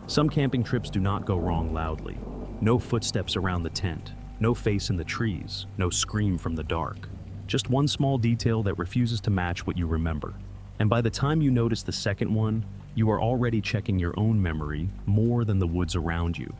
Some camping trips do not go wrong loudly. No footsteps around the tent, no face in the trees, no scream from the dark. Just one small detail that refuses to match what you remember. And by the time you notice the second one, you are already checking your own memory more than the woods around you.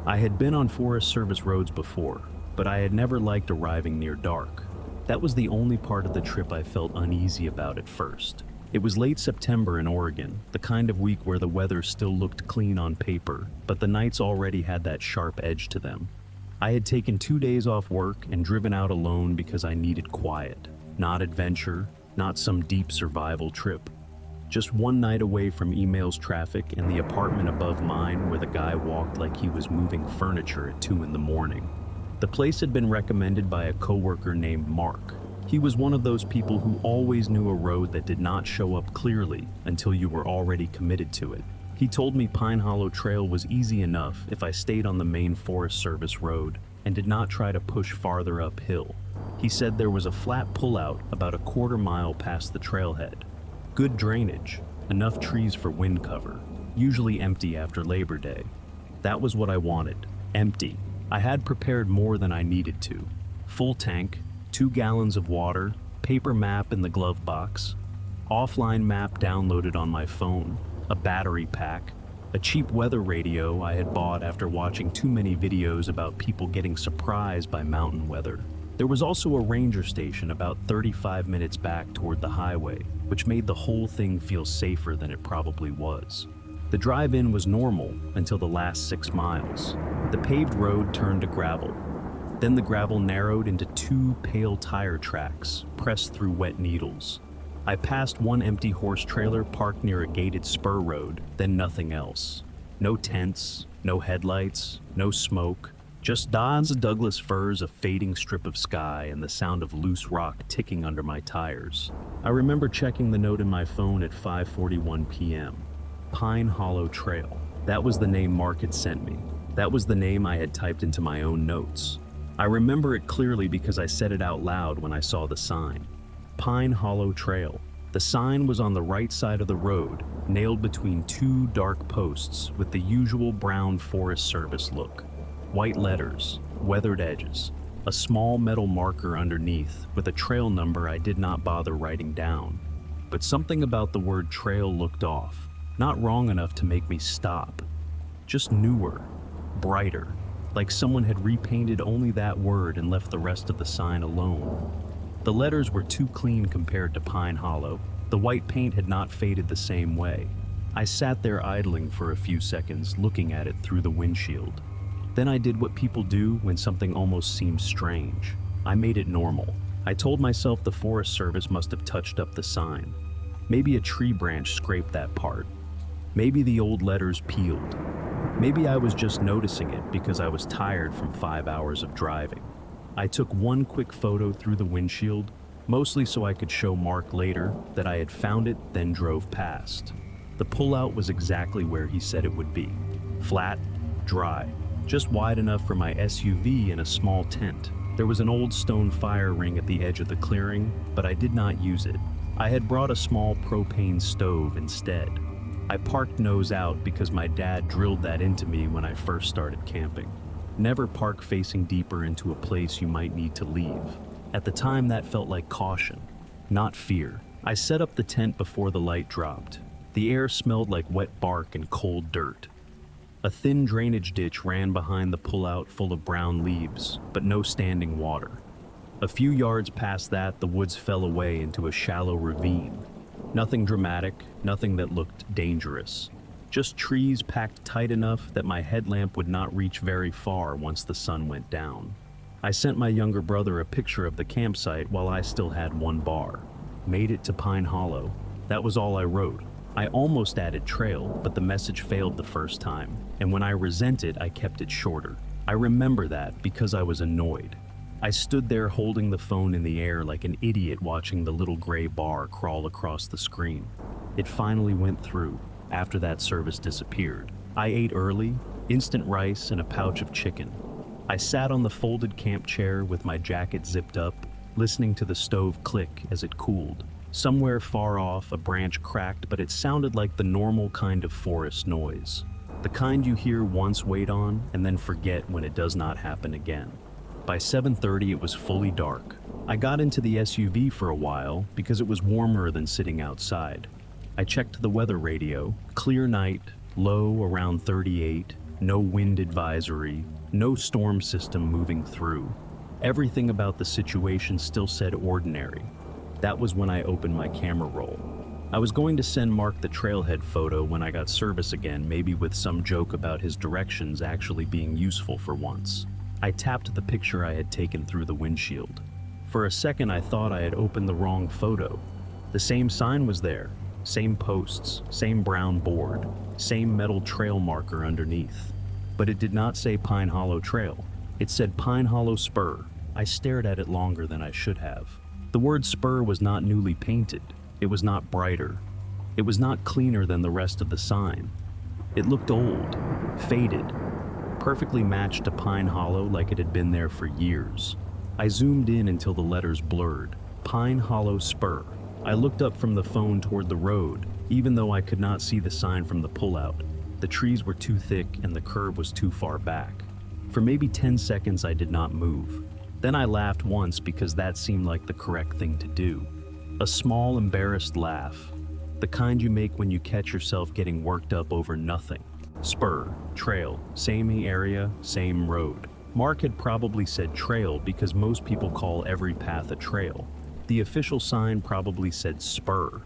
I had been on Forest Service roads before, but I had never liked arriving near dark. That was the only part of the trip I felt uneasy about at first. It was late September in Oregon, the kind of week where the weather still looked clean on paper, but the nights already had that sharp edge to them. I had taken 2 days off work and driven out alone because I needed quiet, not adventure, not some deep survival trip. Just one night away from emails, traffic, and the apartment above mine where the guy walked like he was moving furniture at 2 a.m. The place had been recommended by a coworker named Mark. He was one of those people who always knew a road that did not show up clearly until you were already committed to it. He told me Pine Hollow Trail was easy enough if I stayed on the main Forest Service road and did not try to push farther uphill. He said there was a flat pullout about a quarter mile past the trailhead. Good drainage, enough trees for wind cover, usually empty after Labor Day. That was what I wanted, empty. I had prepared more than I needed to. Full tank, 2 gallons of water, paper map in the glove box, offline map downloaded on my phone, a battery pack, a cheap weather radio I had bought after watching too many videos about people getting surprised by mountain weather. There was also a ranger station about 35 minutes back toward the highway, which made the whole thing feel safer than it probably was. The drive-in was normal until the last 6 miles. The paved road turned to gravel. Then the gravel narrowed into 2 pale tire tracks, pressed through wet needles. I passed one empty horse trailer parked near a gated spur road, then nothing else. No tents, no headlights, no smoke, just Douglas firs, a fading strip of sky, and the sound of loose rock ticking under my tires. I remember checking the note in my phone at 5:41 p.m. Pine Hollow Trail. That was the name Mark had sent me. That was the name I had typed into my own notes. I remember it clearly because I said it out loud when I saw the sign. Pine Hollow Trail. The sign was on the right side of the road, nailed between 2 dark posts with the usual brown Forest Service look. White letters, weathered edges, a small metal marker underneath with a trail number I did not bother writing down. But something about the word trail looked off, not wrong enough to make me stop. Just newer, brighter, like someone had repainted only that word and left the rest of the sign alone. The letters were too clean compared to Pine Hollow. The white paint had not faded the same way. I sat there idling for a few seconds, looking at it through the windshield. Then I did what people do when something almost seems strange. I made it normal. I told myself the Forest Service must have touched up the sign. Maybe a tree branch scraped that part. Maybe the old letters peeled. Maybe I was just noticing it because I was tired from 5 hours of driving. I took one quick photo through the windshield, mostly so I could show Mark later that I had found it, then drove past. The pullout was exactly where he said it would be. Flat, dry, just wide enough for my SUV and a small tent. There was an old stone fire ring at the edge of the clearing, but I did not use it. I had brought a small propane stove instead. I parked nose out because my dad drilled that into me when I first started camping. Never park facing deeper into a place you might need to leave. At the time, that felt like caution, not fear. I set up the tent before the light dropped. The air smelled like wet bark and cold dirt. A thin drainage ditch ran behind the pullout full of brown leaves, but no standing water. A few yards past that, the woods fell away into a shallow ravine. Nothing dramatic, nothing that looked dangerous. Just trees packed tight enough that my headlamp would not reach very far once the sun went down. I sent my younger brother a picture of the campsite while I still had 1 bar. Made it to Pine Hollow. That was all I wrote. I almost added trail, but the message failed the first time, and when I resented, I kept it shorter. I remember that because I was annoyed. I stood there holding the phone in the air like an idiot watching the little gray bar crawl across the screen. It finally went through, after that service disappeared. I ate early, instant rice and a pouch of chicken. I sat on the folded camp chair with my jacket zipped up, listening to the stove click as it cooled. Somewhere far off, a branch cracked, but it sounded like the normal kind of forest noise. The kind you hear once, wait on, and then forget when it does not happen again. By 7:30, it was fully dark. I got into the SUV for a while because it was warmer than sitting outside. I checked the weather radio. Clear night, low around 38, no wind advisory, no storm system moving through. Everything about the situation still said ordinary. That was when I opened my camera roll. I was going to send Mark the trailhead photo when I got service again, maybe with some joke about his directions actually being useful for once. I tapped the picture I had taken through the windshield. For a second, I thought I had opened the wrong photo. The same sign was there, same posts, same brown board, same metal trail marker underneath. But it did not say Pine Hollow Trail. It said Pine Hollow Spur. I stared at it longer than I should have. The word spur was not newly painted. It was not brighter. It was not cleaner than the rest of the sign. It looked old, faded, perfectly matched to Pine Hollow like it had been there for years. I zoomed in until the letters blurred. Pine Hollow Spur. I looked up from the phone toward the road, even though I could not see the sign from the pullout. The trees were too thick and the curb was too far back. For maybe 10 seconds I did not move. Then I laughed once because that seemed like the correct thing to do. A small, embarrassed laugh. The kind you make when you catch yourself getting worked up over nothing. Spur, trail, same area, same road. Mark had probably said trail because most people call every path a trail. The official sign probably said spur.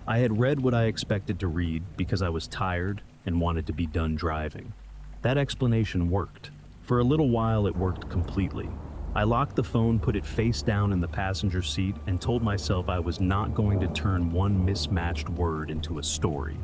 I had read what I expected to read because I was tired and wanted to be done driving. That explanation worked. For a little while it worked completely. I locked the phone, put it face down in the passenger seat, and told myself I was not going to turn one mismatched word into a story.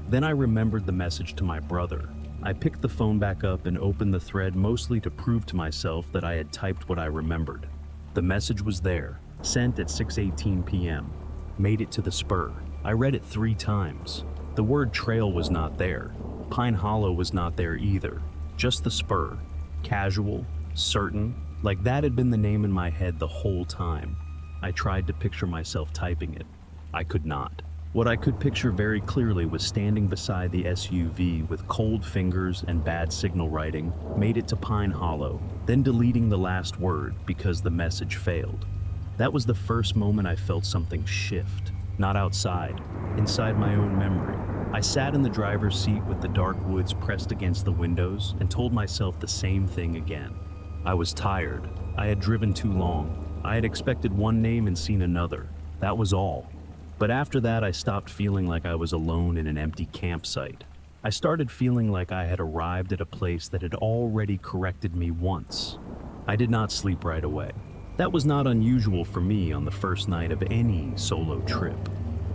Then I remembered the message to my brother. I picked the phone back up and opened the thread mostly to prove to myself that I had typed what I remembered. The message was there, sent at 6:18 p.m. Made it to the spur. I read it 3 times. The word trail was not there. Pine Hollow was not there either. Just the spur. Casual, certain, like that had been the name in my head the whole time. I tried to picture myself typing it. I could not. What I could picture very clearly was standing beside the SUV with cold fingers and bad signal writing, made it to Pine Hollow, then deleting the last word because the message failed. That was the first moment I felt something shift, not outside, inside my own memory. I sat in the driver's seat with the dark woods pressed against the windows and told myself the same thing again. I was tired. I had driven too long. I had expected one name and seen another. That was all. But after that, I stopped feeling like I was alone in an empty campsite. I started feeling like I had arrived at a place that had already corrected me once. I did not sleep right away. That was not unusual for me on the first night of any solo trip.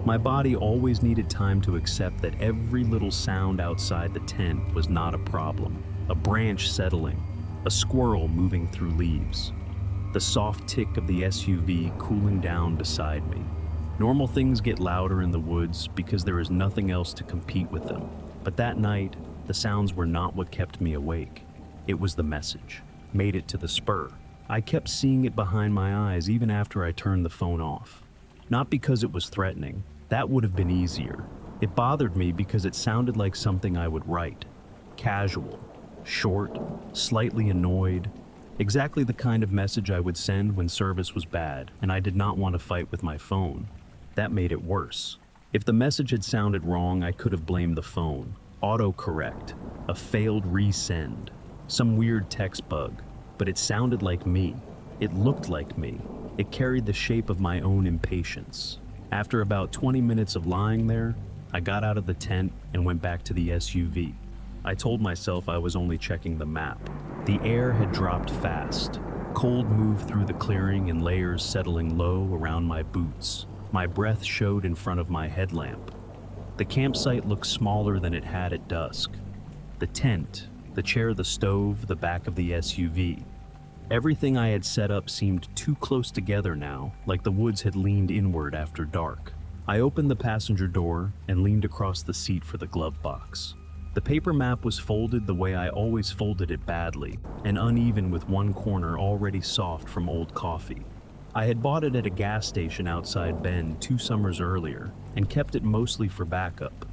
My body always needed time to accept that every little sound outside the tent was not a problem. A branch settling, a squirrel moving through leaves, the soft tick of the SUV cooling down beside me. Normal things get louder in the woods because there is nothing else to compete with them. But that night, the sounds were not what kept me awake. It was the message. Made it to the spur. I kept seeing it behind my eyes even after I turned the phone off. Not because it was threatening. That would have been easier. It bothered me because it sounded like something I would write. Casual, short, slightly annoyed. Exactly the kind of message I would send when service was bad and I did not want to fight with my phone. That made it worse. If the message had sounded wrong, I could have blamed the phone. Autocorrect, a failed resend, some weird text bug. But it sounded like me. It looked like me. It carried the shape of my own impatience. After about 20 minutes of lying there, I got out of the tent and went back to the SUV. I told myself I was only checking the map. The air had dropped fast. Cold moved through the clearing in layers settling low around my boots. My breath showed in front of my headlamp. The campsite looked smaller than it had at dusk. The tent, the chair, the stove, the back of the SUV. Everything I had set up seemed too close together now, like the woods had leaned inward after dark. I opened the passenger door and leaned across the seat for the glove box. The paper map was folded the way I always folded it badly, and uneven with one corner already soft from old coffee. I had bought it at a gas station outside Bend 2 summers earlier and kept it mostly for backup.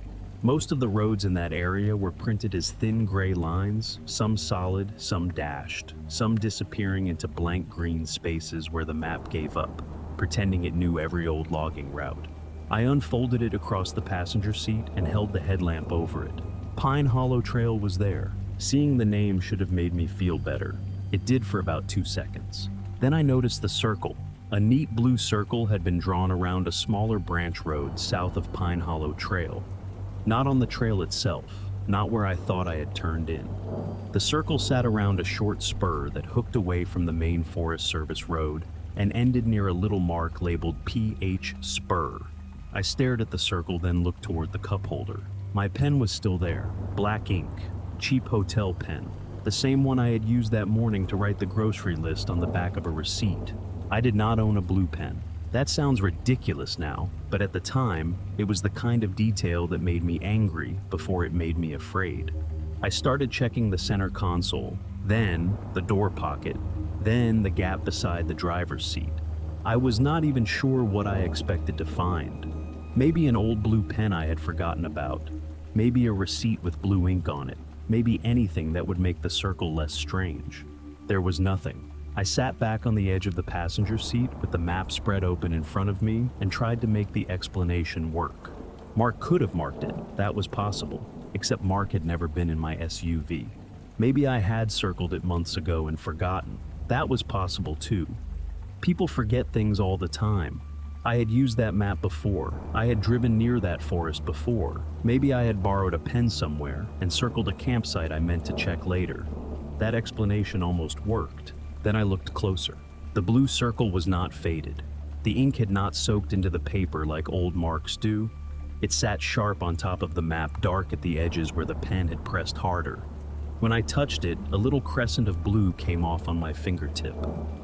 Most of the roads in that area were printed as thin gray lines, some solid, some dashed, some disappearing into blank green spaces where the map gave up, pretending it knew every old logging route. I unfolded it across the passenger seat and held the headlamp over it. Pine Hollow Trail was there. Seeing the name should have made me feel better. It did for about 2 seconds. Then I noticed the circle. A neat blue circle had been drawn around a smaller branch road south of Pine Hollow Trail. Not on the trail itself, not where I thought I had turned in. The circle sat around a short spur that hooked away from the main Forest Service road and ended near a little mark labeled PH Spur. I stared at the circle, then looked toward the cup holder. My pen was still there, black ink, cheap hotel pen, the same one I had used that morning to write the grocery list on the back of a receipt. I did not own a blue pen. That sounds ridiculous now, but at the time, it was the kind of detail that made me angry before it made me afraid. I started checking the center console, then the door pocket, then the gap beside the driver's seat. I was not even sure what I expected to find. Maybe an old blue pen I had forgotten about. Maybe a receipt with blue ink on it. Maybe anything that would make the circle less strange. There was nothing. I sat back on the edge of the passenger seat with the map spread open in front of me and tried to make the explanation work. Mark could have marked it, that was possible, except Mark had never been in my SUV. Maybe I had circled it months ago and forgotten. That was possible too. People forget things all the time. I had used that map before. I had driven near that forest before. Maybe I had borrowed a pen somewhere and circled a campsite I meant to check later. That explanation almost worked. Then I looked closer. The blue circle was not faded. The ink had not soaked into the paper like old marks do. It sat sharp on top of the map, dark at the edges where the pen had pressed harder. When I touched it, a little crescent of blue came off on my fingertip.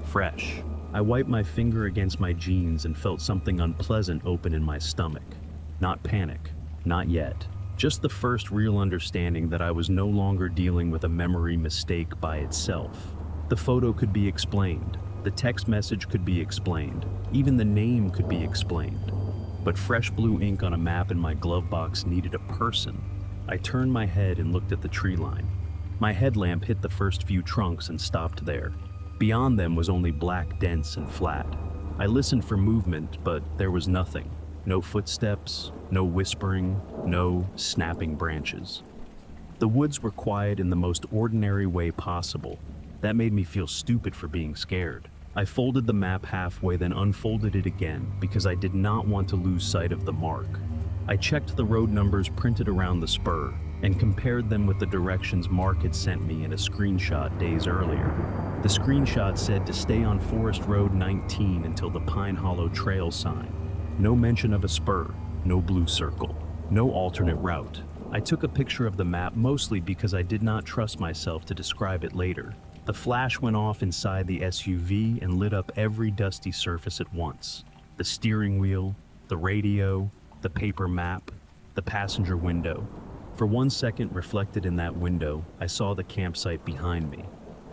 Fresh. I wiped my finger against my jeans and felt something unpleasant open in my stomach. Not panic. Not yet. Just the first real understanding that I was no longer dealing with a memory mistake by itself. The photo could be explained. The text message could be explained. Even the name could be explained. But fresh blue ink on a map in my glove box needed a person. I turned my head and looked at the tree line. My headlamp hit the first few trunks and stopped there. Beyond them was only black, dense, and flat. I listened for movement, but there was nothing. No footsteps, no whispering, no snapping branches. The woods were quiet in the most ordinary way possible. That made me feel stupid for being scared. I folded the map halfway, then unfolded it again because I did not want to lose sight of the mark. I checked the road numbers printed around the spur and compared them with the directions Mark had sent me in a screenshot days earlier. The screenshot said to stay on Forest Road 19 until the Pine Hollow Trail sign. No mention of a spur, no blue circle, no alternate route. I took a picture of the map mostly because I did not trust myself to describe it later. The flash went off inside the SUV and lit up every dusty surface at once. The steering wheel, the radio, the paper map, the passenger window. For 1 second, reflected in that window, I saw the campsite behind me.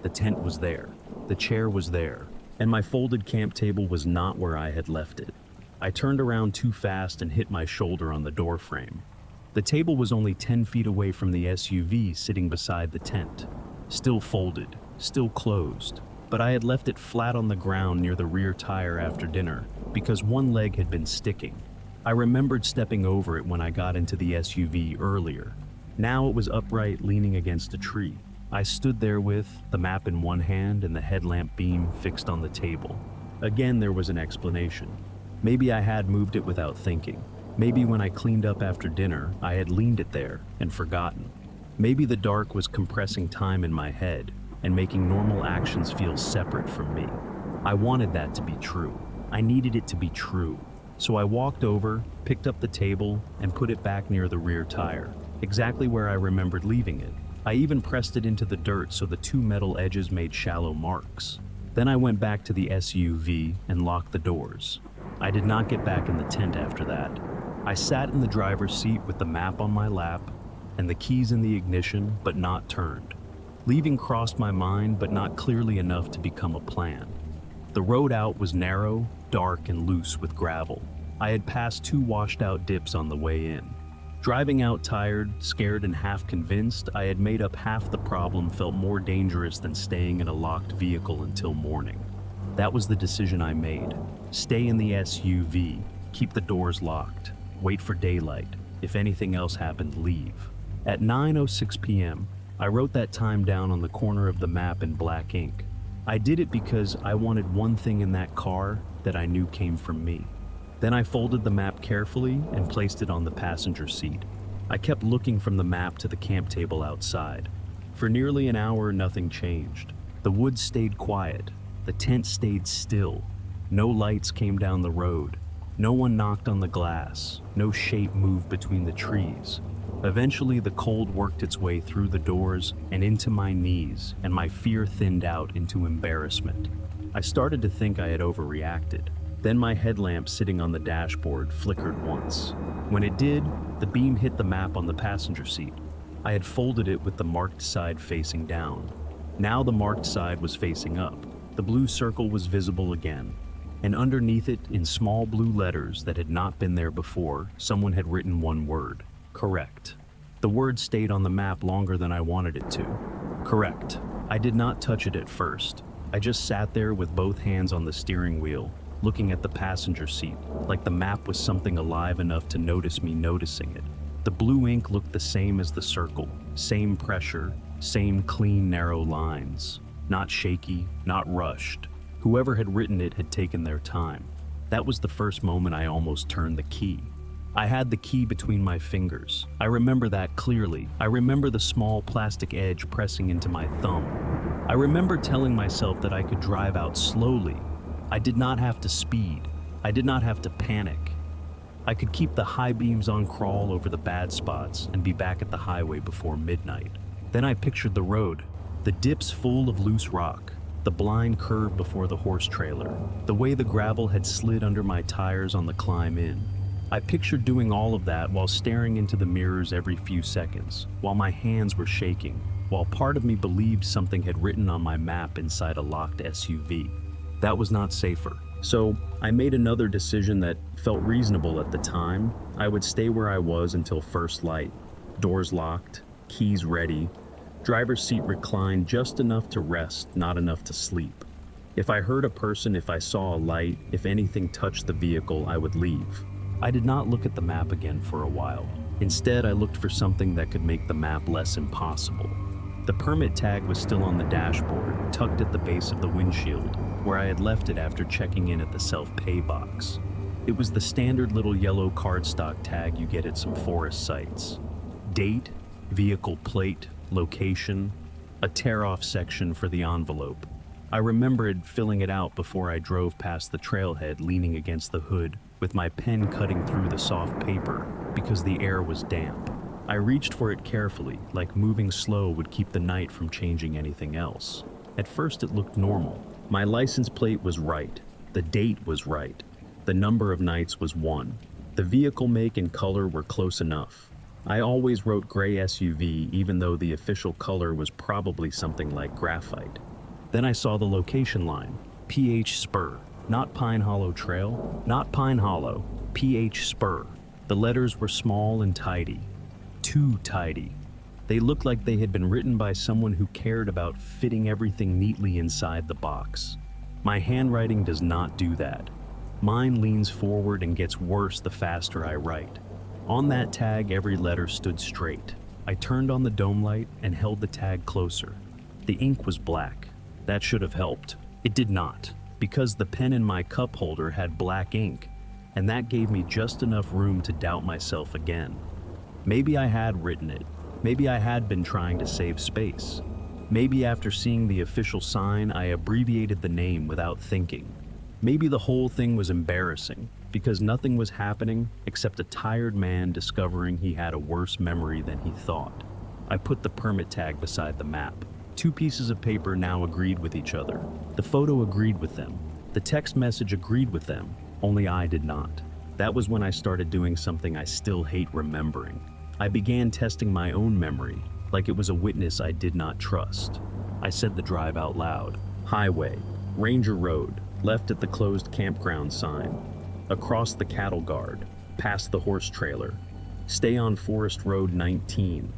The tent was there, the chair was there, and my folded camp table was not where I had left it. I turned around too fast and hit my shoulder on the door frame. The table was only 10 feet away from the SUV sitting beside the tent. Still folded, still closed, but I had left it flat on the ground near the rear tire after dinner because one leg had been sticking. I remembered stepping over it when I got into the SUV earlier. Now it was upright, leaning against a tree. I stood there with the map in one hand and the headlamp beam fixed on the table. Again, there was an explanation. Maybe I had moved it without thinking. Maybe when I cleaned up after dinner, I had leaned it there and forgotten. Maybe the dark was compressing time in my head and making normal actions feel separate from me. I wanted that to be true. I needed it to be true. So I walked over, picked up the table, and put it back near the rear tire, exactly where I remembered leaving it. I even pressed it into the dirt so the two metal edges made shallow marks. Then I went back to the SUV and locked the doors. I did not get back in the tent after that. I sat in the driver's seat with the map on my lap and the keys in the ignition, but not turned. Leaving crossed my mind, but not clearly enough to become a plan. The road out was narrow, dark, and loose with gravel. I had passed 2 washed-out dips on the way in. Driving out tired, scared, and half convinced I had made up half the problem felt more dangerous than staying in a locked vehicle until morning. That was the decision I made. Stay in the SUV, keep the doors locked, wait for daylight. If anything else happened, leave. At 9:06 p.m., I wrote that time down on the corner of the map in black ink. I did it because I wanted one thing in that car that I knew came from me. Then I folded the map carefully and placed it on the passenger seat. I kept looking from the map to the camp table outside. For nearly an hour, nothing changed. The woods stayed quiet. The tent stayed still. No lights came down the road. No one knocked on the glass. No shape moved between the trees. Eventually, the cold worked its way through the doors and into my knees, and my fear thinned out into embarrassment. I started to think I had overreacted. Then my headlamp sitting on the dashboard flickered once. When it did, the beam hit the map on the passenger seat. I had folded it with the marked side facing down. Now the marked side was facing up. The blue circle was visible again, and underneath it, in small blue letters that had not been there before, someone had written one word: correct. The word stayed on the map longer than I wanted it to. Correct. I did not touch it at first. I just sat there with both hands on the steering wheel, looking at the passenger seat, like the map was something alive enough to notice me noticing it. The blue ink looked the same as the circle, same pressure, same clean, narrow lines. Not shaky, not rushed. Whoever had written it had taken their time. That was the first moment I almost turned the key. I had the key between my fingers. I remember that clearly. I remember the small plastic edge pressing into my thumb. I remember telling myself that I could drive out slowly. I did not have to speed. I did not have to panic. I could keep the high beams on crawl over the bad spots and be back at the highway before midnight. Then I pictured the road, the dips full of loose rock, the blind curve before the horse trailer, the way the gravel had slid under my tires on the climb in. I pictured doing all of that while staring into the mirrors every few seconds, while my hands were shaking, while part of me believed something had written on my map inside a locked SUV. That was not safer. So I made another decision that felt reasonable at the time. I would stay where I was until first light. Doors locked, keys ready, driver's seat reclined just enough to rest, not enough to sleep. If I heard a person, if I saw a light, if anything touched the vehicle, I would leave. I did not look at the map again for a while. Instead, I looked for something that could make the map less impossible. The permit tag was still on the dashboard, tucked at the base of the windshield, where I had left it after checking in at the self-pay box. It was the standard little yellow cardstock tag you get at some forest sites. Date, vehicle plate, location, a tear-off section for the envelope. I remembered filling it out before I drove past the trailhead, leaning against the hood, with my pen cutting through the soft paper because the air was damp. I reached for it carefully, like moving slow would keep the night from changing anything else. At first it looked normal. My license plate was right. The date was right. The number of nights was 1. The vehicle make and color were close enough. I always wrote gray SUV even though the official color was probably something like graphite. Then I saw the location line, PH Spur. Not Pine Hollow Trail, not Pine Hollow, PH Spur. The letters were small and tidy. Too tidy. They looked like they had been written by someone who cared about fitting everything neatly inside the box. My handwriting does not do that. Mine leans forward and gets worse the faster I write. On that tag, every letter stood straight. I turned on the dome light and held the tag closer. The ink was black. That should have helped. It did not, because the pen in my cup holder had black ink, and that gave me just enough room to doubt myself again. Maybe I had written it. Maybe I had been trying to save space. Maybe after seeing the official sign, I abbreviated the name without thinking. Maybe the whole thing was embarrassing, because nothing was happening except a tired man discovering he had a worse memory than he thought. I put the permit tag beside the map. 2 pieces of paper now agreed with each other. The photo agreed with them. The text message agreed with them, only I did not. That was when I started doing something I still hate remembering. I began testing my own memory, like it was a witness I did not trust. I said the drive out loud. Highway, Ranger Road, left at the closed campground sign, across the cattle guard, past the horse trailer, stay on Forest Road 19,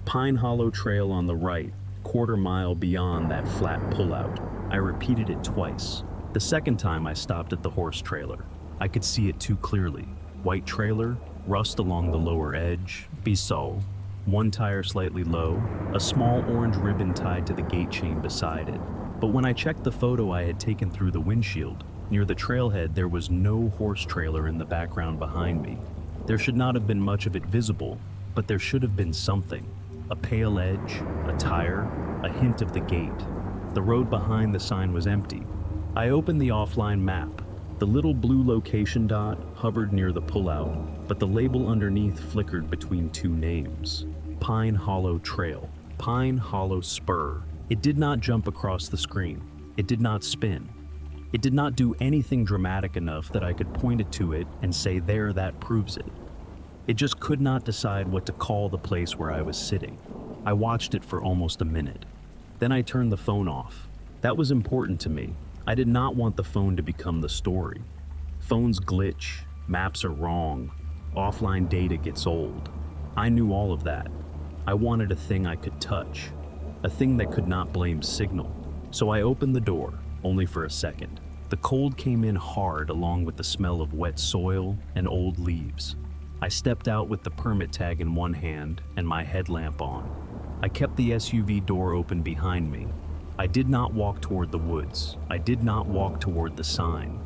Pine Hollow Trail on the right, quarter-mile beyond that flat pullout. I repeated it twice. The second time I stopped at the horse trailer. I could see it too clearly. White trailer, rust along the lower edge, Bissau, one tire slightly low, a small orange ribbon tied to the gate chain beside it. But when I checked the photo I had taken through the windshield, near the trailhead there was no horse trailer in the background behind me. There should not have been much of it visible, but there should have been something. A pale edge, a tire, a hint of the gate. The road behind the sign was empty. I opened the offline map. The little blue location dot hovered near the pullout, but the label underneath flickered between two names. Pine Hollow Trail, Pine Hollow Spur. It did not jump across the screen. It did not spin. It did not do anything dramatic enough that I could point it to it and say, there, that proves it. It just could not decide what to call the place where I was sitting. I watched it for almost a minute. Then I turned the phone off. That was important to me. I did not want the phone to become the story. Phones glitch, maps are wrong, offline data gets old. I knew all of that. I wanted a thing I could touch, a thing that could not blame signal. So I opened the door, only for a second. The cold came in hard along with the smell of wet soil and old leaves. I stepped out with the permit tag in one hand and my headlamp on. I kept the SUV door open behind me. I did not walk toward the woods. I did not walk toward the sign.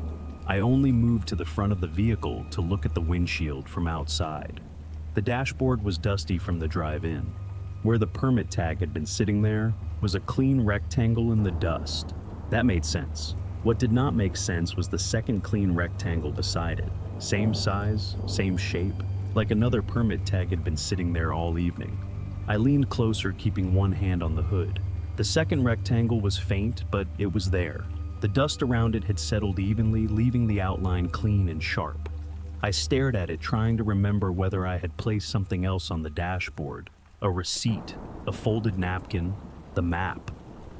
I only moved to the front of the vehicle to look at the windshield from outside. The dashboard was dusty from the drive-in. Where the permit tag had been sitting there was a clean rectangle in the dust. That made sense. What did not make sense was the second clean rectangle beside it. Same size, same shape, like another permit tag had been sitting there all evening. I leaned closer, keeping one hand on the hood. The second rectangle was faint, but it was there. The dust around it had settled evenly, leaving the outline clean and sharp. I stared at it, trying to remember whether I had placed something else on the dashboard. A receipt, a folded napkin, the map,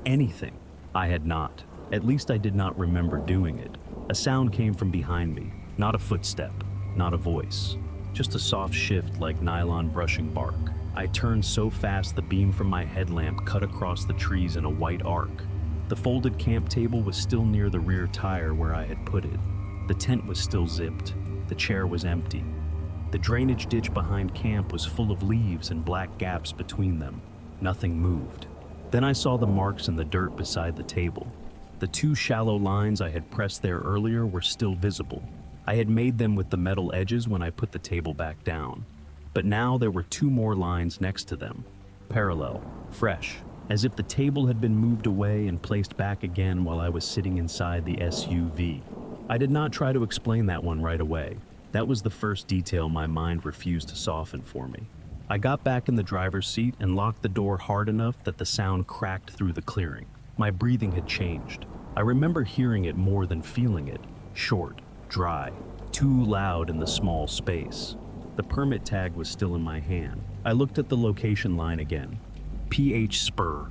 anything. I had not. At least I did not remember doing it. A sound came from behind me. Not a footstep, not a voice. Just a soft shift like nylon brushing bark. I turned so fast the beam from my headlamp cut across the trees in a white arc. The folded camp table was still near the rear tire where I had put it. The tent was still zipped. The chair was empty. The drainage ditch behind camp was full of leaves and black gaps between them. Nothing moved. Then I saw the marks in the dirt beside the table. The two shallow lines I had pressed there earlier were still visible. I had made them with the metal edges when I put the table back down. But now there were two more lines next to them, parallel, fresh, as if the table had been moved away and placed back again while I was sitting inside the SUV. I did not try to explain that one right away. That was the first detail my mind refused to soften for me. I got back in the driver's seat and locked the door hard enough that the sound cracked through the clearing. My breathing had changed. I remember hearing it more than feeling it. Short, dry, too loud in the small space. The permit tag was still in my hand. I looked at the location line again. PH Spur.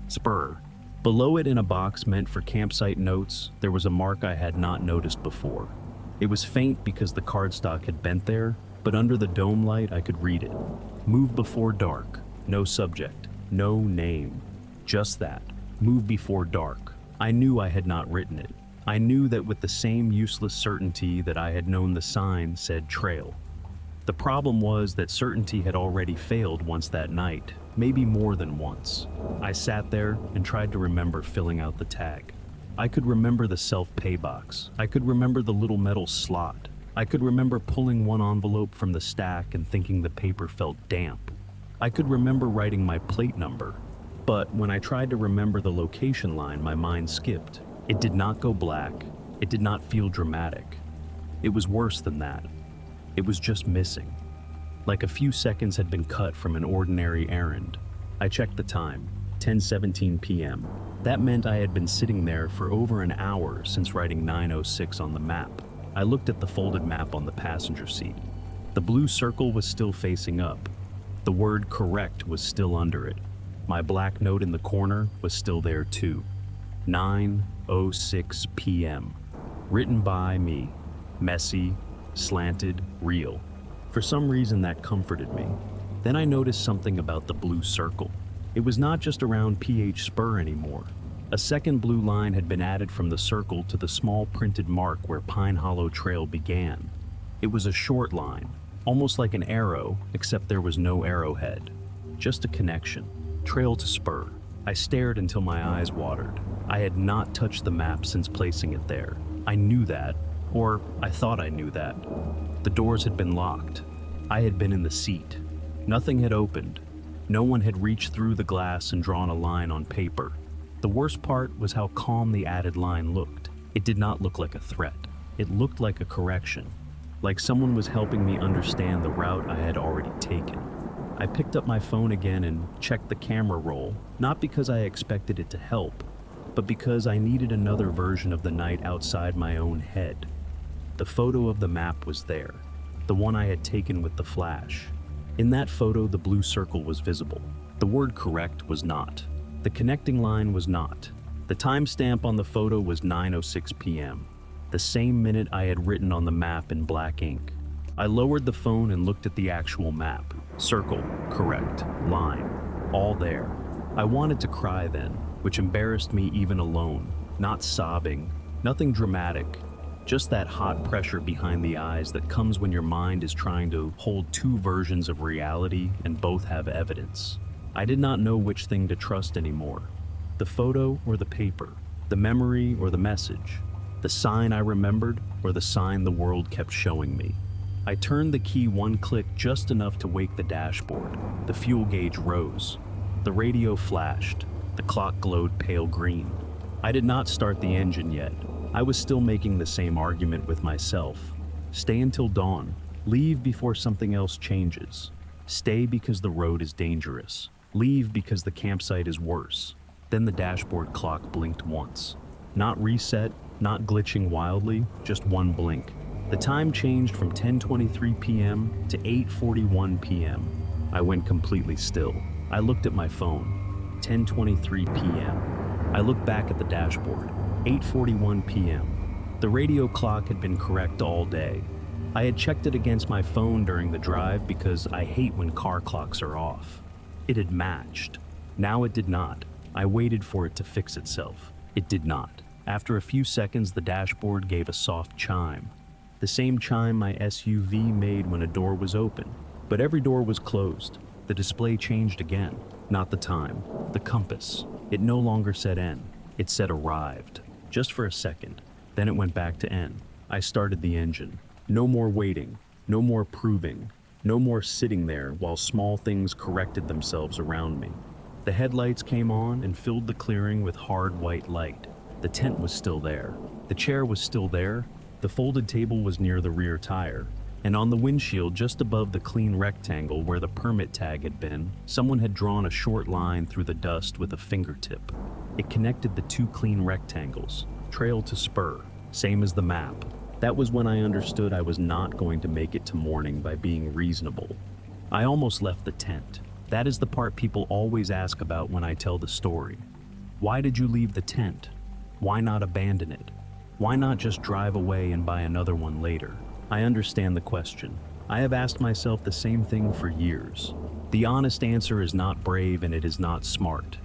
Spur. Below it in a box meant for campsite notes, there was a mark I had not noticed before. It was faint because the cardstock had bent there, but under the dome light I could read it. Move before dark. No subject. No name. Just that. Move before dark. I knew I had not written it. I knew that with the same useless certainty that I had known the sign said trail. The problem was that certainty had already failed once that night, maybe more than once. I sat there and tried to remember filling out the tag. I could remember the self-pay box. I could remember the little metal slot. I could remember pulling one envelope from the stack and thinking the paper felt damp. I could remember writing my plate number. But when I tried to remember the location line, my mind skipped. It did not go black. It did not feel dramatic. It was worse than that. It was just missing. Like a few seconds had been cut from an ordinary errand. I checked the time, 10:17 p.m. That meant I had been sitting there for over an hour since writing 9:06 on the map. I looked at the folded map on the passenger seat. The blue circle was still facing up. The word correct was still under it. My black note in the corner was still there too. 9, 9:06 p.m. Written by me. Messy, slanted, real. For some reason that comforted me. Then I noticed something about the blue circle. It was not just around PH Spur anymore. A second blue line had been added from the circle to the small printed mark where Pine Hollow Trail began. It was a short line, almost like an arrow, except there was no arrowhead. Just a connection. Trail to spur. I stared until my eyes watered. I had not touched the map since placing it there. I knew that, or I thought I knew that. The doors had been locked. I had been in the seat. Nothing had opened. No one had reached through the glass and drawn a line on paper. The worst part was how calm the added line looked. It did not look like a threat. It looked like a correction, like someone was helping me understand the route I had already taken. I picked up my phone again and checked the camera roll, not because I expected it to help, but because I needed another version of the night outside my own head. The photo of the map was there, the one I had taken with the flash. In that photo, the blue circle was visible. The word correct was not. The connecting line was not. The timestamp on the photo was 9:06 p.m., the same minute I had written on the map in black ink. I lowered the phone and looked at the actual map. Circle, correct, line, all there. I wanted to cry then, which embarrassed me even alone. Not sobbing, nothing dramatic, just that hot pressure behind the eyes that comes when your mind is trying to hold two versions of reality and both have evidence. I did not know which thing to trust anymore. The photo or the paper, the memory or the message, the sign I remembered or the sign the world kept showing me. I turned the key one click just enough to wake the dashboard. The fuel gauge rose. The radio flashed. The clock glowed pale green. I did not start the engine yet. I was still making the same argument with myself. Stay until dawn. Leave before something else changes. Stay because the road is dangerous. Leave because the campsite is worse. Then the dashboard clock blinked once. Not reset, not glitching wildly, just one blink. The time changed from 10:23 p.m. to 8:41 p.m. I went completely still. I looked at my phone. 10:23 p.m. I looked back at the dashboard. 8:41 p.m. The radio clock had been correct all day. I had checked it against my phone during the drive because I hate when car clocks are off. It had matched. Now it did not. I waited for it to fix itself. It did not. After a few seconds, the dashboard gave a soft chime. The same chime my SUV made when a door was open. But every door was closed. The display changed again. Not the time. The compass. It no longer said N. It said arrived. Just for a second. Then it went back to N. I started the engine. No more waiting. No more proving. No more sitting there while small things corrected themselves around me. The headlights came on and filled the clearing with hard white light. The tent was still there. The chair was still there. The folded table was near the rear tire. And on the windshield, just above the clean rectangle where the permit tag had been, someone had drawn a short line through the dust with a fingertip. It connected the two clean rectangles, trail to spur, same as the map. That was when I understood I was not going to make it to morning by being reasonable. I almost left the tent. That is the part people always ask about when I tell the story. Why did you leave the tent? Why not abandon it? Why not just drive away and buy another one later? I understand the question. I have asked myself the same thing for years. The honest answer is not brave and it is not smart.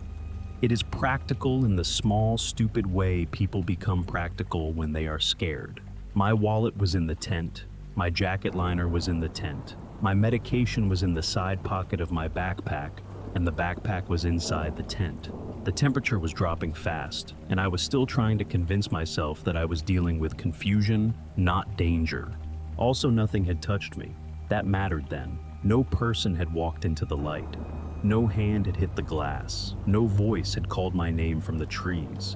It is practical in the small, stupid way people become practical when they are scared. My wallet was in the tent. My jacket liner was in the tent. My medication was in the side pocket of my backpack, and the backpack was inside the tent. The temperature was dropping fast, and I was still trying to convince myself that I was dealing with confusion, not danger. Also, nothing had touched me. That mattered then. No person had walked into the light. No hand had hit the glass. No voice had called my name from the trees.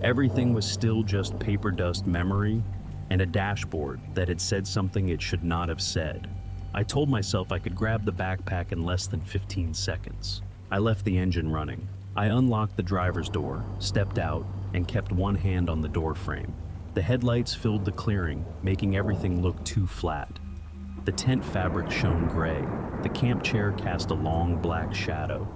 Everything was still just paper dust memory and a dashboard that had said something it should not have said. I told myself I could grab the backpack in less than 15 seconds. I left the engine running. I unlocked the driver's door, stepped out, and kept one hand on the door frame. The headlights filled the clearing, making everything look too flat. The tent fabric shone gray. The camp chair cast a long black shadow.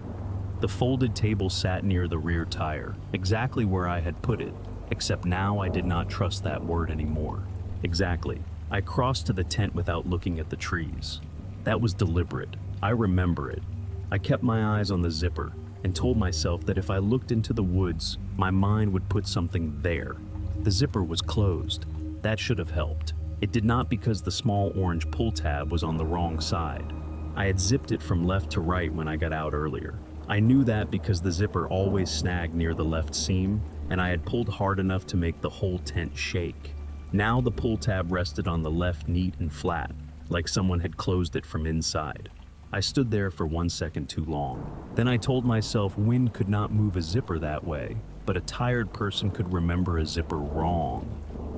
The folded table sat near the rear tire, exactly where I had put it, except now I did not trust that word anymore. Exactly. I crossed to the tent without looking at the trees. That was deliberate. I remember it. I kept my eyes on the zipper and told myself that if I looked into the woods, my mind would put something there. The zipper was closed. That should have helped. It did not, because the small orange pull tab was on the wrong side. I had zipped it from left to right when I got out earlier. I knew that because the zipper always snagged near the left seam, and I had pulled hard enough to make the whole tent shake. Now the pull tab rested on the left, neat and flat, like someone had closed it from inside. I stood there for 1 second too long. Then I told myself wind could not move a zipper that way, but a tired person could remember a zipper wrong.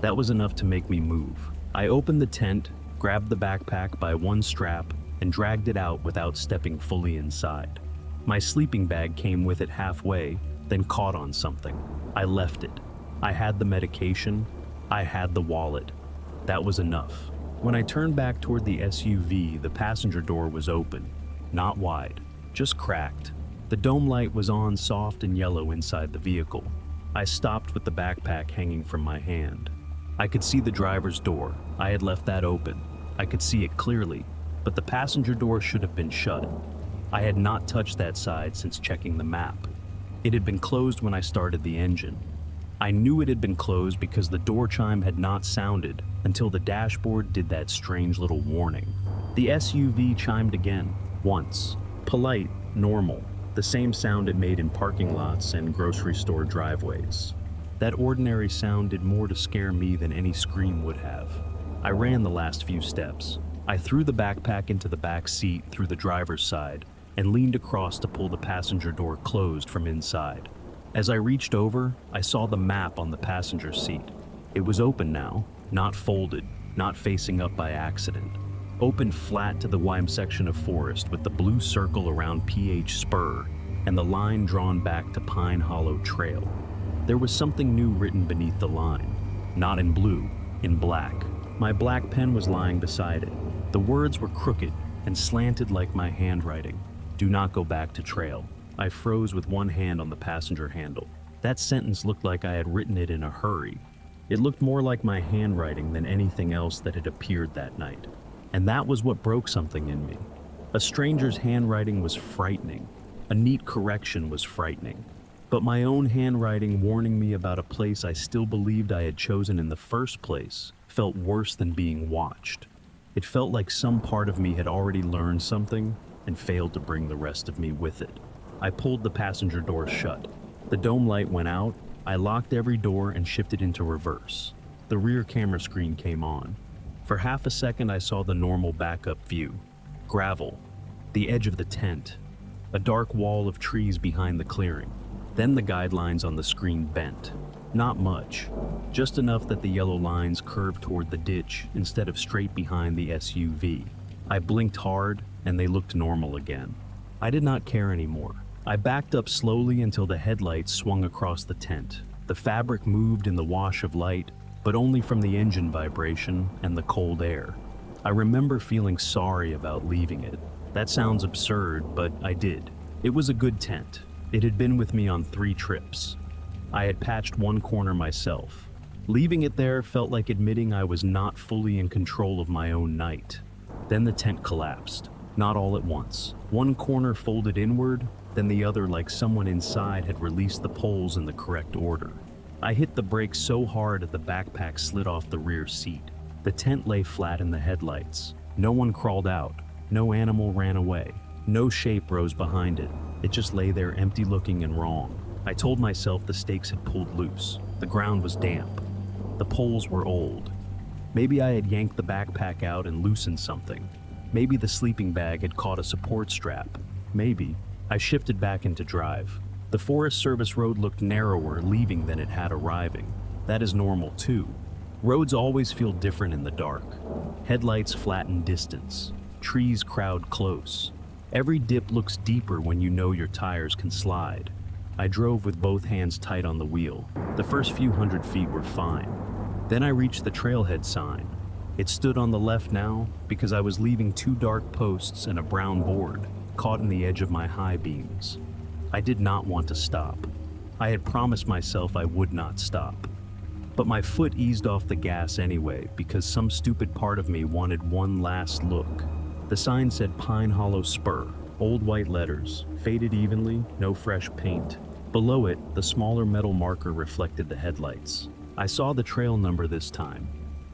That was enough to make me move. I opened the tent, grabbed the backpack by one strap, and dragged it out without stepping fully inside. My sleeping bag came with it halfway, then caught on something. I left it. I had the medication. I had the wallet. That was enough. When I turned back toward the SUV, the passenger door was open. Not wide, just cracked. The dome light was on, soft and yellow inside the vehicle. I stopped with the backpack hanging from my hand. I could see the driver's door. I had left that open. I could see it clearly, but the passenger door should have been shut. I had not touched that side since checking the map. It had been closed when I started the engine. I knew it had been closed because the door chime had not sounded until the dashboard did that strange little warning. The SUV chimed again, once. Polite, normal, the same sound it made in parking lots and grocery store driveways. That ordinary sound did more to scare me than any scream would have. I ran the last few steps. I threw the backpack into the back seat through the driver's side and leaned across to pull the passenger door closed from inside. As I reached over, I saw the map on the passenger seat. It was open now, not folded, not facing up by accident. Open flat to the wide section of forest with the blue circle around PH Spur and the line drawn back to Pine Hollow Trail. There was something new written beneath the line, not in blue, in black. My black pen was lying beside it. The words were crooked and slanted like my handwriting. Do not go back to trail. I froze with one hand on the passenger handle. That sentence looked like I had written it in a hurry. It looked more like my handwriting than anything else that had appeared that night. And that was what broke something in me. A stranger's handwriting was frightening. A neat correction was frightening. But my own handwriting warning me about a place I still believed I had chosen in the first place felt worse than being watched. It felt like some part of me had already learned something and failed to bring the rest of me with it. I pulled the passenger door shut. The dome light went out. I locked every door and shifted into reverse. The rear camera screen came on. For half a second, I saw the normal backup view. Gravel, the edge of the tent, a dark wall of trees behind the clearing. Then the guidelines on the screen bent. Not much, just enough that the yellow lines curved toward the ditch instead of straight behind the SUV. I blinked hard, and they looked normal again. I did not care anymore. I backed up slowly until the headlights swung across the tent. The fabric moved in the wash of light, but only from the engine vibration and the cold air. I remember feeling sorry about leaving it. That sounds absurd, but I did. It was a good tent. It had been with me on 3 trips. I had patched one corner myself. Leaving it there felt like admitting I was not fully in control of my own night. Then the tent collapsed, not all at once. One corner folded inward, then the other like someone inside had released the poles in the correct order. I hit the brakes so hard that the backpack slid off the rear seat. The tent lay flat in the headlights. No one crawled out. No animal ran away. No shape rose behind it. It just lay there empty looking and wrong. I told myself the stakes had pulled loose. The ground was damp. The poles were old. Maybe I had yanked the backpack out and loosened something. Maybe the sleeping bag had caught a support strap. Maybe. I shifted back into drive. The Forest Service road looked narrower leaving than it had arriving. That is normal too. Roads always feel different in the dark. Headlights flatten distance. Trees crowd close. Every dip looks deeper when you know your tires can slide. I drove with both hands tight on the wheel. The first few hundred feet were fine. Then I reached the trailhead sign. It stood on the left now because I was leaving 2 dark posts and a brown board caught in the edge of my high beams. I did not want to stop. I had promised myself I would not stop. But my foot eased off the gas anyway because some stupid part of me wanted one last look. The sign said Pine Hollow Spur, old white letters, faded evenly, no fresh paint. Below it, the smaller metal marker reflected the headlights. I saw the trail number this time,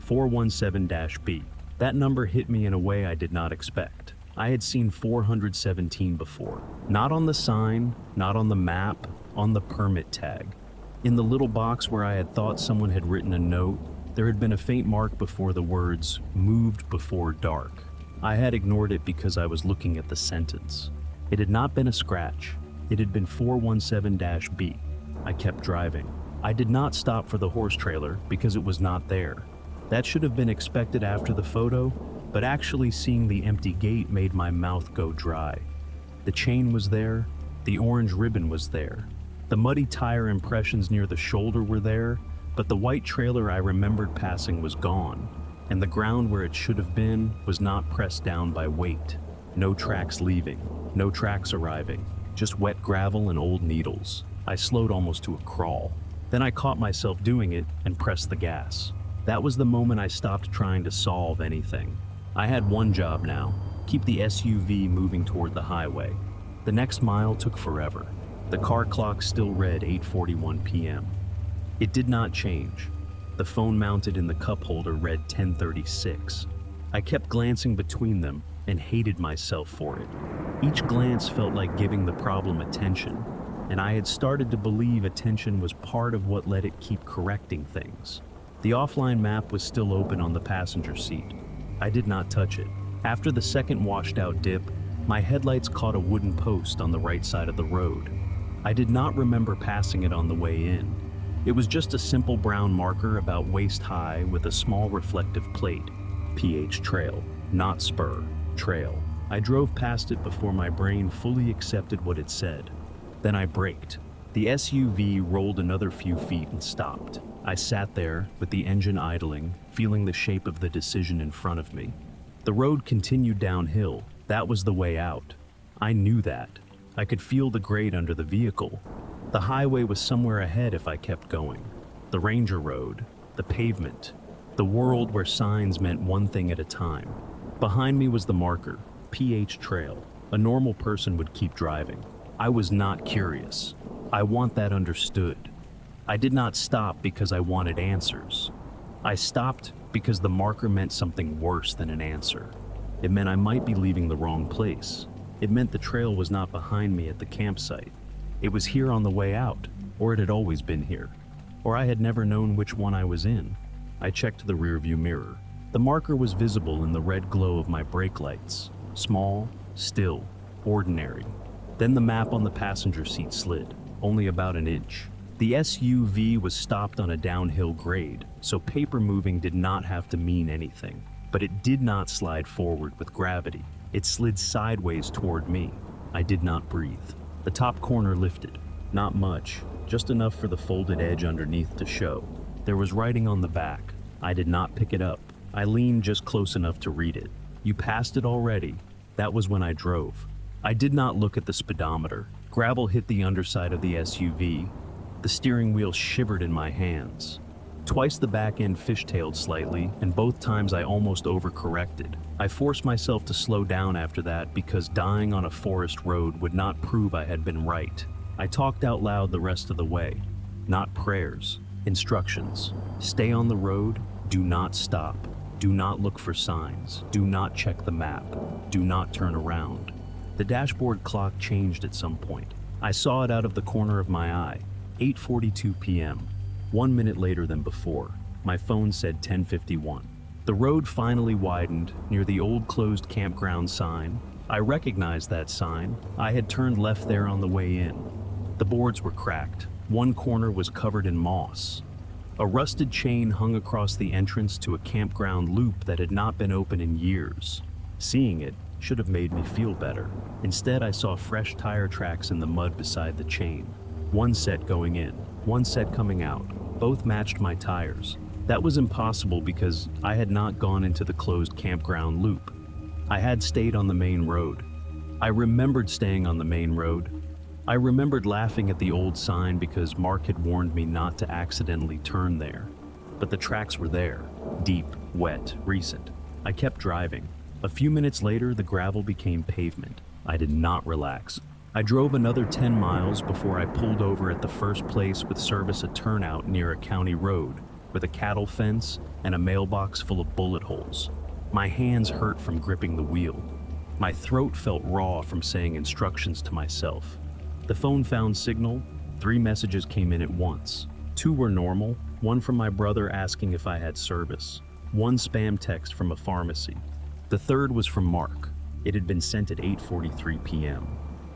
417-B. That number hit me in a way I did not expect. I had seen 417 before. Not on the sign, not on the map, on the permit tag. In the little box where I had thought someone had written a note, there had been a faint mark before the words, "moved before dark." I had ignored it because I was looking at the sentence. It had not been a scratch. It had been 417-B. I kept driving. I did not stop for the horse trailer because it was not there. That should have been expected after the photo, but actually seeing the empty gate made my mouth go dry. The chain was there. The orange ribbon was there. The muddy tire impressions near the shoulder were there, but the white trailer I remembered passing was gone, and the ground where it should have been was not pressed down by weight. No tracks leaving, no tracks arriving, just wet gravel and old needles. I slowed almost to a crawl. Then I caught myself doing it and pressed the gas. That was the moment I stopped trying to solve anything. I had one job now, keep the SUV moving toward the highway. The next mile took forever. The car clock still read 8:41 p.m. It did not change. The phone mounted in the cup holder read 10:36. I kept glancing between them and hated myself for it. Each glance felt like giving the problem attention, and I had started to believe attention was part of what let it keep correcting things. The offline map was still open on the passenger seat. I did not touch it. After the second washed-out dip, my headlights caught a wooden post on the right side of the road. I did not remember passing it on the way in. It was just a simple brown marker about waist high with a small reflective plate. PH Trail, not Spur, Trail. I drove past it before my brain fully accepted what it said. Then I braked. The SUV rolled another few feet and stopped. I sat there, with the engine idling, feeling the shape of the decision in front of me. The road continued downhill. That was the way out. I knew that. I could feel the grade under the vehicle. The highway was somewhere ahead if I kept going. The Ranger Road, the pavement, the world where signs meant one thing at a time. Behind me was the marker, PH Trail. A normal person would keep driving. I was not curious. I want that understood. I did not stop because I wanted answers. I stopped because the marker meant something worse than an answer. It meant I might be leaving the wrong place. It meant the trail was not behind me at the campsite. It was here on the way out, or it had always been here. Or I had never known which one I was in. I checked the rearview mirror. The marker was visible in the red glow of my brake lights. Small, still, ordinary. Then the map on the passenger seat slid, only about an inch. The SUV was stopped on a downhill grade, so paper moving did not have to mean anything. But it did not slide forward with gravity. It slid sideways toward me. I did not breathe. The top corner lifted. Not much, just enough for the folded edge underneath to show. There was writing on the back. I did not pick it up. I leaned just close enough to read it. "You passed it already." That was when I drove. I did not look at the speedometer. Gravel hit the underside of the SUV. The steering wheel shivered in my hands. Twice the back end fishtailed slightly, and both times I almost overcorrected. I forced myself to slow down after that because dying on a forest road would not prove I had been right. I talked out loud the rest of the way. Not prayers, instructions. Stay on the road, do not stop. Do not look for signs. Do not check the map. Do not turn around. The dashboard clock changed at some point. I saw it out of the corner of my eye. 8:42 p.m. 1 minute later than before. My phone said 10:51. The road finally widened near the old closed campground sign. I recognized that sign. I had turned left there on the way in. The boards were cracked. One corner was covered in moss. A rusted chain hung across the entrance to a campground loop that had not been open in years. Seeing it should have made me feel better. Instead, I saw fresh tire tracks in the mud beside the chain. One set going in, one set coming out. Both matched my tires. That was impossible because I had not gone into the closed campground loop. I had stayed on the main road. I remembered staying on the main road. I remembered laughing at the old sign because Mark had warned me not to accidentally turn there. but the tracks were there. Deep, wet, recent. I kept driving. A few minutes later, the gravel became pavement. I did not relax. I drove another 10 miles before I pulled over at the first place with service, a turnout near a county road, with a cattle fence and a mailbox full of bullet holes. My hands hurt from gripping the wheel. My throat felt raw from saying instructions to myself. The phone found signal. 3 messages came in at once. 2 were normal, one from my brother asking if I had service, 1 spam text from a pharmacy. The 3rd was from Mark. It had been sent at 8:43 p.m.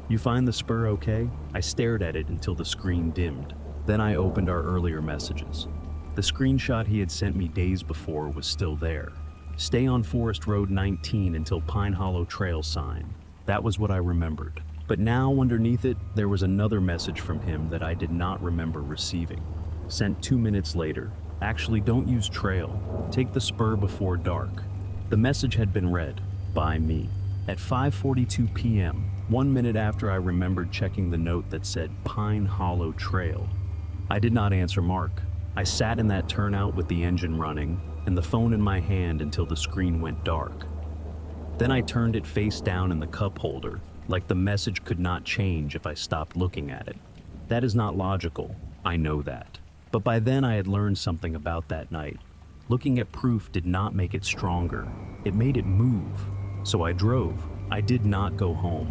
"You find the spur okay?" I stared at it until the screen dimmed. Then I opened our earlier messages. The screenshot he had sent me days before was still there. "Stay on Forest Road 19 until Pine Hollow Trail sign." That was what I remembered. But now underneath it, there was another message from him that I did not remember receiving. Sent 2 minutes later. "Actually, don't use trail. Take the spur before dark." The message had been read by me at 5:42 p.m., 1 minute after I remembered checking the note that said Pine Hollow Trail. I did not answer Mark. I sat in that turnout with the engine running and the phone in my hand until the screen went dark. Then I turned it face down in the cup holder, like the message could not change if I stopped looking at it. That is not logical, I know that. But by then I had learned something about that night. Looking at proof did not make it stronger. It made it move. So I drove. I did not go home.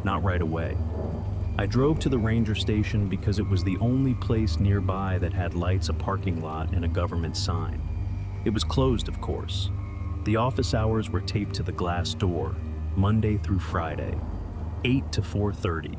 Not right away. I drove to the ranger station because it was the only place nearby that had lights, a parking lot, and a government sign. It was closed, of course. The office hours were taped to the glass door, Monday through Friday, 8 to 4:30.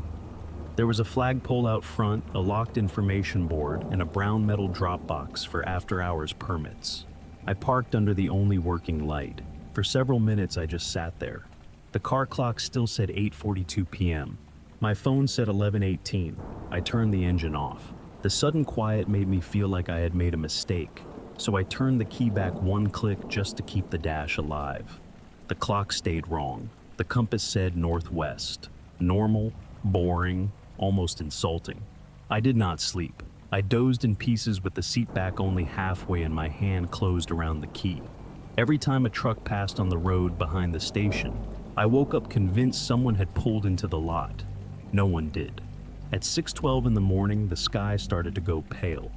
There was a flagpole out front, a locked information board, and a brown metal drop box for after-hours permits. I parked under the only working light. For several minutes I just sat there. The car clock still said 8:42 p.m. My phone said 11:18. I turned the engine off. The sudden quiet made me feel like I had made a mistake, so I turned the key back 1 click just to keep the dash alive. The clock stayed wrong. The compass said northwest. Normal, boring, almost insulting. I did not sleep. I dozed in pieces with the seat back only halfway and my hand closed around the key. Every time a truck passed on the road behind the station, I woke up convinced someone had pulled into the lot. No one did. At 6:12 in the morning, the sky started to go pale.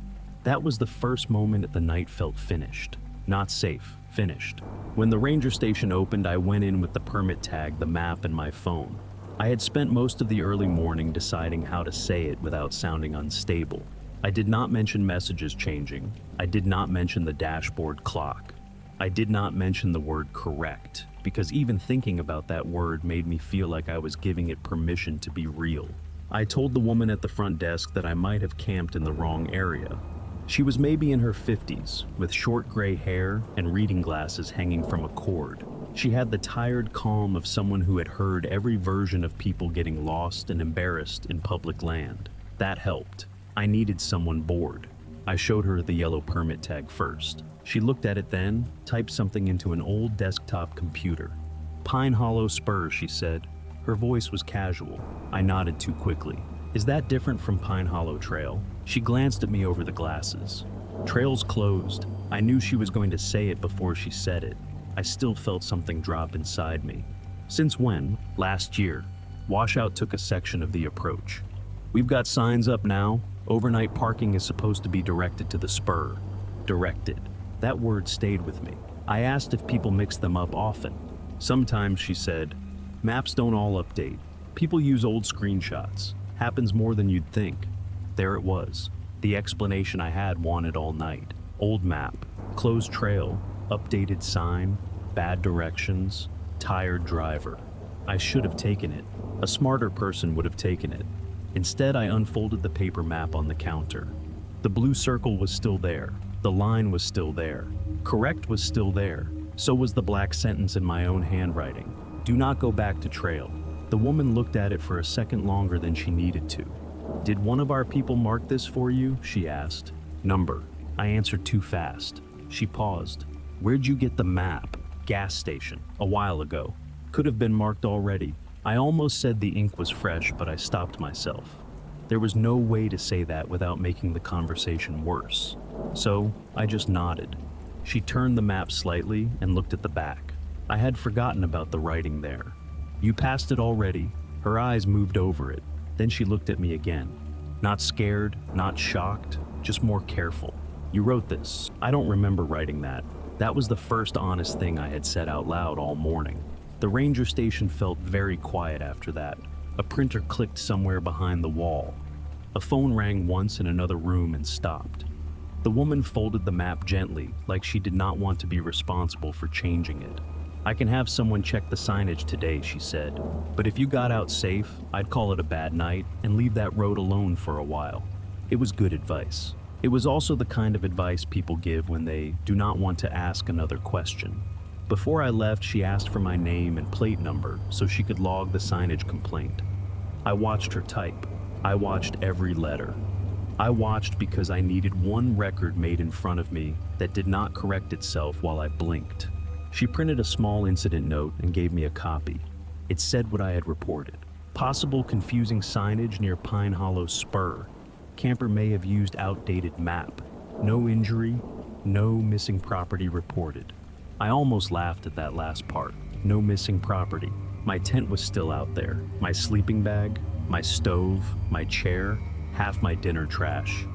That was the first moment the night felt finished. Not safe, finished. When the ranger station opened, I went in with the permit tag, the map, and my phone. I had spent most of the early morning deciding how to say it without sounding unstable. I did not mention messages changing. I did not mention the dashboard clock. I did not mention the word correct, because even thinking about that word made me feel like I was giving it permission to be real. I told the woman at the front desk that I might have camped in the wrong area. She was maybe in her 50s, with short gray hair and reading glasses hanging from a cord. She had the tired calm of someone who had heard every version of people getting lost and embarrassed in public land. That helped. I needed someone bored. I showed her the yellow permit tag first. She looked at it then, typed something into an old desktop computer. "Pine Hollow Spur," she said. Her voice was casual. I nodded too quickly. "Is that different from Pine Hollow Trail?" She glanced at me over the glasses. "Trail's closed." I knew she was going to say it before she said it. I still felt something drop inside me. "Since when?" "Last year." Washout took a section of the approach. "We've got signs up now. Overnight parking is supposed to be directed to the spur." Directed. That word stayed with me. I asked if people mix them up often. "Sometimes," she said. "Maps don't all update. People use old screenshots. Happens more than you'd think." There it was. The explanation I had wanted all night. Old map, closed trail, updated sign, bad directions, tired driver. I should have taken it. A smarter person would have taken it. Instead, I unfolded the paper map on the counter. The blue circle was still there. The line was still there. Correct was still there. So was the black sentence in my own handwriting. "Do not go back to trail." The woman looked at it for a second longer than she needed to. "Did one of our people mark this for you?" she asked. "Number." I answered too fast. She paused. "Where'd you get the map?" "Gas station. A while ago." "Could have been marked already." I almost said the ink was fresh, but I stopped myself. There was no way to say that without making the conversation worse. So I just nodded. She turned the map slightly and looked at the back. I had forgotten about the writing there. "You passed it already." Her eyes moved over it. Then she looked at me again. Not scared, not shocked, just more careful. "You wrote this." I don't remember writing that. That was the first honest thing I had said out loud all morning. The ranger station felt very quiet after that. A printer clicked somewhere behind the wall. A phone rang once in another room and stopped. The woman folded the map gently, like she did not want to be responsible for changing it. "I can have someone check the signage today," she said. "But if you got out safe, I'd call it a bad night and leave that road alone for a while." It was good advice. It was also the kind of advice people give when they do not want to ask another question. Before I left, she asked for my name and plate number so she could log the signage complaint. I watched her type. I watched every letter. I watched because I needed one record made in front of me that did not correct itself while I blinked. She printed a small incident note and gave me a copy. It said what I had reported. Possible confusing signage near Pine Hollow Spur. Camper may have used outdated map. No injury, no missing property reported. I almost laughed at that last part. No missing property. My tent was still out there. My sleeping bag, my stove, my chair, half my dinner trash.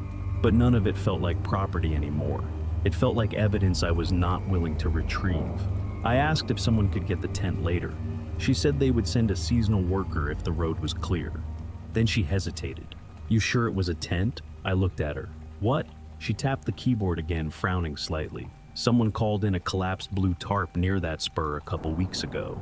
But none of it felt like property anymore. It felt like evidence I was not willing to retrieve. I asked if someone could get the tent later. She said they would send a seasonal worker if the road was clear. Then she hesitated. "You sure it was a tent?" I looked at her. "What?" She tapped the keyboard again, frowning slightly. "Someone called in a collapsed blue tarp near that spur a couple weeks ago.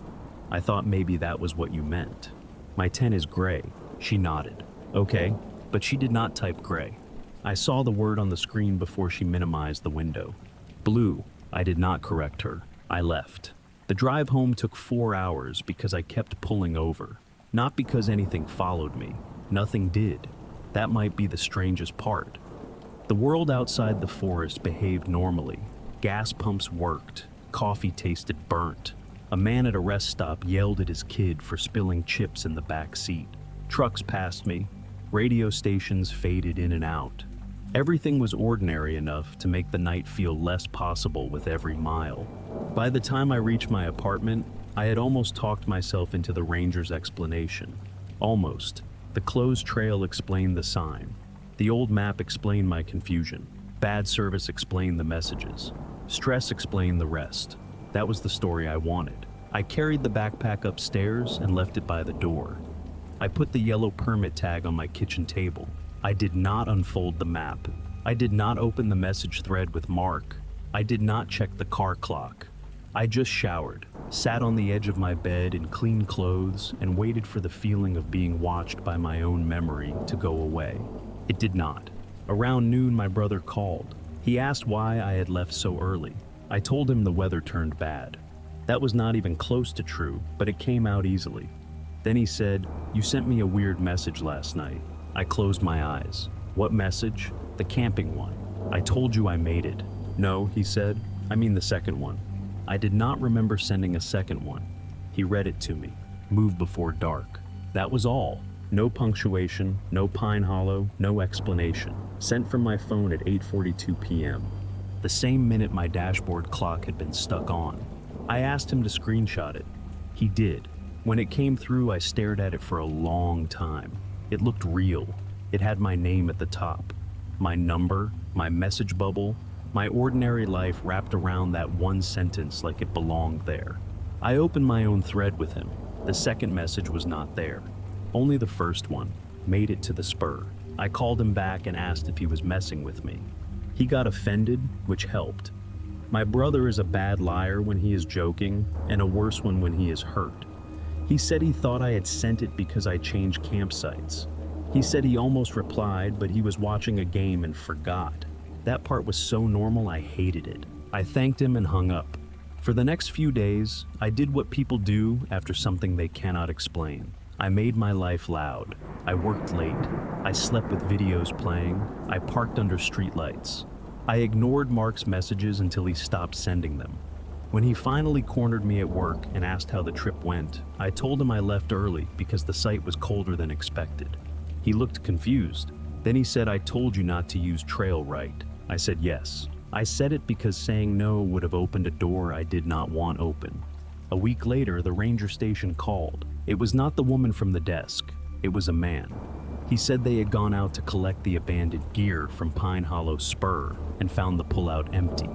I thought maybe that was what you meant." "My tent is gray." She nodded. "Okay," but she did not type gray. I saw the word on the screen before she minimized the window. "Blue." I did not correct her. I left. The drive home took 4 hours because I kept pulling over. Not because anything followed me. Nothing did. That might be the strangest part. The world outside the forest behaved normally. Gas pumps worked. Coffee tasted burnt. A man at a rest stop yelled at his kid for spilling chips in the back seat. Trucks passed me. Radio stations faded in and out. Everything was ordinary enough to make the night feel less possible with every mile. By the time I reached my apartment, I had almost talked myself into the ranger's explanation. Almost. The closed trail explained the sign. The old map explained my confusion. Bad service explained the messages. Stress explained the rest. That was the story I wanted. I carried the backpack upstairs and left it by the door. I put the yellow permit tag on my kitchen table. I did not unfold the map. I did not open the message thread with Mark. I did not check the car clock. I just showered, sat on the edge of my bed in clean clothes, and waited for the feeling of being watched by my own memory to go away. It did not. Around noon, my brother called. He asked why I had left so early. I told him the weather turned bad. That was not even close to true, but it came out easily. Then he said, "You sent me a weird message last night." I closed my eyes. "What message?" "The camping one." "I told you I made it." "No," he said. "I mean the second one." I did not remember sending a second one. He read it to me. "Move before dark." That was all. No punctuation, no Pine Hollow, no explanation. Sent from my phone at 8:42 p.m. The same minute my dashboard clock had been stuck on. I asked him to screenshot it. He did. When it came through, I stared at it for a long time. It looked real. It had my name at the top. My number, my message bubble, my ordinary life wrapped around that one sentence like it belonged there. I opened my own thread with him. The second message was not there. Only the first one. Made it to the spur. I called him back and asked if he was messing with me. He got offended, which helped. My brother is a bad liar when he is joking, and a worse one when he is hurt. He said he thought I had sent it because I changed campsites. He said he almost replied, but he was watching a game and forgot. That part was so normal I hated it. I thanked him and hung up. For the next few days, I did what people do after something they cannot explain. I made my life loud. I worked late. I slept with videos playing. I parked under streetlights. I ignored Mark's messages until he stopped sending them. When he finally cornered me at work and asked how the trip went, I told him I left early because the site was colder than expected. He looked confused. Then he said, "I told you not to use trail right." I said yes. I said it because saying no would have opened a door I did not want open. A week later, the ranger station called. It was not the woman from the desk. It was a man. He said they had gone out to collect the abandoned gear from Pine Hollow Spur and found the pullout empty.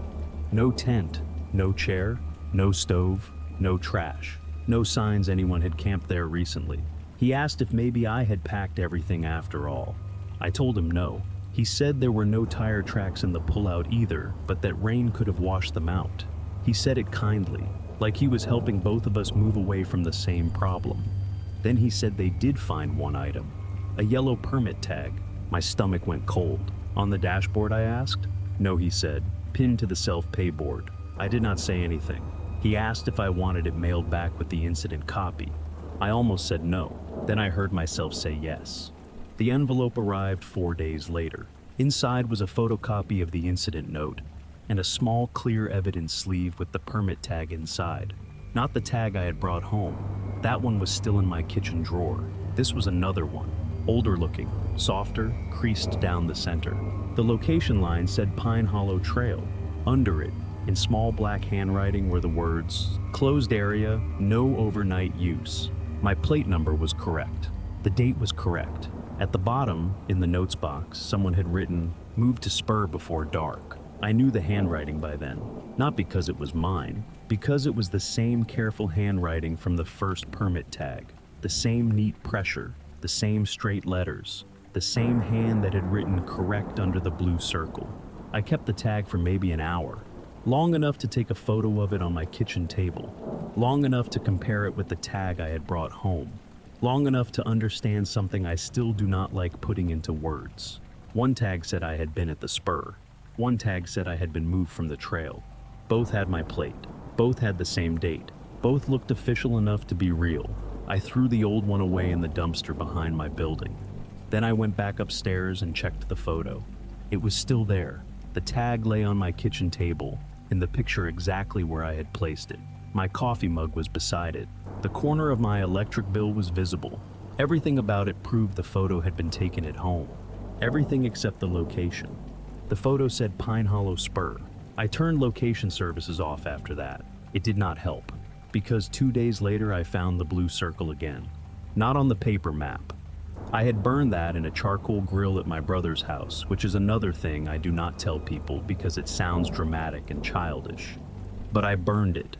No tent, no chair, no stove, no trash, no signs anyone had camped there recently. He asked if maybe I had packed everything after all. I told him no. He said there were no tire tracks in the pullout either, but that rain could have washed them out. He said it kindly, like he was helping both of us move away from the same problem. Then he said they did find one item, a yellow permit tag. My stomach went cold. "On the dashboard?" I asked. "No," he said, "pinned to the self-pay board." I did not say anything. He asked if I wanted it mailed back with the incident copy. I almost said no. Then I heard myself say yes. The envelope arrived 4 days later. Inside was a photocopy of the incident note and a small clear evidence sleeve with the permit tag inside. Not the tag I had brought home. That one was still in my kitchen drawer. This was another one, older looking, softer, creased down the center. The location line said Pine Hollow Trail. Under it, in small black handwriting, were the words, "Closed area, no overnight use." My plate number was correct. The date was correct. At the bottom, in the notes box, someone had written, "Move to Spur before dark." I knew the handwriting by then, not because it was mine, because it was the same careful handwriting from the first permit tag, the same neat pressure, the same straight letters, the same hand that had written correct under the blue circle. I kept the tag for maybe an hour, long enough to take a photo of it on my kitchen table, long enough to compare it with the tag I had brought home, long enough to understand something I still do not like putting into words. One tag said I had been at the Spur. One tag said I had been moved from the trail. Both had my plate. Both had the same date. Both looked official enough to be real. I threw the old one away in the dumpster behind my building. Then I went back upstairs and checked the photo. It was still there. The tag lay on my kitchen table, in the picture exactly where I had placed it. My coffee mug was beside it. The corner of my electric bill was visible. Everything about it proved the photo had been taken at home. Everything except the location. The photo said Pine Hollow Spur. I turned location services off after that. It did not help, because 2 days later I found the blue circle again. Not on the paper map. I had burned that in a charcoal grill at my brother's house, which is another thing I do not tell people because it sounds dramatic and childish. But I burned it.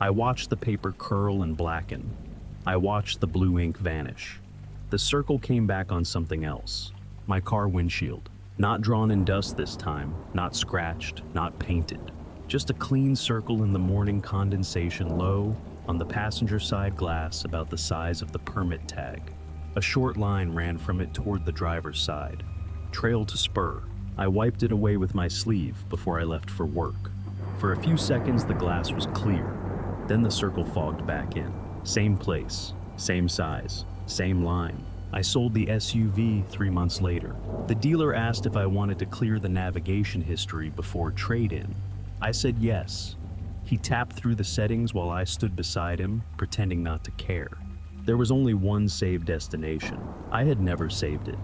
I watched the paper curl and blacken. I watched the blue ink vanish. The circle came back on something else. My car windshield. Not drawn in dust this time, not scratched, not painted. Just a clean circle in the morning condensation low on the passenger side glass about the size of the permit tag. A short line ran from it toward the driver's side. Trail to Spur. I wiped it away with my sleeve before I left for work. For a few seconds the glass was clear. Then the circle fogged back in. Same place, same size, same line. I sold the SUV 3 months later. The dealer asked if I wanted to clear the navigation history before trade-in. I said yes. He tapped through the settings while I stood beside him, pretending not to care. There was only one saved destination. I had never saved it.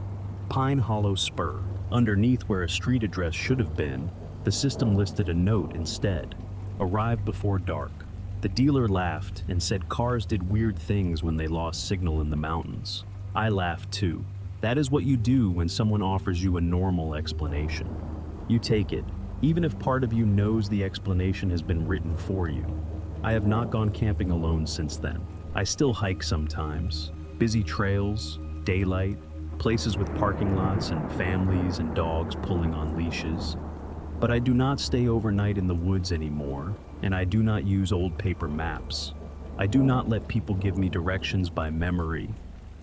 Pine Hollow Spur. Underneath where a street address should have been, the system listed a note instead. Arrived before dark. The dealer laughed and said cars did weird things when they lost signal in the mountains. I laughed too. That is what you do when someone offers you a normal explanation. You take it, even if part of you knows the explanation has been written for you. I have not gone camping alone since then. I still hike sometimes. Busy trails, daylight, places with parking lots and families and dogs pulling on leashes. But I do not stay overnight in the woods anymore, and I do not use old paper maps. I do not let people give me directions by memory.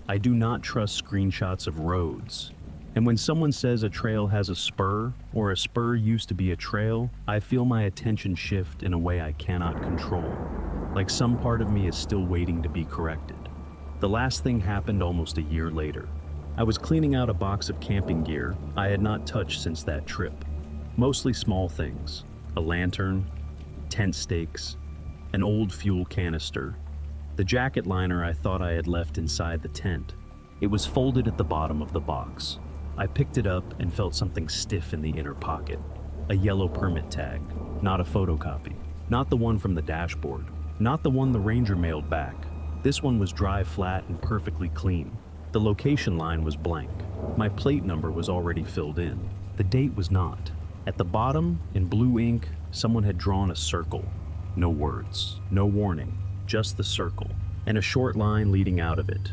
I do not trust screenshots of roads. And when someone says a trail has a spur, or a spur used to be a trail, I feel my attention shift in a way I cannot control. Like some part of me is still waiting to be corrected. The last thing happened almost a year later. I was cleaning out a box of camping gear I had not touched since that trip. Mostly small things. A lantern, tent stakes, an old fuel canister, the jacket liner I thought I had left inside the tent. It was folded at the bottom of the box. I picked it up and felt something stiff in the inner pocket. A yellow permit tag, not a photocopy, not the one from the dashboard, not the one the ranger mailed back. This one was dry, flat, and perfectly clean. The location line was blank. My plate number was already filled in. The date was not. At the bottom, in blue ink, someone had drawn a circle. No words, no warning, just the circle, and a short line leading out of it.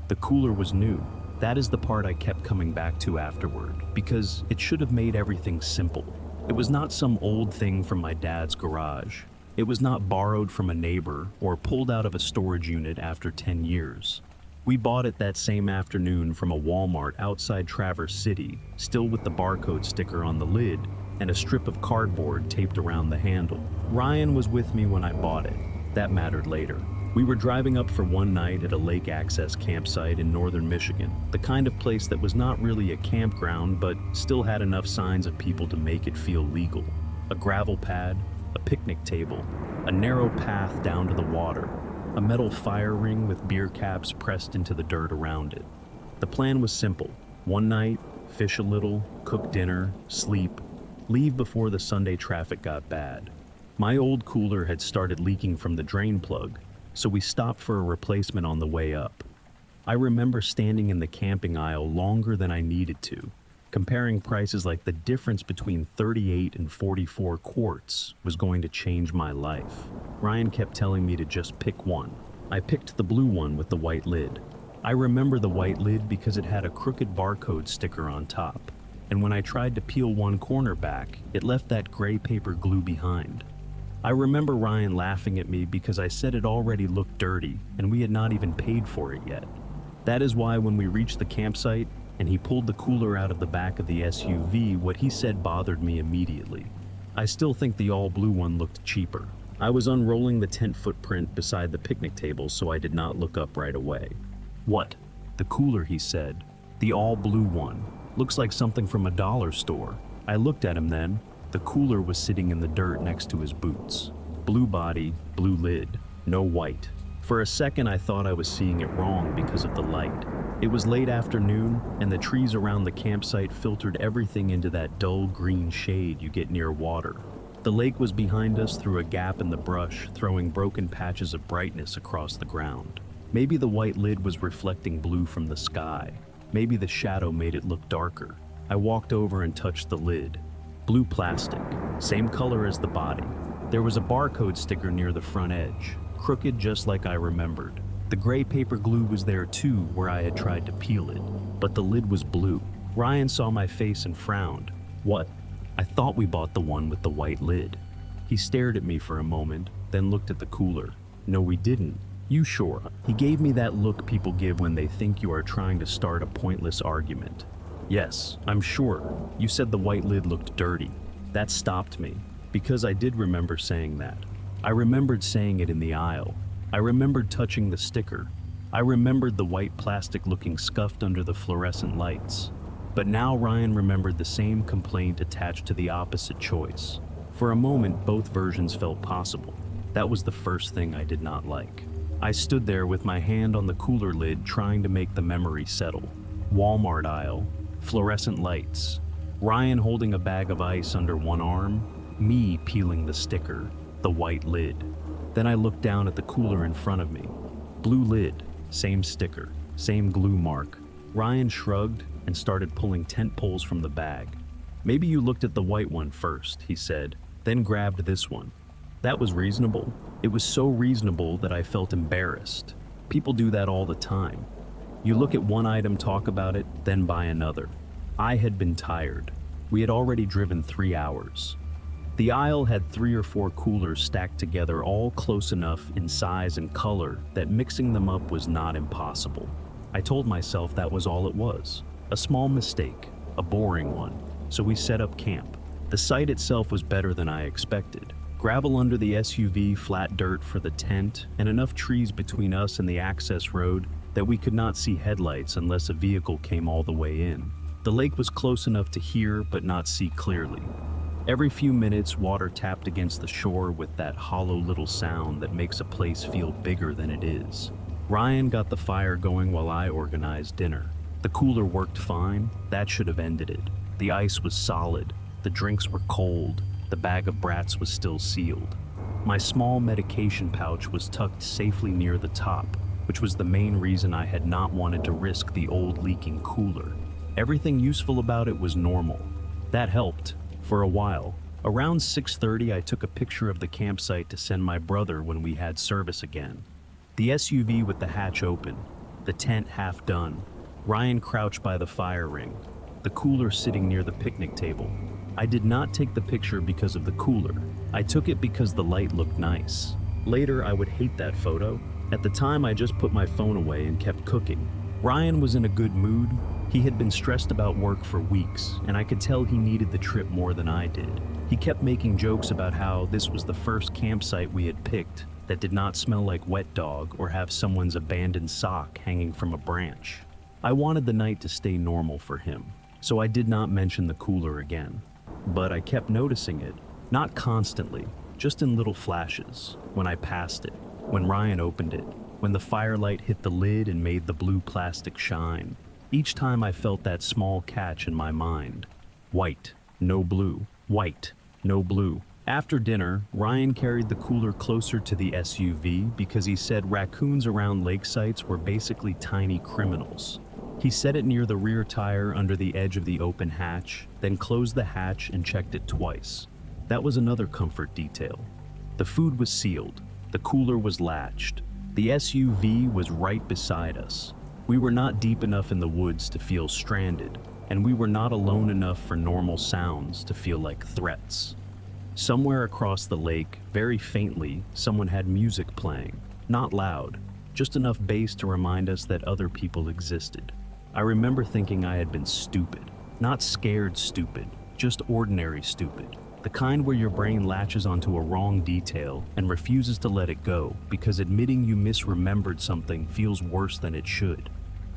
The cooler was new. That is the part I kept coming back to afterward, because it should have made everything simple. It was not some old thing from my dad's garage. It was not borrowed from a neighbor or pulled out of a storage unit after 10 years. We bought it that same afternoon from a Walmart outside Traverse City, still with the barcode sticker on the lid and a strip of cardboard taped around the handle. Ryan was with me when I bought it. That mattered later. We were driving up for one night at a lake access campsite in northern Michigan, the kind of place that was not really a campground but still had enough signs of people to make it feel legal. A gravel pad, a picnic table, a narrow path down to the water, a metal fire ring with beer caps pressed into the dirt around it. The plan was simple. One night, fish a little, cook dinner, sleep, leave before the Sunday traffic got bad. My old cooler had started leaking from the drain plug, so we stopped for a replacement on the way up. I remember standing in the camping aisle longer than I needed to, comparing prices like the difference between 38 and 44 quarts was going to change my life. Ryan kept telling me to just pick one. I picked the blue one with the white lid. I remember the white lid because it had a crooked barcode sticker on top, and when I tried to peel one corner back, it left that gray paper glue behind. I remember Ryan laughing at me because I said it already looked dirty and we had not even paid for it yet. That is why when we reached the campsite and he pulled the cooler out of the back of the SUV, what he said bothered me immediately. I still think the all-blue one looked cheaper. I was unrolling the tent footprint beside the picnic table, so I did not look up right away. "What?" "The cooler," he said. "The all-blue one. Looks like something from a dollar store." I looked at him then. The cooler was sitting in the dirt next to his boots. Blue body, blue lid, no white. For a second I thought I was seeing it wrong because of the light. It was late afternoon, and the trees around the campsite filtered everything into that dull green shade you get near water. The lake was behind us through a gap in the brush, throwing broken patches of brightness across the ground. Maybe the white lid was reflecting blue from the sky. Maybe the shadow made it look darker. I walked over and touched the lid. Blue plastic, same color as the body. There was a barcode sticker near the front edge, crooked just like I remembered. The gray paper glue was there too, where I had tried to peel it, but the lid was blue. Ryan saw my face and frowned. "What?" "I thought we bought the one with the white lid." He stared at me for a moment, then looked at the cooler. "No, we didn't." "You sure?" He gave me that look people give when they think you are trying to start a pointless argument. "Yes, I'm sure. You said the white lid looked dirty." That stopped me, because I did remember saying that. I remembered saying it in the aisle. I remembered touching the sticker. I remembered the white plastic looking scuffed under the fluorescent lights. But now Ryan remembered the same complaint attached to the opposite choice. For a moment, both versions felt possible. That was the first thing I did not like. I stood there with my hand on the cooler lid trying to make the memory settle. Walmart aisle. Fluorescent lights, Ryan holding a bag of ice under one arm, me peeling the sticker, the white lid. Then I looked down at the cooler in front of me. Blue lid, same sticker, same glue mark. Ryan shrugged and started pulling tent poles from the bag. "Maybe you looked at the white one first," he said, then grabbed this one. That was reasonable. It was so reasonable that I felt embarrassed. People do that all the time. You look at one item, talk about it, then buy another. I had been tired. We had already driven 3 hours. The aisle had 3 or 4 coolers stacked together, all close enough in size and color that mixing them up was not impossible. I told myself that was all it was. A small mistake, a boring one. So we set up camp. The site itself was better than I expected. Gravel under the SUV, flat dirt for the tent, and enough trees between us and the access road that we could not see headlights unless a vehicle came all the way in. The lake was close enough to hear but not see clearly. Every few minutes, water tapped against the shore with that hollow little sound that makes a place feel bigger than it is. Ryan got the fire going while I organized dinner. The cooler worked fine. That should have ended it. The ice was solid. The drinks were cold. The bag of brats was still sealed. My small medication pouch was tucked safely near the top, which was the main reason I had not wanted to risk the old leaking cooler. Everything useful about it was normal. That helped. For a while. Around 6:30, I took a picture of the campsite to send my brother when we had service again. The SUV with the hatch open, the tent half done, Ryan crouched by the fire ring, the cooler sitting near the picnic table. I did not take the picture because of the cooler. I took it because the light looked nice. Later, I would hate that photo. At the time, I just put my phone away and kept cooking. Ryan was in a good mood. He had been stressed about work for weeks, and I could tell he needed the trip more than I did. He kept making jokes about how this was the first campsite we had picked that did not smell like wet dog or have someone's abandoned sock hanging from a branch. I wanted the night to stay normal for him, so I did not mention the cooler again. But I kept noticing it, not constantly, just in little flashes, when I passed it, when Ryan opened it, when the firelight hit the lid and made the blue plastic shine. Each time I felt that small catch in my mind. White, no blue. White, no blue. After dinner, Ryan carried the cooler closer to the SUV because he said raccoons around lake sites were basically tiny criminals. He set it near the rear tire under the edge of the open hatch, then closed the hatch and checked it twice. That was another comfort detail. The food was sealed. The cooler was latched. The SUV was right beside us. We were not deep enough in the woods to feel stranded, and we were not alone enough for normal sounds to feel like threats. Somewhere across the lake, very faintly, someone had music playing. Not loud, just enough bass to remind us that other people existed. I remember thinking I had been stupid. Not scared stupid, just ordinary stupid. The kind where your brain latches onto a wrong detail and refuses to let it go because admitting you misremembered something feels worse than it should.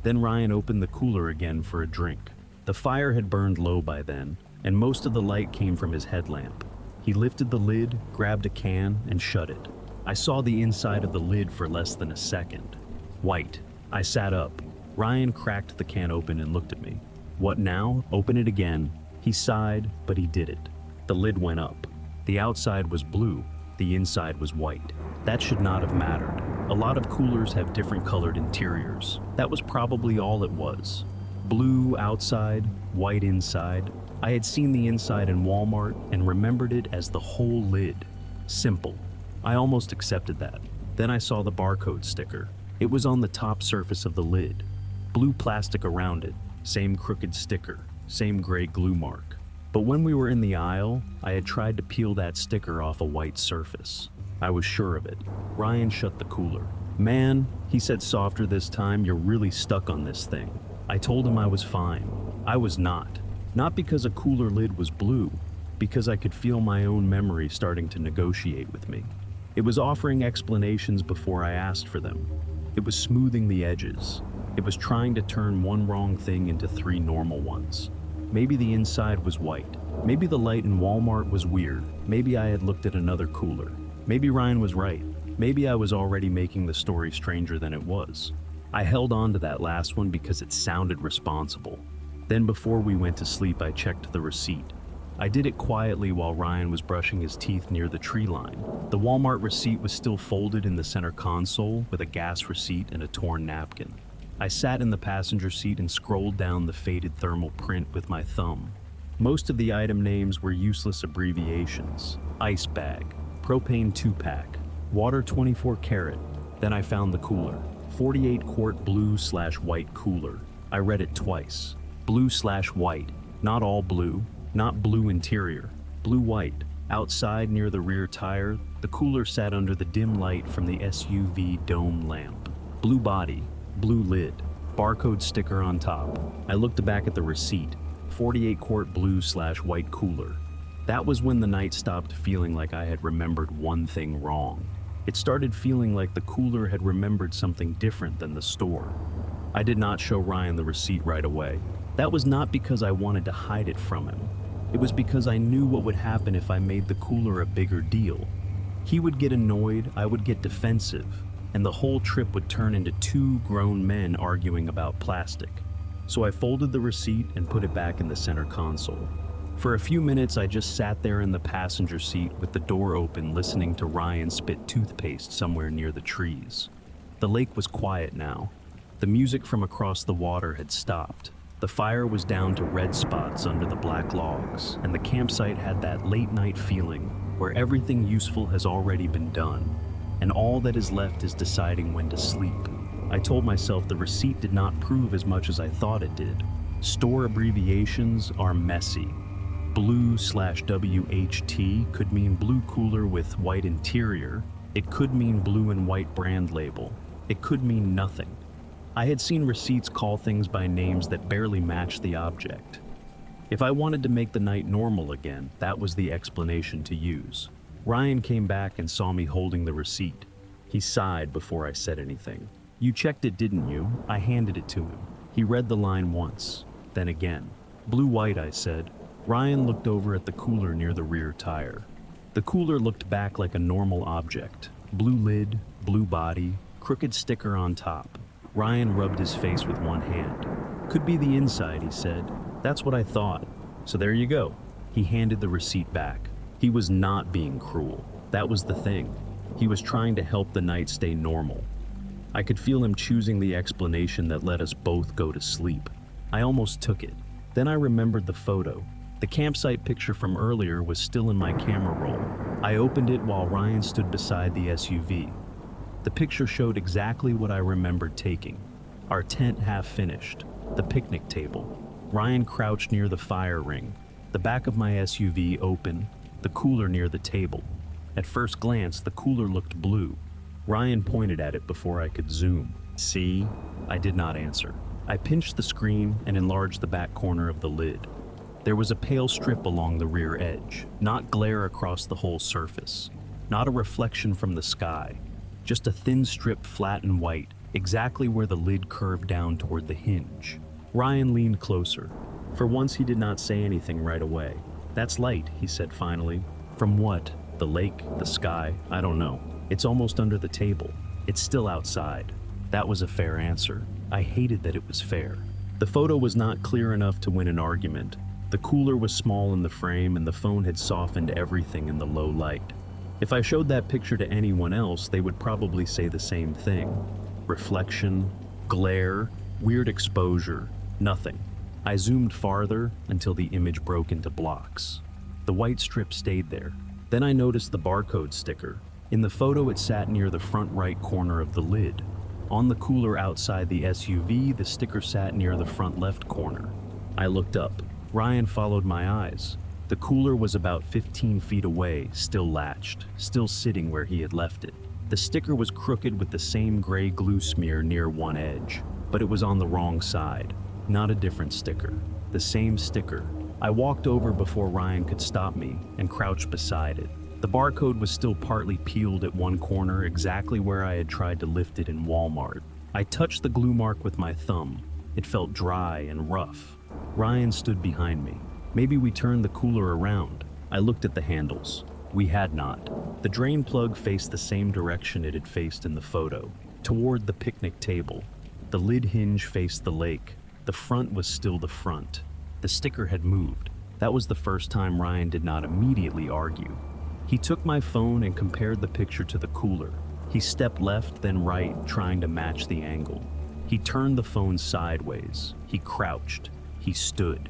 Then Ryan opened the cooler again for a drink. The fire had burned low by then, and most of the light came from his headlamp. He lifted the lid, grabbed a can, and shut it. I saw the inside of the lid for less than a second. White. I sat up. Ryan cracked the can open and looked at me. What now? Open it again. He sighed, but he did it. The lid went up. The outside was blue. The inside was white. That should not have mattered. A lot of coolers have different colored interiors. That was probably all it was. Blue outside, white inside. I had seen the inside in Walmart and remembered it as the whole lid. Simple. I almost accepted that. Then I saw the barcode sticker. It was on the top surface of the lid. Blue plastic around it. Same crooked sticker. Same gray glue mark. But when we were in the aisle, I had tried to peel that sticker off a white surface. I was sure of it. Ryan shut the cooler. Man, he said softer this time, you're really stuck on this thing. I told him I was fine. I was not. Not because a cooler lid was blue, because I could feel my own memory starting to negotiate with me. It was offering explanations before I asked for them. It was smoothing the edges. It was trying to turn one wrong thing into three normal ones. Maybe the inside was white. Maybe the light in Walmart was weird. Maybe I had looked at another cooler. Maybe Ryan was right. Maybe I was already making the story stranger than it was. I held on to that last one because it sounded responsible. Then before we went to sleep, I checked the receipt. I did it quietly while Ryan was brushing his teeth near the tree line. The Walmart receipt was still folded in the center console with a gas receipt and a torn napkin. I sat in the passenger seat and scrolled down the faded thermal print with my thumb. Most of the item names were useless abbreviations. Ice bag, propane 2-pack, water 24 karat. Then I found the cooler. 48 quart blue/white cooler. I read it twice. Blue/white, not all blue, not blue interior, blue-white. Outside near the rear tire, the cooler sat under the dim light from the SUV dome lamp. Blue body, blue lid, barcode sticker on top. I looked back at the receipt. 48 quart blue/white cooler. That was when the night stopped feeling like I had remembered one thing wrong. It started feeling like the cooler had remembered something different than the store. I did not show Ryan the receipt right away. That was not because I wanted to hide it from him. It was because I knew what would happen if I made the cooler a bigger deal. He would get annoyed, I would get defensive, and the whole trip would turn into two grown men arguing about plastic. So I folded the receipt and put it back in the center console. For a few minutes, I just sat there in the passenger seat with the door open, listening to Ryan spit toothpaste somewhere near the trees. The lake was quiet now. The music from across the water had stopped. The fire was down to red spots under the black logs, and the campsite had that late-night feeling where everything useful has already been done, and all that is left is deciding when to sleep. I told myself the receipt did not prove as much as I thought it did. Store abbreviations are messy. Blue/WHT could mean blue cooler with white interior. It could mean blue and white brand label. It could mean nothing. I had seen receipts call things by names that barely matched the object. If I wanted to make the night normal again, that was the explanation to use. Ryan came back and saw me holding the receipt. He sighed before I said anything. "You checked it, didn't you?" I handed it to him. He read the line once, then again. "Blue-white," I said. Ryan looked over at the cooler near the rear tire. The cooler looked back like a normal object. Blue lid, blue body, crooked sticker on top. Ryan rubbed his face with one hand. "Could be the inside," he said. "That's what I thought. So there you go." He handed the receipt back. He was not being cruel. That was the thing. He was trying to help the night stay normal. I could feel him choosing the explanation that let us both go to sleep. I almost took it. Then I remembered the photo. The campsite picture from earlier was still in my camera roll. I opened it while Ryan stood beside the SUV. The picture showed exactly what I remembered taking. Our tent half finished, the picnic table. Ryan crouched near the fire ring, the back of my SUV open, the cooler near the table. At first glance, the cooler looked blue. Ryan pointed at it before I could zoom. "See?" I did not answer. I pinched the screen and enlarged the back corner of the lid. There was a pale strip along the rear edge, not glare across the whole surface, not a reflection from the sky, just a thin strip flat and white, exactly where the lid curved down toward the hinge. Ryan leaned closer. For once, he did not say anything right away. "That's light," he said finally. "From what? The lake? The sky? I don't know. It's almost under the table. It's still outside." That was a fair answer. I hated that it was fair. The photo was not clear enough to win an argument. The cooler was small in the frame, and the phone had softened everything in the low light. If I showed that picture to anyone else, they would probably say the same thing. Reflection, glare, weird exposure, nothing. I zoomed farther until the image broke into blocks. The white strip stayed there. Then I noticed the barcode sticker. In the photo, it sat near the front right corner of the lid. On the cooler outside the SUV, the sticker sat near the front left corner. I looked up. Ryan followed my eyes. The cooler was about 15 feet away, still latched, still sitting where he had left it. The sticker was crooked with the same gray glue smear near one edge, but it was on the wrong side. Not a different sticker. The same sticker. I walked over before Ryan could stop me and crouched beside it. The barcode was still partly peeled at one corner, exactly where I had tried to lift it in Walmart. I touched the glue mark with my thumb. It felt dry and rough. Ryan stood behind me. Maybe we turned the cooler around. I looked at the handles. We had not. The drain plug faced the same direction it had faced in the photo, toward the picnic table. The lid hinge faced the lake. The front was still the front. The sticker had moved. That was the first time Ryan did not immediately argue. He took my phone and compared the picture to the cooler. He stepped left, then right, trying to match the angle. He turned the phone sideways. He crouched. He stood.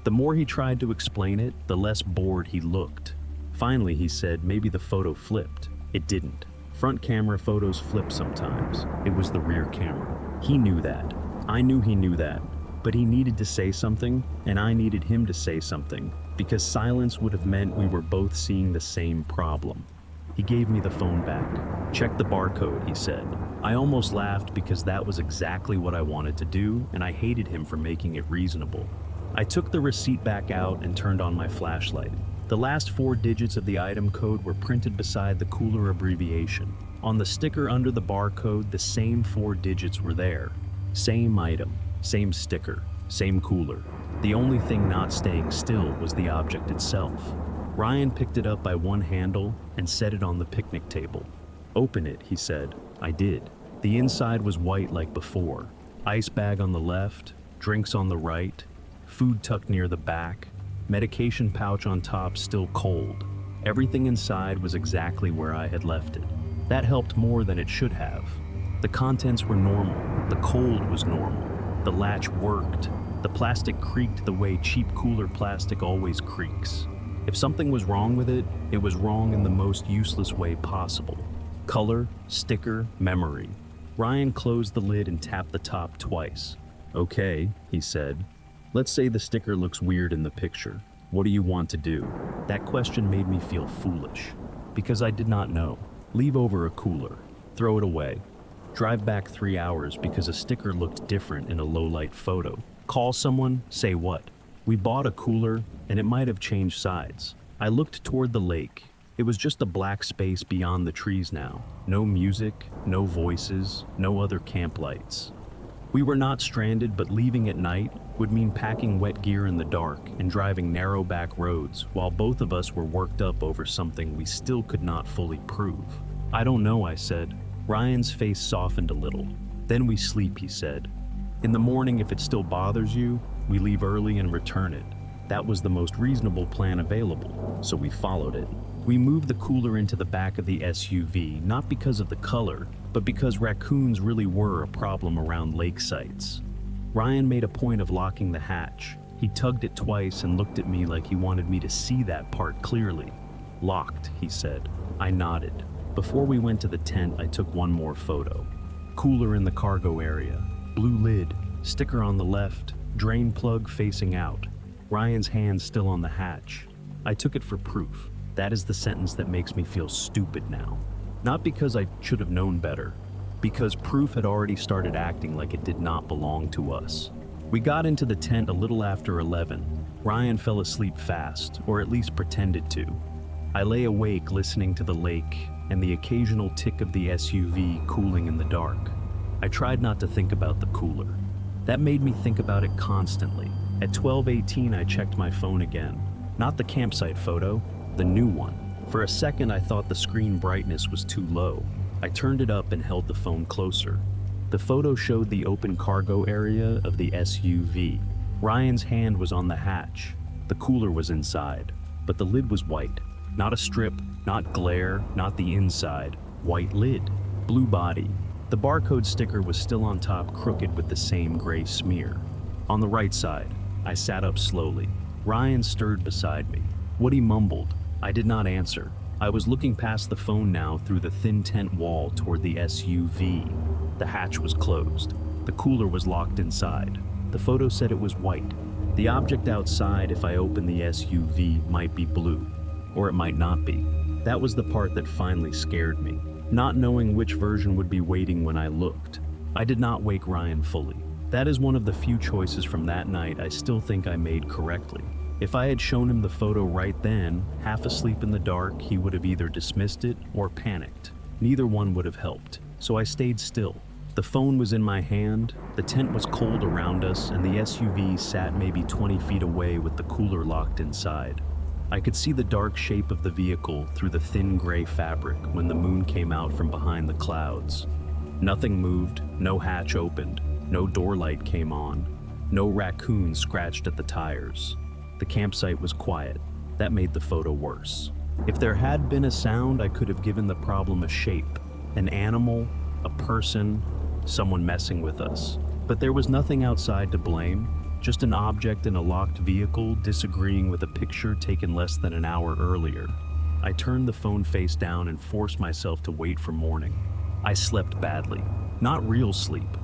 The more he tried to explain it, the less bored he looked. Finally, he said maybe the photo flipped. It didn't. Front camera photos flip sometimes. It was the rear camera. He knew that. I knew he knew that. But he needed to say something, and I needed him to say something, because silence would have meant we were both seeing the same problem. He gave me the phone back. "Check the barcode," he said. I almost laughed because that was exactly what I wanted to do, and I hated him for making it reasonable. I took the receipt back out and turned on my flashlight. The last 4 digits of the item code were printed beside the cooler abbreviation. On the sticker under the barcode, the same 4 digits were there. Same item, same sticker, same cooler. The only thing not staying still was the object itself. Ryan picked it up by one handle and set it on the picnic table. "Open it," he said. I did. The inside was white like before. Ice bag on the left, drinks on the right, food tucked near the back, medication pouch on top still cold. Everything inside was exactly where I had left it. That helped more than it should have. The contents were normal. The cold was normal. The latch worked. The plastic creaked the way cheap cooler plastic always creaks. If something was wrong with it, it was wrong in the most useless way possible. Color, sticker, memory. Ryan closed the lid and tapped the top twice. "Okay," he said. "Let's say the sticker looks weird in the picture. What do you want to do?" That question made me feel foolish, because I did not know. Leave over a cooler. Throw it away. Drive back 3 hours because a sticker looked different in a low-light photo. Call someone, say what? We bought a cooler, and it might have changed sides. I looked toward the lake. It was just a black space beyond the trees now. No music, no voices, no other camp lights. We were not stranded, but leaving at night would mean packing wet gear in the dark and driving narrow back roads while both of us were worked up over something we still could not fully prove. "I don't know," I said. Ryan's face softened a little. "Then we sleep," he said. "In the morning, if it still bothers you, we leave early and return it." That was the most reasonable plan available, so we followed it. We moved the cooler into the back of the SUV, not because of the color, but because raccoons really were a problem around lake sites. Ryan made a point of locking the hatch. He tugged it twice and looked at me like he wanted me to see that part clearly. "Locked," he said. I nodded. Before we went to the tent, I took one more photo. Cooler in the cargo area. Blue lid, sticker on the left, drain plug facing out. Ryan's hand still on the hatch. I took it for proof. That is the sentence that makes me feel stupid now. Not because I should have known better, because proof had already started acting like it did not belong to us. We got into the tent a little after 11. Ryan fell asleep fast, or at least pretended to. I lay awake listening to the lake and the occasional tick of the SUV cooling in the dark. I tried not to think about the cooler. That made me think about it constantly. At 12:18, I checked my phone again. Not the campsite photo, the new one. For a second, I thought the screen brightness was too low. I turned it up and held the phone closer. The photo showed the open cargo area of the SUV. Ryan's hand was on the hatch. The cooler was inside, but the lid was white. Not a strip, not glare, not the inside. White lid, blue body. The barcode sticker was still on top, crooked with the same gray smear. On the right side, I sat up slowly. Ryan stirred beside me. What he mumbled, I did not answer. I was looking past the phone now through the thin tent wall toward the SUV. The hatch was closed. The cooler was locked inside. The photo said it was white. The object outside, if I opened the SUV, might be blue. Or it might not be. That was the part that finally scared me. Not knowing which version would be waiting when I looked. I did not wake Ryan fully. That is one of the few choices from that night I still think I made correctly. If I had shown him the photo right then, half asleep in the dark, he would have either dismissed it or panicked. Neither one would have helped, so I stayed still. The phone was in my hand, the tent was cold around us, and the SUV sat maybe 20 feet away with the cooler locked inside. I could see the dark shape of the vehicle through the thin gray fabric when the moon came out from behind the clouds. Nothing moved, no hatch opened, no door light came on, no raccoon scratched at the tires. The campsite was quiet. That made the photo worse. If there had been a sound, I could have given the problem a shape. An animal, a person, someone messing with us. But there was nothing outside to blame. Just an object in a locked vehicle disagreeing with a picture taken less than an hour earlier. I turned the phone face down and forced myself to wait for morning. I slept badly. Not real sleep.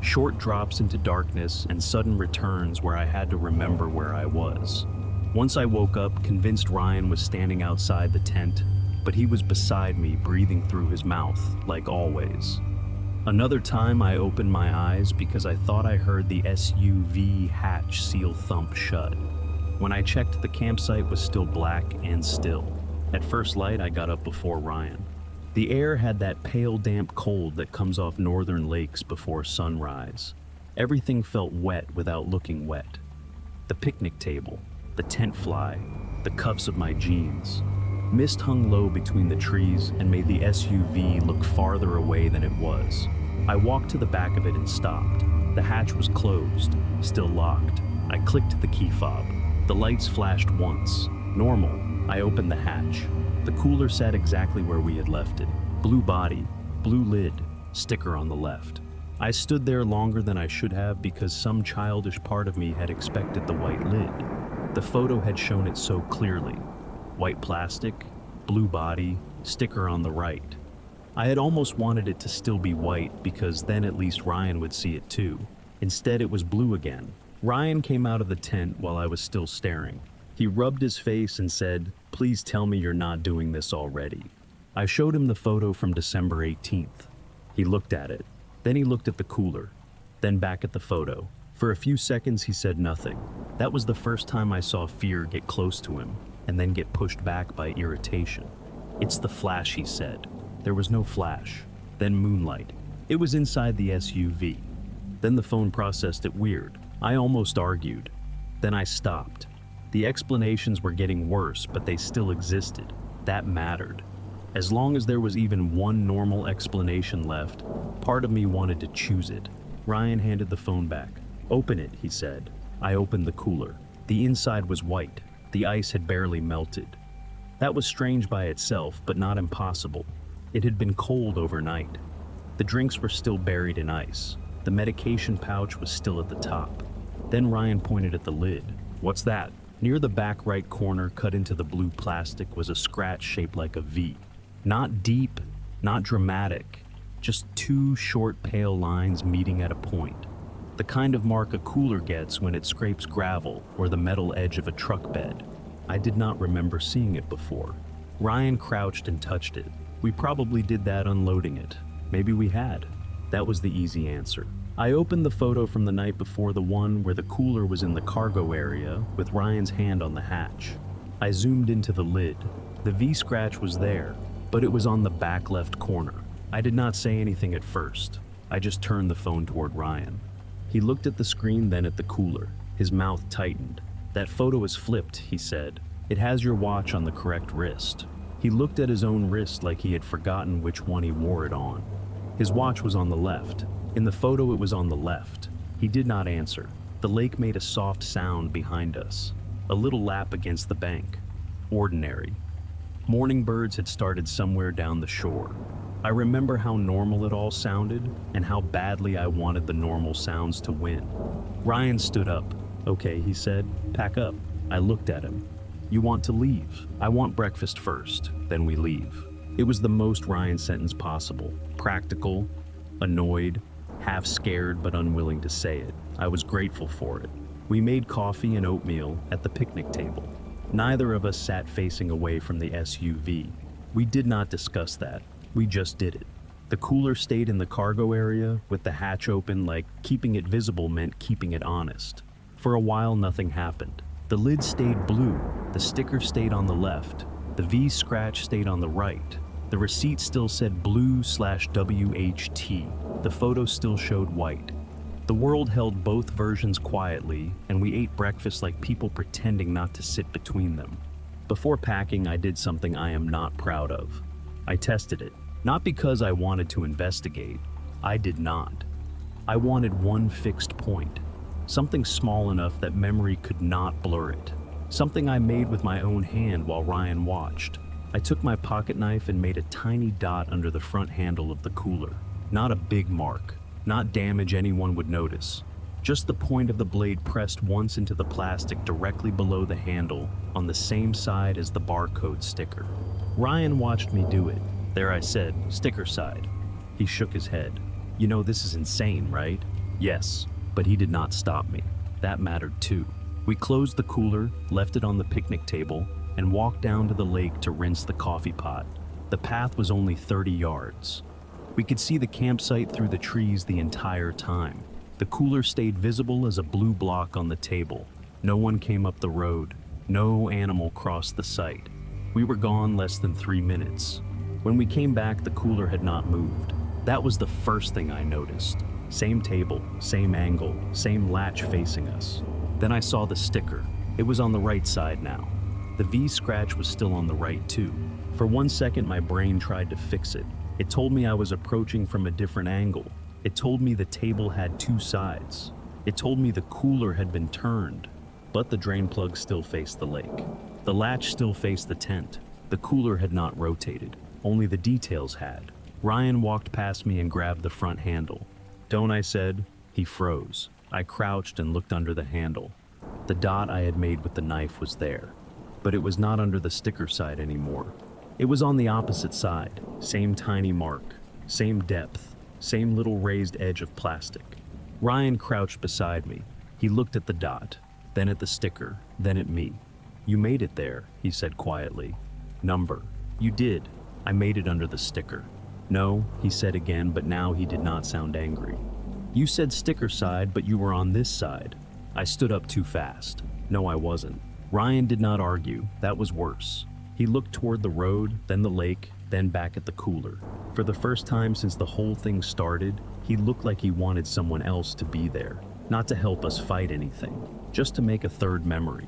Short drops into darkness and sudden returns where I had to remember where I was. Once I woke up, convinced Ryan was standing outside the tent, but he was beside me, breathing through his mouth, like always. Another time I opened my eyes because I thought I heard the SUV hatch seal thump shut. When I checked, the campsite was still black and still. At first light, I got up before Ryan. The air had that pale, damp cold that comes off northern lakes before sunrise. Everything felt wet without looking wet. the picnic table, the tent fly, the cuffs of my jeans. Mist hung low between the trees and made the SUV look farther away than it was. I walked to the back of it and stopped. The hatch was closed, still locked. I clicked the key fob. The lights flashed once. Normal. I opened the hatch. The cooler sat exactly where we had left it. Blue body, blue lid, sticker on the left. I stood there longer than I should have because some childish part of me had expected the white lid. The photo had shown it so clearly. White plastic, blue body, sticker on the right. I had almost wanted it to still be white because then at least Ryan would see it too. Instead, it was blue again. Ryan came out of the tent while I was still staring. He rubbed his face and said, "Please tell me you're not doing this already." I showed him the photo from December 18th. He looked at it. Then he looked at the cooler. Then back at the photo. For a few seconds, he said nothing. That was the first time I saw fear get close to him and then get pushed back by irritation. "It's the flash," he said. There was no flash. Then moonlight. It was inside the SUV. Then the phone processed it weird. I almost argued. Then I stopped. The explanations were getting worse, but they still existed. That mattered. As long as there was even one normal explanation left, part of me wanted to choose it. Ryan handed the phone back. "Open it," he said. I opened the cooler. The inside was white. The ice had barely melted. That was strange by itself, but not impossible. It had been cold overnight. The drinks were still buried in ice. The medication pouch was still at the top. Then Ryan pointed at the lid. "What's that?" Near the back right corner, cut into the blue plastic, was a scratch shaped like a V. Not deep, not dramatic, just two short pale lines meeting at a point. The kind of mark a cooler gets when it scrapes gravel or the metal edge of a truck bed. I did not remember seeing it before. Ryan crouched and touched it. We probably did that unloading it. Maybe we had. That was the easy answer. I opened the photo from the night before, the one where the cooler was in the cargo area with Ryan's hand on the hatch. I zoomed into the lid. The V scratch was there, but it was on the back left corner. I did not say anything at first. I just turned the phone toward Ryan. He looked at the screen, then at the cooler. His mouth tightened. "That photo is flipped," he said. "It has your watch on the correct wrist." He looked at his own wrist like he had forgotten which one he wore it on. His watch was on the left. In the photo, it was on the left. He did not answer. The lake made a soft sound behind us. A little lap against the bank. Ordinary. Morning birds had started somewhere down the shore. I remember how normal it all sounded and how badly I wanted the normal sounds to win. Ryan stood up. "Okay," he said. "Pack up." I looked at him. "You want to leave?" "I want breakfast first, then we leave." It was the most Ryan sentence possible. Practical, annoyed, half scared but unwilling to say it. I was grateful for it. We made coffee and oatmeal at the picnic table. Neither of us sat facing away from the SUV. We did not discuss that. We just did it. The cooler stayed in the cargo area with the hatch open, like keeping it visible meant keeping it honest. For a while, nothing happened. The lid stayed blue. The sticker stayed on the left. The V scratch stayed on the right. The receipt still said blue/WHT. The photo still showed white. The world held both versions quietly, and we ate breakfast like people pretending not to sit between them. Before packing, I did something I am not proud of. I tested it. Not because I wanted to investigate. I did not. I wanted one fixed point. Something small enough that memory could not blur it. Something I made with my own hand while Ryan watched. I took my pocket knife and made a tiny dot under the front handle of the cooler. Not a big mark, not damage anyone would notice. Just the point of the blade pressed once into the plastic directly below the handle on the same side as the barcode sticker. Ryan watched me do it. There I said, "Sticker side." He shook his head. "You know, this is insane, right?" "Yes," but he did not stop me. That mattered too. We closed the cooler, left it on the picnic table, and walked down to the lake to rinse the coffee pot. The path was only 30 yards. We could see the campsite through the trees the entire time. The cooler stayed visible as a blue block on the table. No one came up the road. No animal crossed the site. We were gone less than 3 minutes. When we came back, the cooler had not moved. That was the first thing I noticed. Same table, same angle, same latch facing us. Then I saw the sticker. It was on the right side now. The V scratch was still on the right too. For 1 second, my brain tried to fix it. It told me I was approaching from a different angle. It told me the table had two sides. It told me the cooler had been turned, but the drain plug still faced the lake. The latch still faced the tent. The cooler had not rotated. Only the details had. Ryan walked past me and grabbed the front handle. "Don't," I said. He froze. I crouched and looked under the handle. The dot I had made with the knife was there, but it was not under the sticker side anymore. It was on the opposite side. Same tiny mark, same depth, same little raised edge of plastic. Ryan crouched beside me. He looked at the dot, then at the sticker, then at me. "You made it there," he said quietly. "Number." "You did. I made it under the sticker." "No," he said again, but now he did not sound angry. "You said sticker side, but you were on this side." I stood up too fast. No, I wasn't. Ryan did not argue. That was worse. He looked toward the road, then the lake, then back at the cooler. For the first time since the whole thing started, he looked like he wanted someone else to be there, not to help us fight anything, just to make a third memory.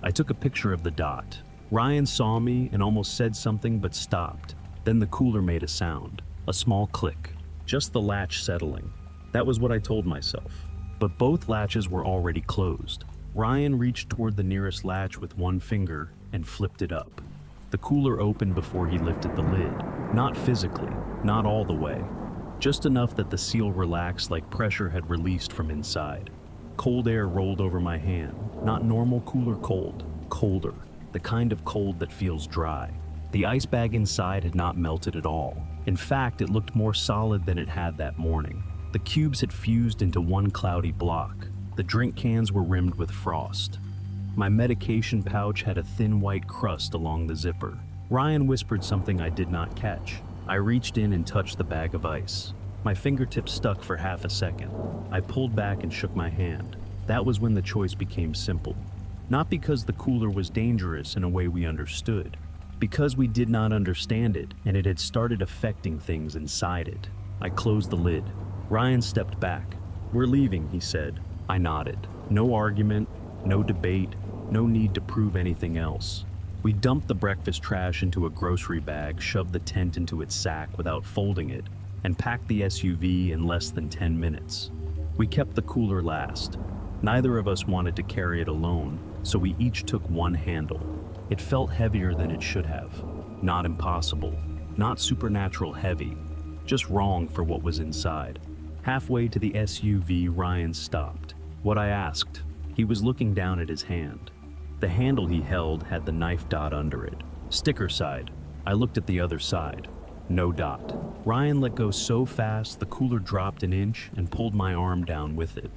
I took a picture of the dot. Ryan saw me and almost said something but stopped. Then the cooler made a sound, a small click, just the latch settling. That was what I told myself. But both latches were already closed. Ryan reached toward the nearest latch with one finger and flipped it up. The cooler opened before he lifted the lid. Not physically, not all the way. Just enough that the seal relaxed like pressure had released from inside. Cold air rolled over my hand. Not normal cooler cold, colder. The kind of cold that feels dry. The ice bag inside had not melted at all. In fact, it looked more solid than it had that morning. The cubes had fused into one cloudy block. The drink cans were rimmed with frost. My medication pouch had a thin white crust along the zipper. Ryan whispered something I did not catch. I reached in and touched the bag of ice. My fingertips stuck for half a second. I pulled back and shook my hand. That was when the choice became simple. Not because the cooler was dangerous in a way we understood. Because we did not understand it, and it had started affecting things inside it. I closed the lid. Ryan stepped back. "We're leaving," he said. I nodded. No argument, no debate, no need to prove anything else. We dumped the breakfast trash into a grocery bag, shoved the tent into its sack without folding it, and packed the SUV in less than 10 minutes. We kept the cooler last. Neither of us wanted to carry it alone, so we each took one handle. It felt heavier than it should have. Not impossible, not supernatural heavy, just wrong for what was inside. Halfway to the SUV, Ryan stopped. What I asked. He was looking down at his hand. The handle he held had the knife dot under it. Sticker side. I looked at the other side. No dot. Ryan let go so fast the cooler dropped an inch and pulled my arm down with it.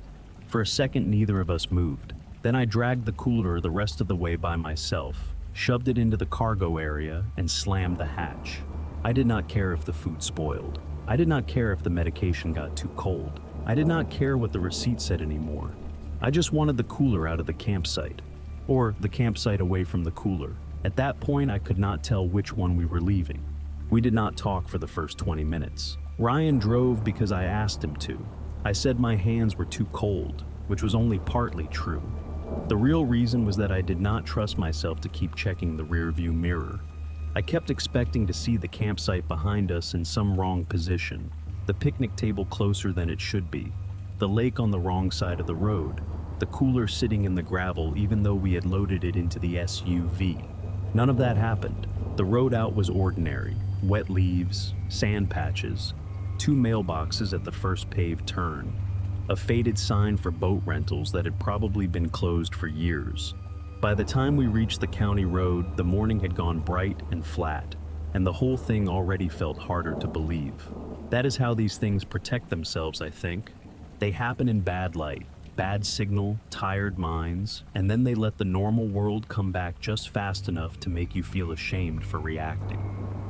For a second, neither of us moved. Then I dragged the cooler the rest of the way by myself, shoved it into the cargo area, and slammed the hatch. I did not care if the food spoiled. I did not care if the medication got too cold. I did not care what the receipt said anymore. I just wanted the cooler out of the campsite. Or the campsite away from the cooler. At that point, I could not tell which one we were leaving. We did not talk for the first 20 minutes. Ryan drove because I asked him to. I said my hands were too cold, which was only partly true. The real reason was that I did not trust myself to keep checking the rearview mirror. I kept expecting to see the campsite behind us in some wrong position, the picnic table closer than it should be, the lake on the wrong side of the road, the cooler sitting in the gravel even though we had loaded it into the SUV. None of that happened. The road out was ordinary, wet leaves, sand patches, 2 mailboxes at the first paved turn, a faded sign for boat rentals that had probably been closed for years. By the time we reached the county road, the morning had gone bright and flat, and the whole thing already felt harder to believe. That is how these things protect themselves, I think. They happen in bad light, bad signal, tired minds, and then they let the normal world come back just fast enough to make you feel ashamed for reacting.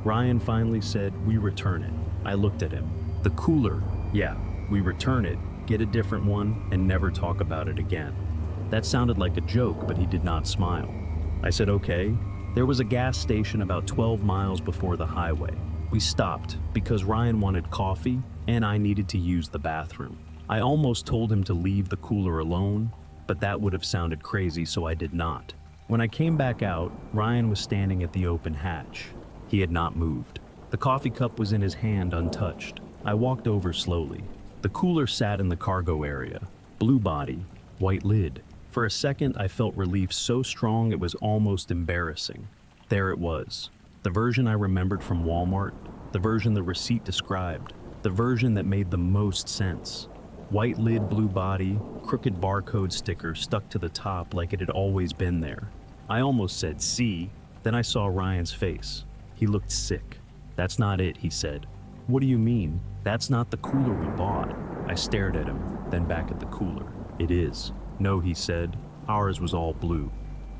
Ryan finally said, "We return it." I looked at him. The cooler, yeah, we return it, get a different one, and never talk about it again. That sounded like a joke, but he did not smile. I said, "Okay." There was a gas station about 12 miles before the highway. We stopped because Ryan wanted coffee and I needed to use the bathroom. I almost told him to leave the cooler alone, but that would have sounded crazy, so I did not. When I came back out, Ryan was standing at the open hatch. He had not moved. The coffee cup was in his hand untouched. I walked over slowly. The cooler sat in the cargo area. Blue body, white lid. For a second, I felt relief so strong it was almost embarrassing. There it was. The version I remembered from Walmart, the version the receipt described, the version that made the most sense. White lid, blue body, crooked barcode sticker stuck to the top like it had always been there. I almost said, "See?" Then I saw Ryan's face. He looked sick. "That's not it," he said. "What do you mean? That's not the cooler we bought." I stared at him, then back at the cooler. "It is." "No," he said. "Ours was all blue."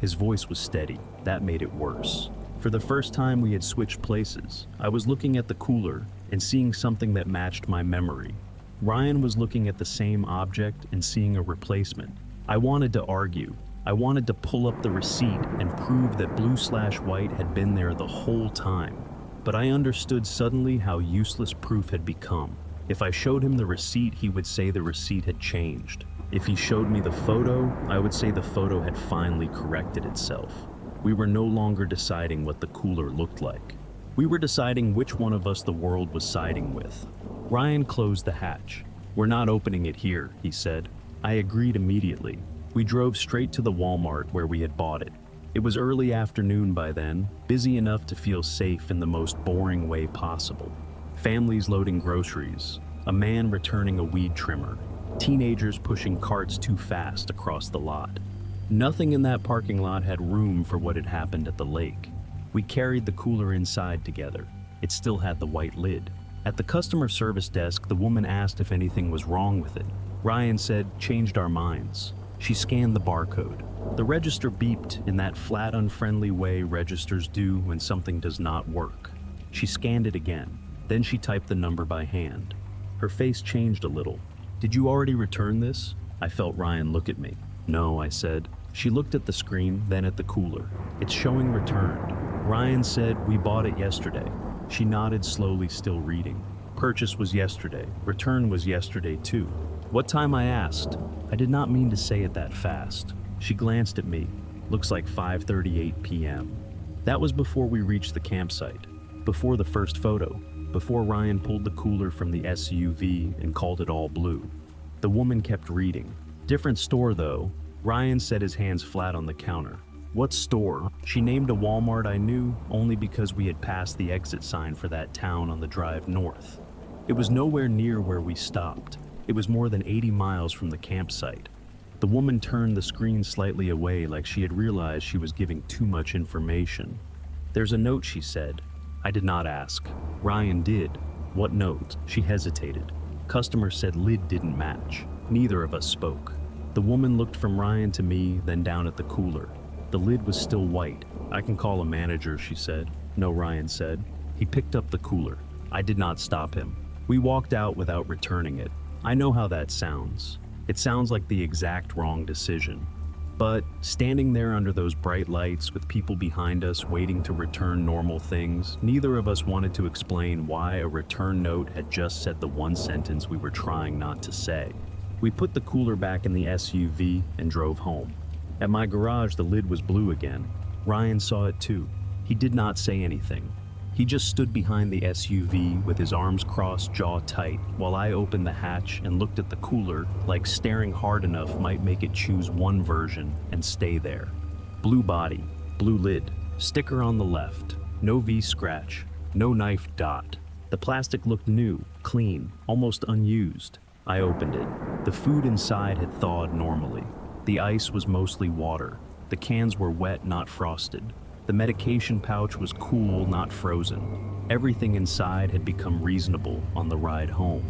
His voice was steady. That made it worse. For the first time we had switched places, I was looking at the cooler and seeing something that matched my memory. Ryan was looking at the same object and seeing a replacement. I wanted to argue. I wanted to pull up the receipt and prove that blue/white had been there the whole time. But I understood suddenly how useless proof had become. If I showed him the receipt, he would say the receipt had changed. If he showed me the photo, I would say the photo had finally corrected itself. We were no longer deciding what the cooler looked like. We were deciding which one of us the world was siding with. Ryan closed the hatch. "We're not opening it here," he said. I agreed immediately. We drove straight to the Walmart where we had bought it. It was early afternoon by then, busy enough to feel safe in the most boring way possible. Families loading groceries, a man returning a weed trimmer, teenagers pushing carts too fast across the lot. Nothing in that parking lot had room for what had happened at the lake. We carried the cooler inside together. It still had the white lid. At the customer service desk, the woman asked if anything was wrong with it. Ryan said, "Changed our minds." She scanned the barcode. The register beeped in that flat, unfriendly way registers do when something does not work. She scanned it again. Then she typed the number by hand. Her face changed a little. "Did you already return this?" I felt Ryan look at me. "No," I said. She looked at the screen, then at the cooler. "It's showing returned." Ryan said, "We bought it yesterday." She nodded slowly, still reading. "Purchase was yesterday. Return was yesterday too." "What time?" I asked. I did not mean to say it that fast. She glanced at me. "Looks like 5:38 p.m. That was before we reached the campsite. Before the first photo. Before Ryan pulled the cooler from the SUV and called it all blue. The woman kept reading. "Different store though." Ryan set his hands flat on the counter. "What store?" She named a Walmart I knew only because we had passed the exit sign for that town on the drive north. It was nowhere near where we stopped. It was more than 80 miles from the campsite. The woman turned the screen slightly away like she had realized she was giving too much information. "There's a note," she said. I did not ask. Ryan did. "What note?" She hesitated. Customer said lid didn't match. Neither of us spoke. The woman looked from Ryan to me, then down at the cooler. The lid was still white. "I can call a manager," she said. "No," Ryan said. He picked up the cooler. I did not stop him. We walked out without returning it. I know how that sounds. It sounds like the exact wrong decision. But standing there under those bright lights with people behind us waiting to return normal things, neither of us wanted to explain why a return note had just said the one sentence we were trying not to say. We put the cooler back in the SUV and drove home. At my garage, the lid was blue again. Ryan saw it too. He did not say anything. He just stood behind the SUV with his arms crossed, jaw tight, while I opened the hatch and looked at the cooler like staring hard enough might make it choose one version and stay there. Blue body, blue lid, sticker on the left, no V scratch, no knife dot. The plastic looked new, clean, almost unused. I opened it. The food inside had thawed normally. The ice was mostly water. The cans were wet, not frosted. The medication pouch was cool, not frozen. Everything inside had become reasonable on the ride home.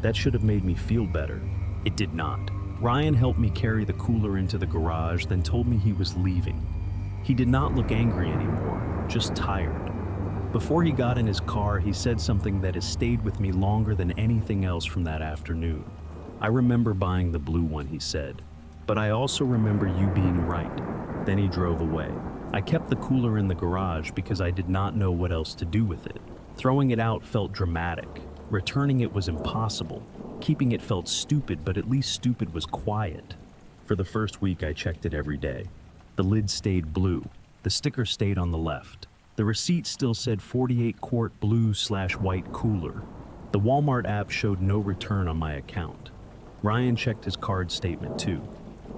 That should have made me feel better. It did not. Ryan helped me carry the cooler into the garage, then told me he was leaving. He did not look angry anymore, just tired. Before he got in his car, he said something that has stayed with me longer than anything else from that afternoon. "I remember buying the blue one," he said, "but I also remember you being right." Then he drove away. I kept the cooler in the garage because I did not know what else to do with it. Throwing it out felt dramatic. Returning it was impossible. Keeping it felt stupid, but at least stupid was quiet. For the first week, I checked it every day. The lid stayed blue. The sticker stayed on the left. The receipt still said 48-quart blue/white cooler. The Walmart app showed no return on my account. Ryan checked his card statement too.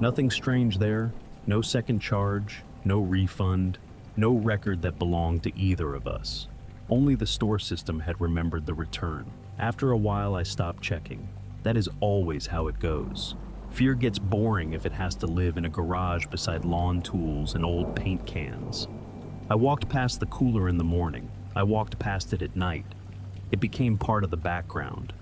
Nothing strange there. No second charge, no refund, no record that belonged to either of us. Only the store system had remembered the return. After a while, I stopped checking. That is always how it goes. Fear gets boring if it has to live in a garage beside lawn tools and old paint cans. I walked past the cooler in the morning. I walked past it at night. It became part of the background.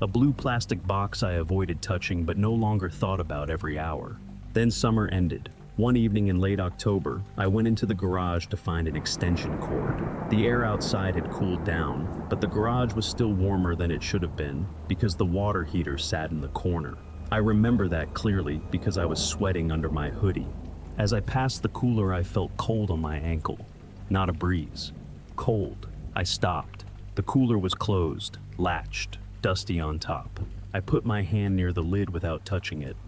A blue plastic box I avoided touching but no longer thought about every hour. Then summer ended. One evening in late October, I went into the garage to find an extension cord. The air outside had cooled down, but the garage was still warmer than it should have been because the water heater sat in the corner. I remember that clearly because I was sweating under my hoodie. As I passed the cooler, I felt cold on my ankle. Not a breeze. Cold. I stopped. The cooler was closed, latched, dusty on top. I put my hand near the lid without touching it.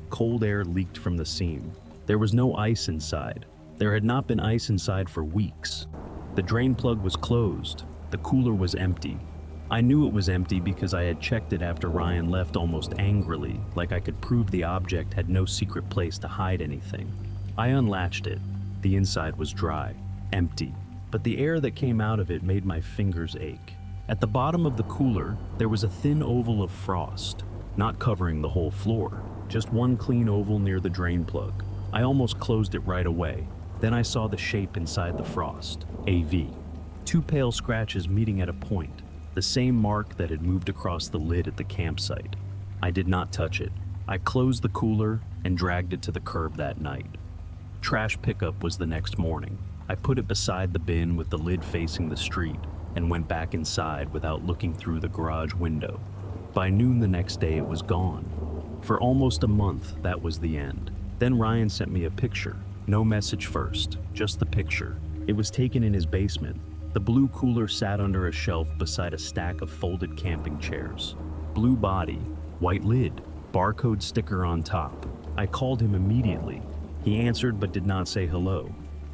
Cold air leaked from the seam. There was no ice inside. There had not been ice inside for weeks. The drain plug was closed. The cooler was empty. I knew it was empty because I had checked it after Ryan left almost angrily, like I could prove the object had no secret place to hide anything. I unlatched it. The inside was dry, empty, but the air that came out of it made my fingers ache. At the bottom of the cooler, there was a thin oval of frost, not covering the whole floor, just one clean oval near the drain plug. I almost closed it right away. Then I saw the shape inside the frost, a V. Two pale scratches meeting at a point. The same mark that had moved across the lid at the campsite. I did not touch it. I closed the cooler and dragged it to the curb that night. Trash pickup was the next morning. I put it beside the bin with the lid facing the street and went back inside without looking through the garage window. By noon the next day, it was gone. For almost a month, that was the end. Then Ryan sent me a picture. No message first, just the picture. It was taken in his basement. The blue cooler sat under a shelf beside a stack of folded camping chairs. Blue body, white lid, barcode sticker on top. I called him immediately. He answered but did not say hello.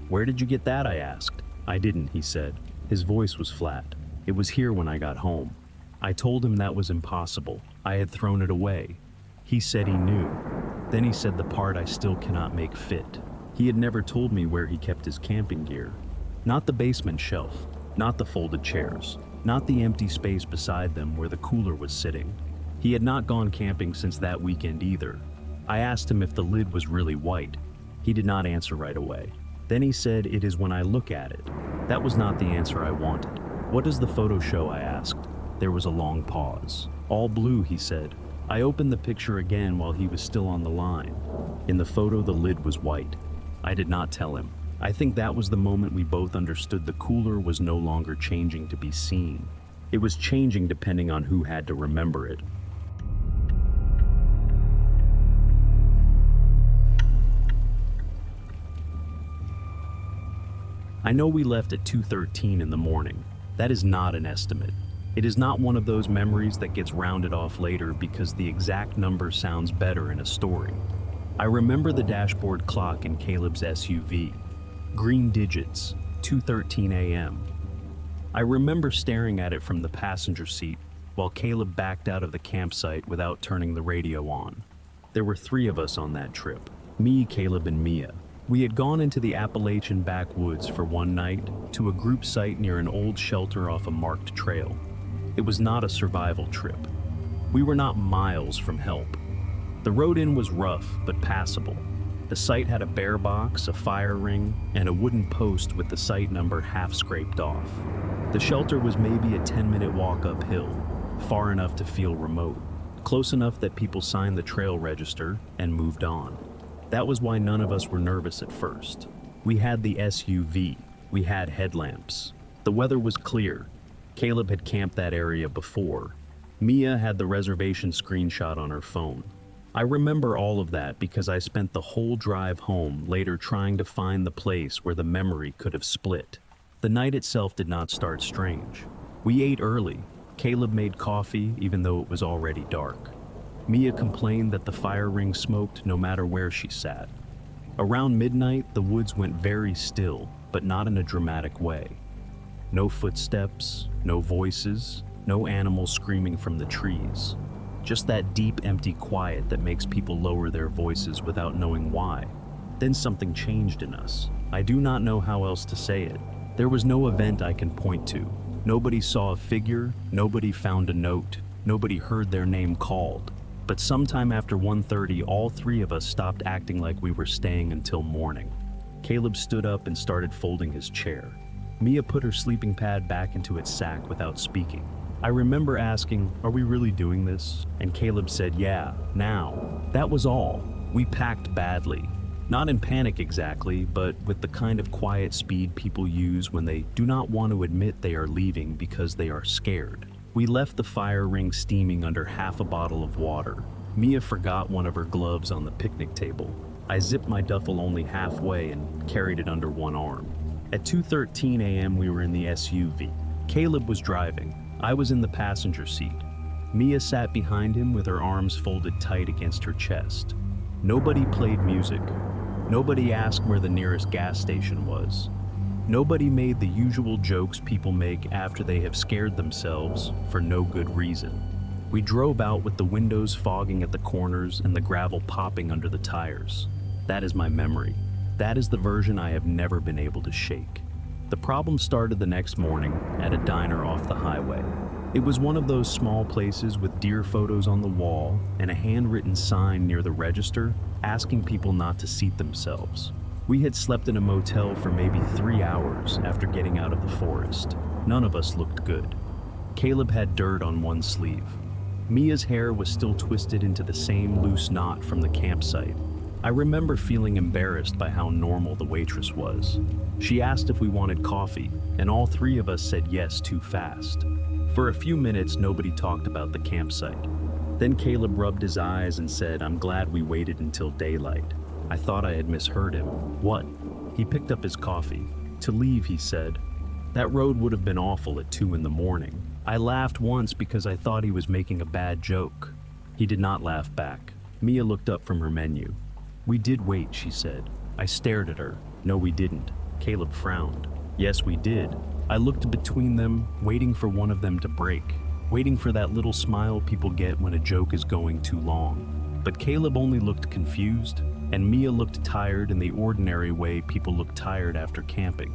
"Where did you get that?" I asked. "I didn't," he said. His voice was flat. "It was here when I got home." I told him that was impossible. I had thrown it away. He said he knew. Then he said the part I still cannot make fit. He had never told me where he kept his camping gear. Not the basement shelf, not the folded chairs, not the empty space beside them where the cooler was sitting. He had not gone camping since that weekend either. I asked him if the lid was really white. He did not answer right away. Then he said, "It is when I look at it." That was not the answer I wanted. "What does the photo show?" I asked. There was a long pause. "All blue," he said. I opened the picture again while he was still on the line. In the photo, the lid was white. I did not tell him. I think that was the moment we both understood the cooler was no longer changing to be seen. It was changing depending on who had to remember it. I know we left at 2:13 in the morning. That is not an estimate. It is not one of those memories that gets rounded off later because the exact number sounds better in a story. I remember the dashboard clock in Caleb's SUV. Green digits, 2:13 a.m. I remember staring at it from the passenger seat while Caleb backed out of the campsite without turning the radio on. There were 3 of us on that trip, me, Caleb, and Mia. We had gone into the Appalachian backwoods for one night to a group site near an old shelter off a marked trail. It was not a survival trip. We were not miles from help. The road in was rough but passable. The site had a bear box, a fire ring, and a wooden post with the site number half scraped off. The shelter was maybe a 10-minute walk uphill, far enough to feel remote, close enough that people signed the trail register and moved on. That was why none of us were nervous at first. We had the SUV. We had headlamps. The weather was clear. Caleb had camped that area before. Mia had the reservation screenshot on her phone. I remember all of that because I spent the whole drive home later trying to find the place where the memory could have split. The night itself did not start strange. We ate early. Caleb made coffee even though it was already dark. Mia complained that the fire ring smoked no matter where she sat. Around midnight, the woods went very still, but not in a dramatic way. No footsteps, no voices, no animals screaming from the trees. Just that deep, empty quiet that makes people lower their voices without knowing why. Then something changed in us. I do not know how else to say it. There was no event I can point to. Nobody saw a figure, nobody found a note, nobody heard their name called. But sometime after 1:30, all three of us stopped acting like we were staying until morning. Caleb stood up and started folding his chair. Mia put her sleeping pad back into its sack without speaking. I remember asking, "Are we really doing this?" And Caleb said, "Yeah, now." That was all. We packed badly. Not in panic exactly, but with the kind of quiet speed people use when they do not want to admit they are leaving because they are scared. We left the fire ring steaming under half a bottle of water. Mia forgot one of her gloves on the picnic table. I zipped my duffel only halfway and carried it under one arm. At 2:13 a.m. we were in the SUV. Caleb was driving. I was in the passenger seat. Mia sat behind him with her arms folded tight against her chest. Nobody played music. Nobody asked where the nearest gas station was. Nobody made the usual jokes people make after they have scared themselves for no good reason. We drove out with the windows fogging at the corners and the gravel popping under the tires. That is my memory. That is the version I have never been able to shake. The problem started the next morning at a diner off the highway. It was one of those small places with deer photos on the wall and a handwritten sign near the register asking people not to seat themselves. We had slept in a motel for maybe 3 hours after getting out of the forest. None of us looked good. Caleb had dirt on one sleeve. Mia's hair was still twisted into the same loose knot from the campsite. I remember feeling embarrassed by how normal the waitress was. She asked if we wanted coffee, and all three of us said yes too fast. For a few minutes, nobody talked about the campsite. Then Caleb rubbed his eyes and said, "I'm glad we waited until daylight." I thought I had misheard him. "What?" He picked up his coffee. "To leave," he said. That road would have been awful at 2 in the morning. I laughed once because I thought he was making a bad joke. He did not laugh back. Mia looked up from her menu. "We did wait," she said. I stared at her. "No, we didn't." Caleb frowned. "Yes, we did." I looked between them, waiting for one of them to break, waiting for that little smile people get when a joke is going too long. But Caleb only looked confused, and Mia looked tired in the ordinary way people look tired after camping.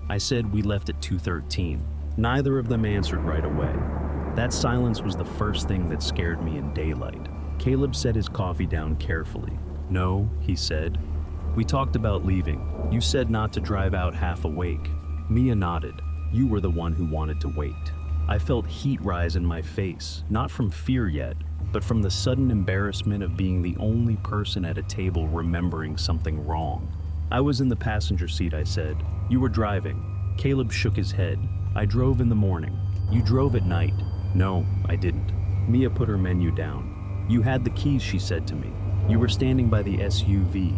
I said we left at 2:13. Neither of them answered right away. That silence was the first thing that scared me in daylight. Caleb set his coffee down carefully. "No," he said. "We talked about leaving. You said not to drive out half awake." Mia nodded. "You were the one who wanted to wait." I felt heat rise in my face, not from fear yet, but from the sudden embarrassment of being the only person at a table remembering something wrong. "I was in the passenger seat," I said. "You were driving." Caleb shook his head. "I drove in the morning." "You drove at night." "No, I didn't." Mia put her menu down. "You had the keys," she said to me. "You were standing by the SUV.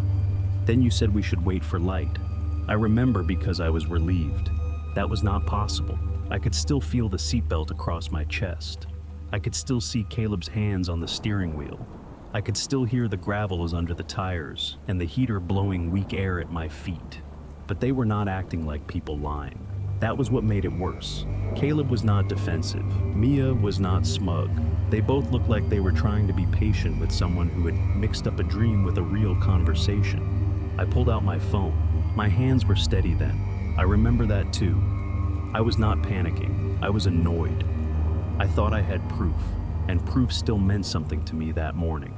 Then you said we should wait for light." I remember because I was relieved. That was not possible. I could still feel the seatbelt across my chest. I could still see Caleb's hands on the steering wheel. I could still hear the gravel is under the tires and the heater blowing weak air at my feet. But they were not acting like people lying. That was what made it worse. Caleb was not defensive. Mia was not smug. They both looked like they were trying to be patient with someone who had mixed up a dream with a real conversation. I pulled out my phone. My hands were steady then. I remember that too. I was not panicking. I was annoyed. I thought I had proof, and proof still meant something to me that morning.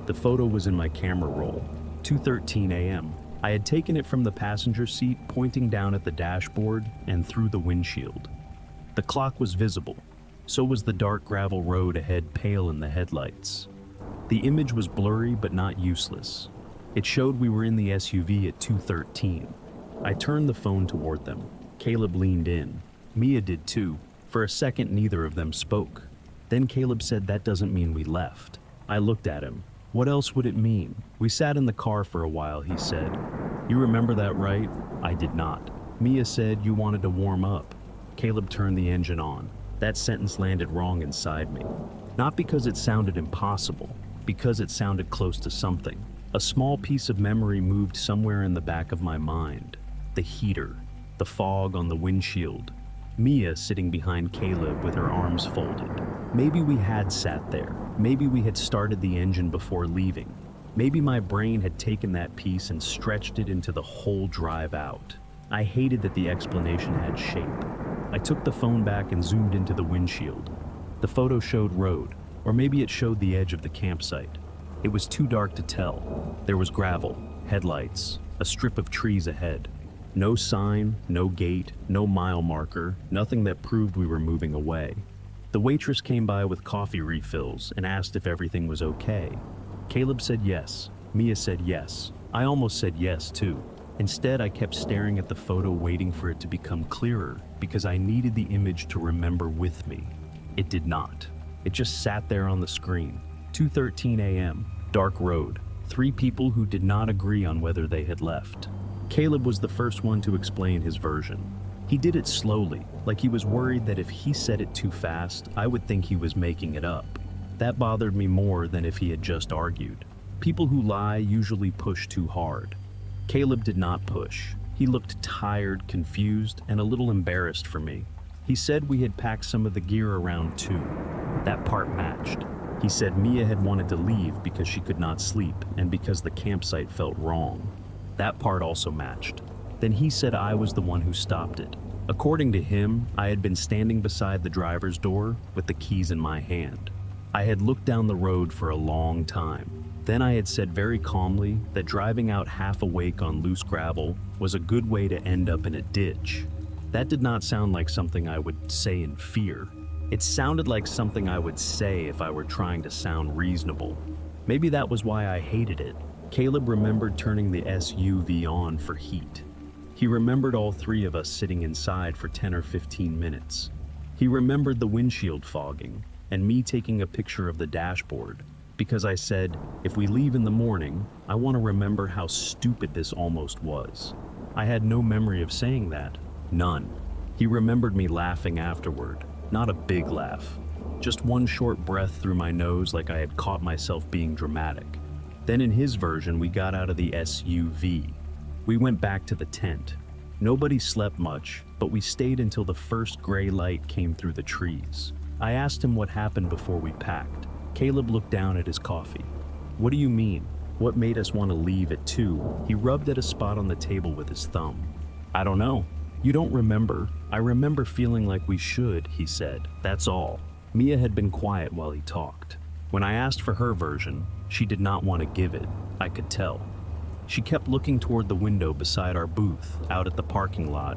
The photo was in my camera roll. 2:13 a.m. I had taken it from the passenger seat, pointing down at the dashboard and through the windshield. The clock was visible. So was the dark gravel road ahead, pale in the headlights. The image was blurry but not useless. It showed we were in the SUV at 2:13. I turned the phone toward them. Caleb leaned in. Mia did too. For a second, neither of them spoke. Then Caleb said, "That doesn't mean we left." I looked at him. What else would it mean? "We sat in the car for a while," he said. "You remember that, right?" I did not. Mia said, "You wanted to warm up." Caleb turned the engine on. That sentence landed wrong inside me. Not because it sounded impossible, because it sounded close to something. A small piece of memory moved somewhere in the back of my mind. The heater, the fog on the windshield, Mia sitting behind Caleb with her arms folded. Maybe we had sat there. Maybe we had started the engine before leaving. Maybe my brain had taken that piece and stretched it into the whole drive out. I hated that the explanation had shape. I took the phone back and zoomed into the windshield. The photo showed road, or maybe it showed the edge of the campsite. It was too dark to tell. There was gravel, headlights, a strip of trees ahead. No sign, no gate, no mile marker, nothing that proved we were moving away. The waitress came by with coffee refills and asked if everything was okay. Caleb said yes. Mia said yes. I almost said yes too. Instead, I kept staring at the photo, waiting for it to become clearer because I needed the image to remember with me. It did not. It just sat there on the screen. 2:13 a.m., dark road, 3 people who did not agree on whether they had left. Caleb was the first one to explain his version. He did it slowly, like he was worried that if he said it too fast, I would think he was making it up. That bothered me more than if he had just argued. People who lie usually push too hard. Caleb did not push. He looked tired, confused, and a little embarrassed for me. He said we had packed some of the gear around too. That part matched. He said Mia had wanted to leave because she could not sleep and because the campsite felt wrong. That part also matched. Then he said I was the one who stopped it. According to him, I had been standing beside the driver's door with the keys in my hand. I had looked down the road for a long time. Then I had said very calmly that driving out half awake on loose gravel was a good way to end up in a ditch. That did not sound like something I would say in fear. It sounded like something I would say if I were trying to sound reasonable. Maybe that was why I hated it. Caleb remembered turning the SUV on for heat. He remembered all 3 of us sitting inside for 10 or 15 minutes. He remembered the windshield fogging and me taking a picture of the dashboard because I said, if we leave in the morning, I want to remember how stupid this almost was. I had no memory of saying that. None. He remembered me laughing afterward. Not a big laugh. Just one short breath through my nose like I had caught myself being dramatic. Then in his version, we got out of the SUV. We went back to the tent. Nobody slept much, but we stayed until the first gray light came through the trees. I asked him what happened before we packed. Caleb looked down at his coffee. What do you mean? What made us want to leave at 2? He rubbed at a spot on the table with his thumb. I don't know. You don't remember. I remember feeling like we should, he said. That's all. Mia had been quiet while he talked. When I asked for her version, she did not want to give it. I could tell. She kept looking toward the window beside our booth, out at the parking lot,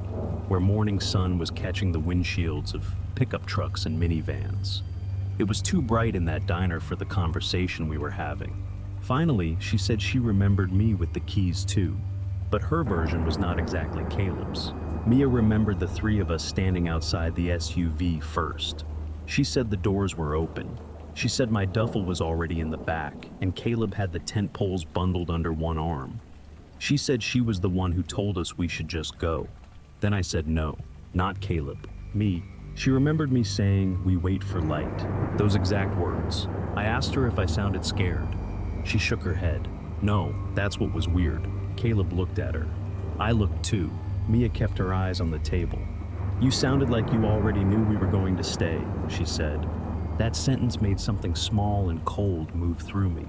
where morning sun was catching the windshields of pickup trucks and minivans. It was too bright in that diner for the conversation we were having. Finally, she said she remembered me with the keys too, but her version was not exactly Caleb's. Mia remembered the 3 of us standing outside the SUV first. She said the doors were open. She said my duffel was already in the back, and Caleb had the tent poles bundled under one arm. She said she was the one who told us we should just go. Then I said no, not Caleb, me. She remembered me saying, we wait for light. Those exact words. I asked her if I sounded scared. She shook her head. No, that's what was weird. Caleb looked at her. I looked too. Mia kept her eyes on the table. You sounded like you already knew we were going to stay, she said. That sentence made something small and cold move through me.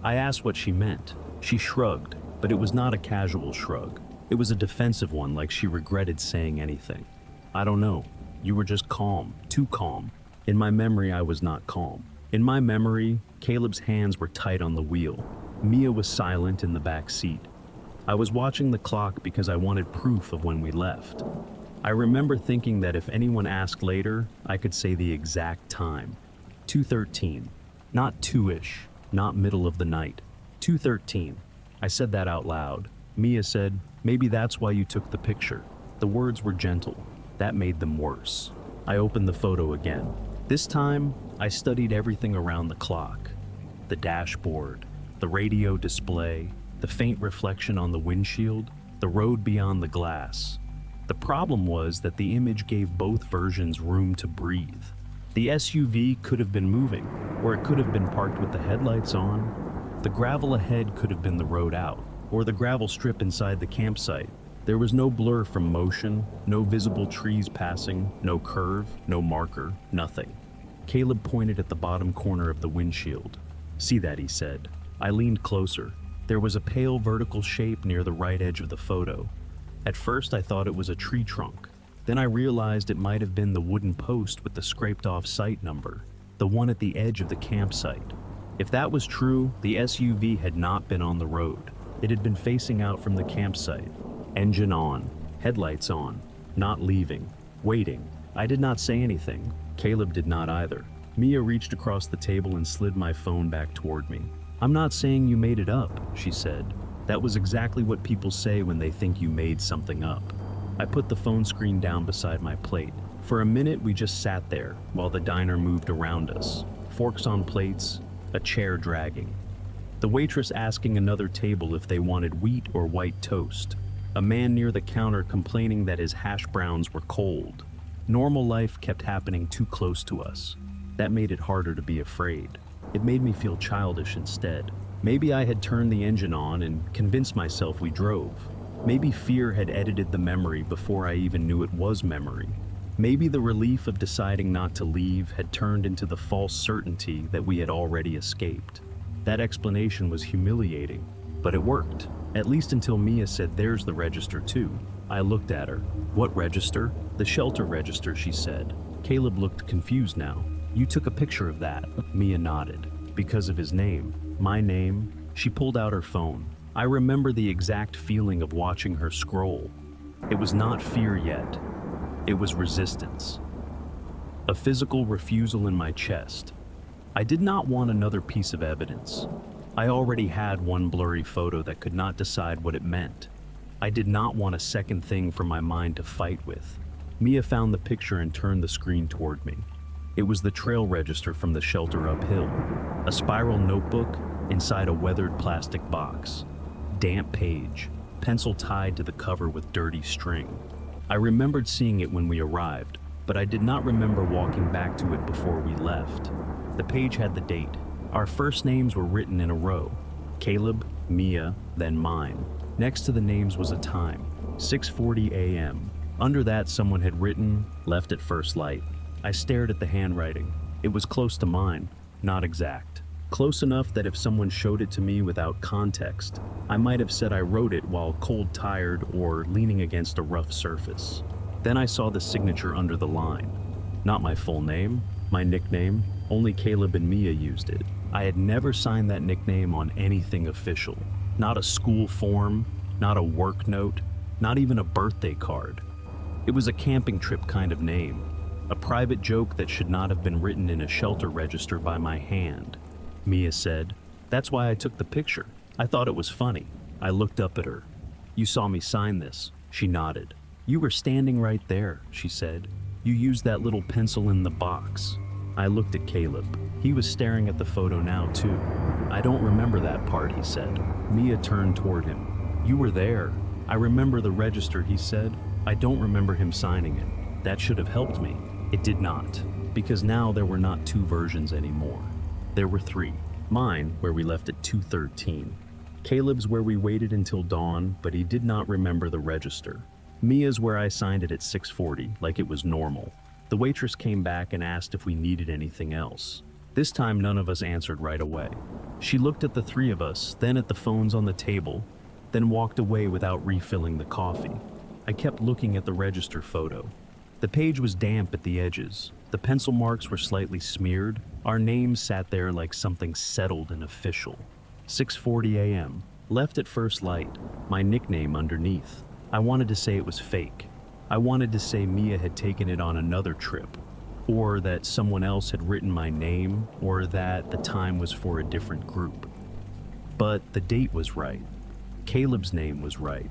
I asked what she meant. She shrugged, but it was not a casual shrug. It was a defensive one, like she regretted saying anything. I don't know. You were just calm, too calm. In my memory, I was not calm. In my memory, Caleb's hands were tight on the wheel. Mia was silent in the back seat. I was watching the clock because I wanted proof of when we left. I remember thinking that if anyone asked later, I could say the exact time. 2:13. Not 2-ish, not middle of the night. 2:13. I said that out loud. Mia said, maybe that's why you took the picture. The words were gentle. That made them worse. I opened the photo again. This time, I studied everything around the clock. The dashboard, the radio display, the faint reflection on the windshield, the road beyond the glass. The problem was that the image gave both versions room to breathe. The SUV could have been moving, or it could have been parked with the headlights on. The gravel ahead could have been the road out, or the gravel strip inside the campsite. There was no blur from motion, no visible trees passing, no curve, no marker, nothing. Caleb pointed at the bottom corner of the windshield. "See that," he said. I leaned closer. There was a pale vertical shape near the right edge of the photo. At first I thought it was a tree trunk. Then I realized it might have been the wooden post with the scraped off site number, the one at the edge of the campsite. If that was true, the SUV had not been on the road. It had been facing out from the campsite. Engine on, headlights on, not leaving, waiting. I did not say anything. Caleb did not either. Mia reached across the table and slid my phone back toward me. "I'm not saying you made it up," she said. "That was exactly what people say when they think you made something up." I put the phone screen down beside my plate. For a minute we just sat there while the diner moved around us. Forks on plates, a chair dragging. The waitress asking another table if they wanted wheat or white toast. A man near the counter complaining that his hash browns were cold. Normal life kept happening too close to us. That made it harder to be afraid. It made me feel childish instead. Maybe I had turned the engine on and convinced myself we drove. Maybe fear had edited the memory before I even knew it was memory. Maybe the relief of deciding not to leave had turned into the false certainty that we had already escaped. That explanation was humiliating, but it worked. At least until Mia said, "There's the register too." I looked at her. "What register?" "The shelter register," she said. Caleb looked confused now. "You took a picture of that?" Mia nodded. "Because of his name." "My name?" She pulled out her phone. I remember the exact feeling of watching her scroll. It was not fear yet. It was resistance. A physical refusal in my chest. I did not want another piece of evidence. I already had one blurry photo that could not decide what it meant. I did not want a second thing for my mind to fight with. Mia found the picture and turned the screen toward me. It was the trail register from the shelter uphill. A spiral notebook inside a weathered plastic box. Damp page, pencil tied to the cover with dirty string. I remembered seeing it when we arrived, but I did not remember walking back to it before we left. The page had the date. Our first names were written in a row. Caleb, Mia, then mine. Next to the names was a time, 6:40 a.m. Under that someone had written, "Left at first light." I stared at the handwriting. It was close to mine, not exact. Close enough that if someone showed it to me without context, I might have said I wrote it while cold tired or leaning against a rough surface. Then I saw the signature under the line. Not my full name, my nickname, only Caleb and Mia used it. I had never signed that nickname on anything official. Not a school form, not a work note, not even a birthday card. It was a camping trip kind of name, a private joke that should not have been written in a shelter register by my hand. Mia said, "That's why I took the picture. I thought it was funny." I looked up at her. "You saw me sign this?" She nodded. "You were standing right there," she said. "You used that little pencil in the box." I looked at Caleb. He was staring at the photo now too. "I don't remember that part," he said. Mia turned toward him. "You were there. I remember the register," he said. "I don't remember him signing it." That should have helped me. It did not, because now there were not two versions anymore. There were three. Mine, where we left at 2:13. Caleb's, where we waited until dawn, but he did not remember the register. Mia's, where I signed it at 6:40, like it was normal. The waitress came back and asked if we needed anything else. This time none of us answered right away. She looked at the three of us, then at the phones on the table, then walked away without refilling the coffee. I kept looking at the register photo. The page was damp at the edges. The pencil marks were slightly smeared. Our names sat there like something settled and official. 6:40 a.m. Left at first light. My nickname underneath. I wanted to say it was fake. I wanted to say Mia had taken it on another trip, or that someone else had written my name, or that the time was for a different group. But the date was right. Caleb's name was right.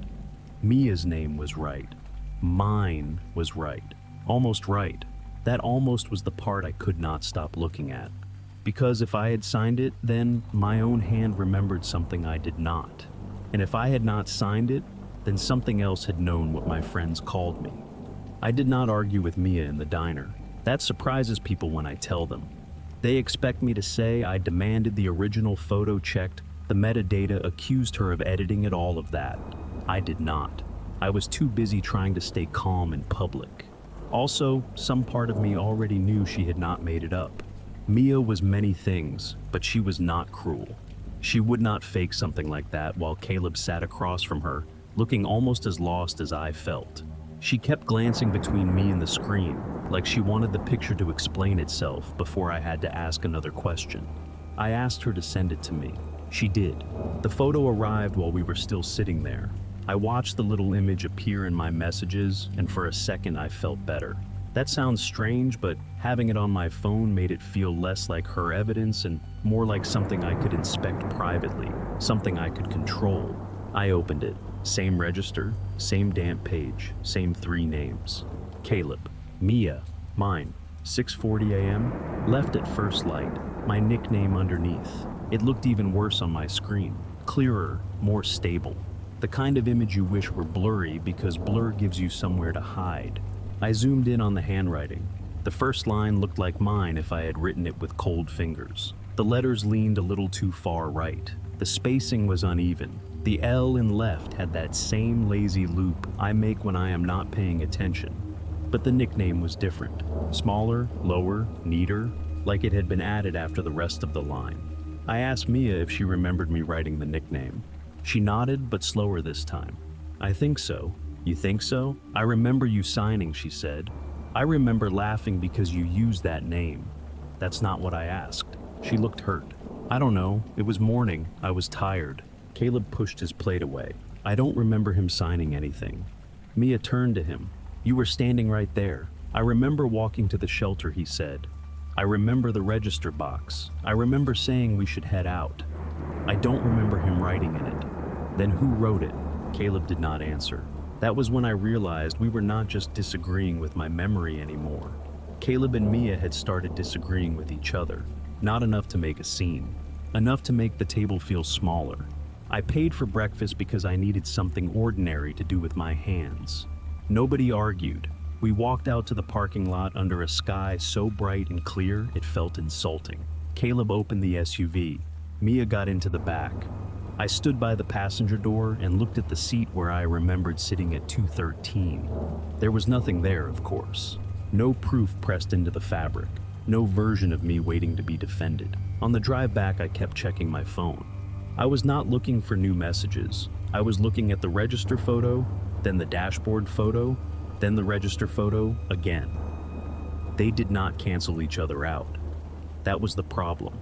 Mia's name was right. Mine was right. Almost right. That almost was the part I could not stop looking at. Because if I had signed it, then my own hand remembered something I did not. And if I had not signed it, then something else had known what my friends called me. I did not argue with Mia in the diner. That surprises people when I tell them. They expect me to say I demanded the original photo checked, the metadata, accused her of editing it, all of that. I did not. I was too busy trying to stay calm in public. Also, some part of me already knew she had not made it up. Mia was many things, but she was not cruel. She would not fake something like that while Caleb sat across from her, looking almost as lost as I felt. She kept glancing between me and the screen, like she wanted the picture to explain itself before I had to ask another question. I asked her to send it to me. She did. The photo arrived while we were still sitting there. I watched the little image appear in my messages, and for a second I felt better. That sounds strange, but having it on my phone made it feel less like her evidence and more like something I could inspect privately, something I could control. I opened it. Same register, same damp page, same 3 names. Caleb. Mia. Mine. 6:40 a.m. Left at first light. My nickname underneath. It looked even worse on my screen. Clearer, more stable. The kind of image you wish were blurry because blur gives you somewhere to hide. I zoomed in on the handwriting. The first line looked like mine if I had written it with cold fingers. The letters leaned a little too far right. The spacing was uneven. The L in left had that same lazy loop I make when I am not paying attention. But the nickname was different. Smaller, lower, neater, like it had been added after the rest of the line. I asked Mia if she remembered me writing the nickname. She nodded, but slower this time. I think so. You think so? I remember you signing, she said. I remember laughing because you used that name. That's not what I asked. She looked hurt. I don't know. It was morning. I was tired. Caleb pushed his plate away. I don't remember him signing anything. Mia turned to him. You were standing right there. I remember walking to the shelter, he said. I remember the register box. I remember saying we should head out. I don't remember him writing in it. Then who wrote it? Caleb did not answer. That was when I realized we were not just disagreeing with my memory anymore. Caleb and Mia had started disagreeing with each other. Not enough to make a scene. Enough to make the table feel smaller. I paid for breakfast because I needed something ordinary to do with my hands. Nobody argued. We walked out to the parking lot under a sky so bright and clear it felt insulting. Caleb opened the SUV. Mia got into the back. I stood by the passenger door and looked at the seat where I remembered sitting at 213. There was nothing there, of course. No proof pressed into the fabric. No version of me waiting to be defended. On the drive back, I kept checking my phone. I was not looking for new messages. I was looking at the register photo, then the dashboard photo, then the register photo again. They did not cancel each other out. That was the problem.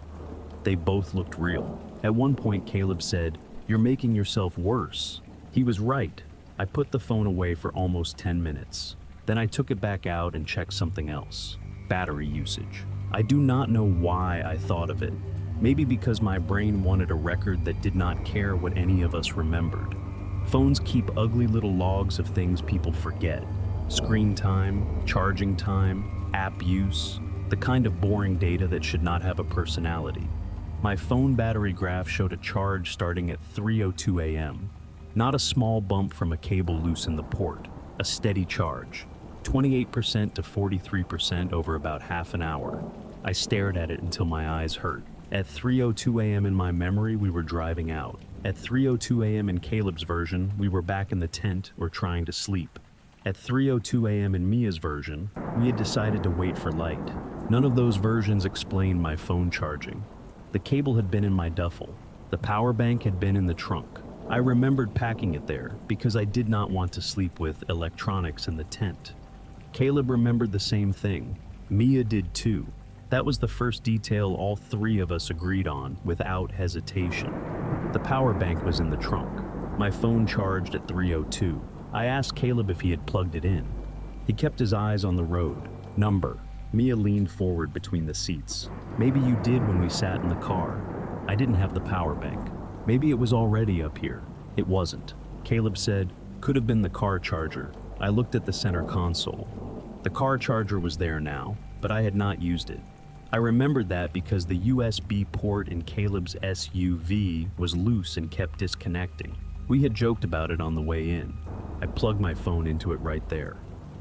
They both looked real. At one point, Caleb said, "You're making yourself worse." He was right. I put the phone away for almost 10 minutes. Then I took it back out and checked something else. Battery usage. I do not know why I thought of it. Maybe because my brain wanted a record that did not care what any of us remembered. Phones keep ugly little logs of things people forget. Screen time, charging time, app use, the kind of boring data that should not have a personality. My phone battery graph showed a charge starting at 3:02 a.m. Not a small bump from a cable loose in the port, a steady charge. 28% to 43% over about half an hour. I stared at it until my eyes hurt. At 3:02 a.m. in my memory, we were driving out. At 3:02 a.m. in Caleb's version, we were back in the tent or trying to sleep. At 3:02 a.m. in Mia's version, we had decided to wait for light. None of those versions explained my phone charging. The cable had been in my duffel. The power bank had been in the trunk. I remembered packing it there because I did not want to sleep with electronics in the tent. Caleb remembered the same thing. Mia did too. That was the first detail all 3 of us agreed on without hesitation. The power bank was in the trunk. My phone charged at 3:02. I asked Caleb if he had plugged it in. He kept his eyes on the road. Number. Mia leaned forward between the seats. Maybe you did when we sat in the car. I didn't have the power bank. Maybe it was already up here. It wasn't. Caleb said, could have been the car charger. I looked at the center console. The car charger was there now, but I had not used it. I remembered that because the USB port in Caleb's SUV was loose and kept disconnecting. We had joked about it on the way in. I plugged my phone into it right there.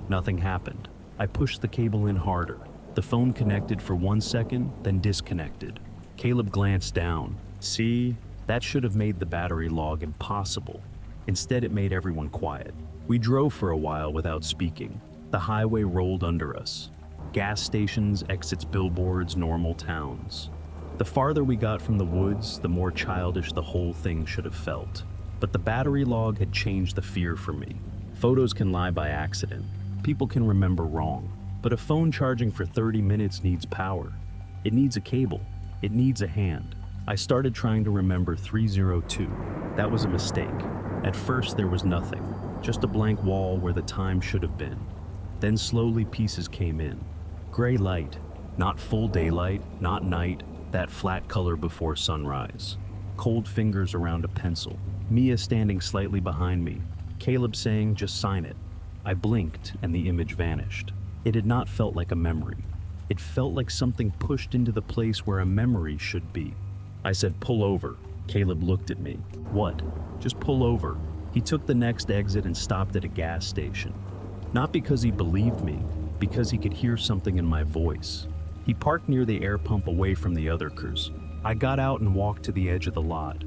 Nothing happened. I pushed the cable in harder. The phone connected for 1 second, then disconnected. Caleb glanced down. See, that should have made the battery log impossible. Instead, it made everyone quiet. We drove for a while without speaking. The highway rolled under us. Gas stations, exits, billboards, normal towns. The farther we got from the woods, the more childish the whole thing should have felt. But the battery log had changed the fear for me. Photos can lie by accident. People can remember wrong. But a phone charging for 30 minutes needs power. It needs a cable. It needs a hand. I started trying to remember 302. That was a mistake. At first there was nothing, just a blank wall where the time should have been. Then slowly pieces came in. Gray light, not full daylight, not night, that flat color before sunrise. Cold fingers around a pencil. Mia standing slightly behind me. Caleb saying, "Just sign it." I blinked and the image vanished. It had not felt like a memory. It felt like something pushed into the place where a memory should be. I said, "Pull over." Caleb looked at me. "What?" "Just pull over." He took the next exit and stopped at a gas station. Not because he believed me, because he could hear something in my voice. He parked near the air pump away from the other cars. I got out and walked to the edge of the lot.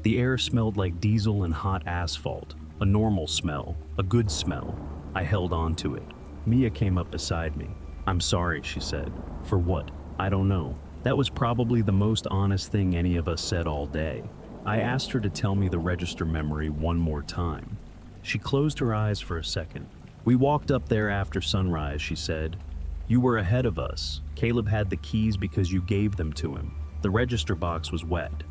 The air smelled like diesel and hot asphalt. A normal smell, a good smell. I held on to it. Mia came up beside me. "I'm sorry," she said. "For what?" "I don't know." That was probably the most honest thing any of us said all day. I asked her to tell me the register memory one more time. She closed her eyes for a second. "We walked up there after sunrise," she said. "You were ahead of us. Caleb had the keys because you gave them to him. The register box was wet.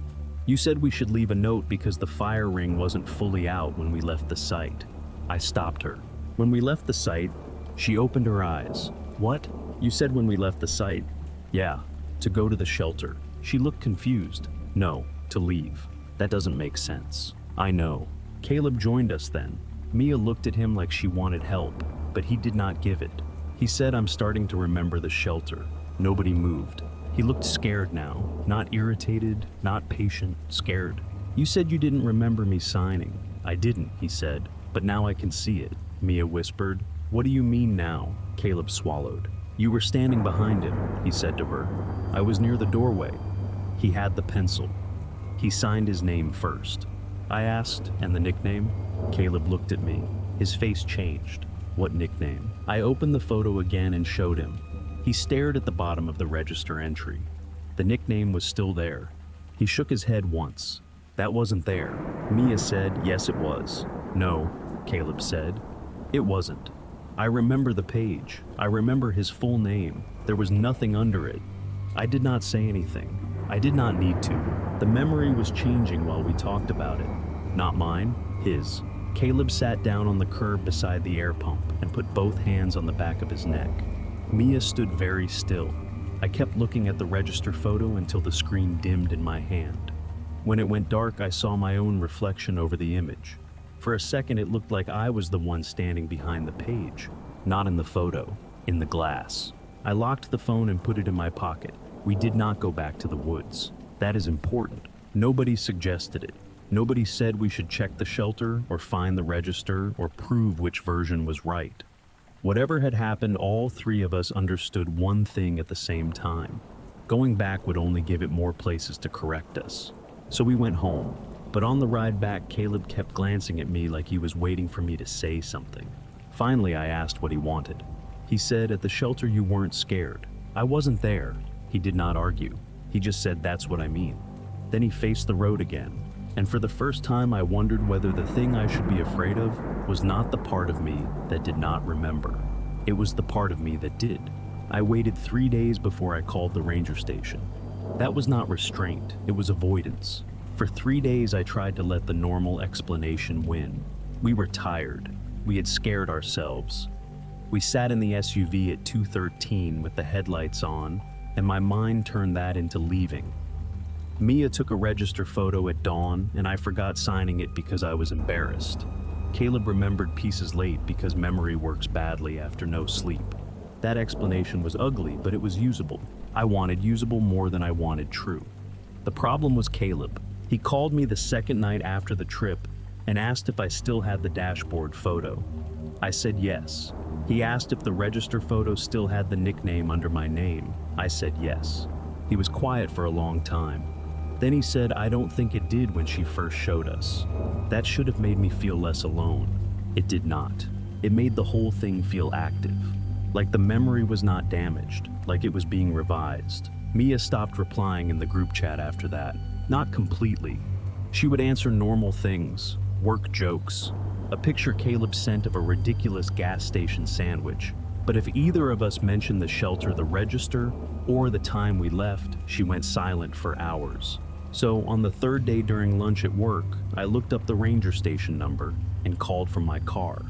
You said we should leave a note because the fire ring wasn't fully out when we left the site." I stopped her. "When we left the site?" She opened her eyes. "What? You said when we left the site?" "Yeah, to go to the shelter." She looked confused. "No, to leave. That doesn't make sense." "I know." Caleb joined us then. Mia looked at him like she wanted help, but he did not give it. He said, "I'm starting to remember the shelter." Nobody moved. He looked scared now, not irritated, not patient, scared. "You said you didn't remember me signing." "I didn't," he said, "but now I can see it." Mia whispered. "What do you mean now?" Caleb swallowed. "You were standing behind him," he said to her. "I was near the doorway." He had the pencil. He signed his name first. I asked, "And the nickname?" Caleb looked at me. His face changed. "What nickname?" I opened the photo again and showed him. He stared at the bottom of the register entry. The nickname was still there. He shook his head once. "That wasn't there." Mia said, "Yes, it was." "No," Caleb said. "It wasn't. I remember the page. I remember his full name. There was nothing under it." I did not say anything. I did not need to. The memory was changing while we talked about it. Not mine, his. Caleb sat down on the curb beside the air pump and put both hands on the back of his neck. Mia stood very still. I kept looking at the register photo until the screen dimmed in my hand. When it went dark, I saw my own reflection over the image. For a second, it looked like I was the one standing behind the page. Not in the photo, in the glass. I locked the phone and put it in my pocket. We did not go back to the woods. That is important. Nobody suggested it. Nobody said we should check the shelter or find the register or prove which version was right. Whatever had happened, all three of us understood one thing at the same time. Going back would only give it more places to correct us. So we went home. But on the ride back, Caleb kept glancing at me like he was waiting for me to say something. Finally, I asked what he wanted. He said, "At the shelter you weren't scared." I wasn't there. He did not argue. He just said, "That's what I mean." Then he faced the road again. And for the first time, I wondered whether the thing I should be afraid of was not the part of me that did not remember. It was the part of me that did. I waited 3 days before I called the ranger station. That was not restraint, it was avoidance. For 3 days, I tried to let the normal explanation win. We were tired. We had scared ourselves. We sat in the SUV at 2:13 with the headlights on, and my mind turned that into leaving. Mia took a register photo at dawn, and I forgot signing it because I was embarrassed. Caleb remembered pieces late because memory works badly after no sleep. That explanation was ugly, but it was usable. I wanted usable more than I wanted true. The problem was Caleb. He called me the second night after the trip and asked if I still had the dashboard photo. I said yes. He asked if the register photo still had the nickname under my name. I said yes. He was quiet for a long time. Then he said, I don't think it did when she first showed us. That should have made me feel less alone. It did not. It made the whole thing feel active. Like the memory was not damaged, like it was being revised. Mia stopped replying in the group chat after that. Not completely. She would answer normal things, work jokes, a picture Caleb sent of a ridiculous gas station sandwich. But if either of us mentioned the shelter, the register, or the time we left, she went silent for hours. So on the third day during lunch at work, I looked up the ranger station number and called from my car.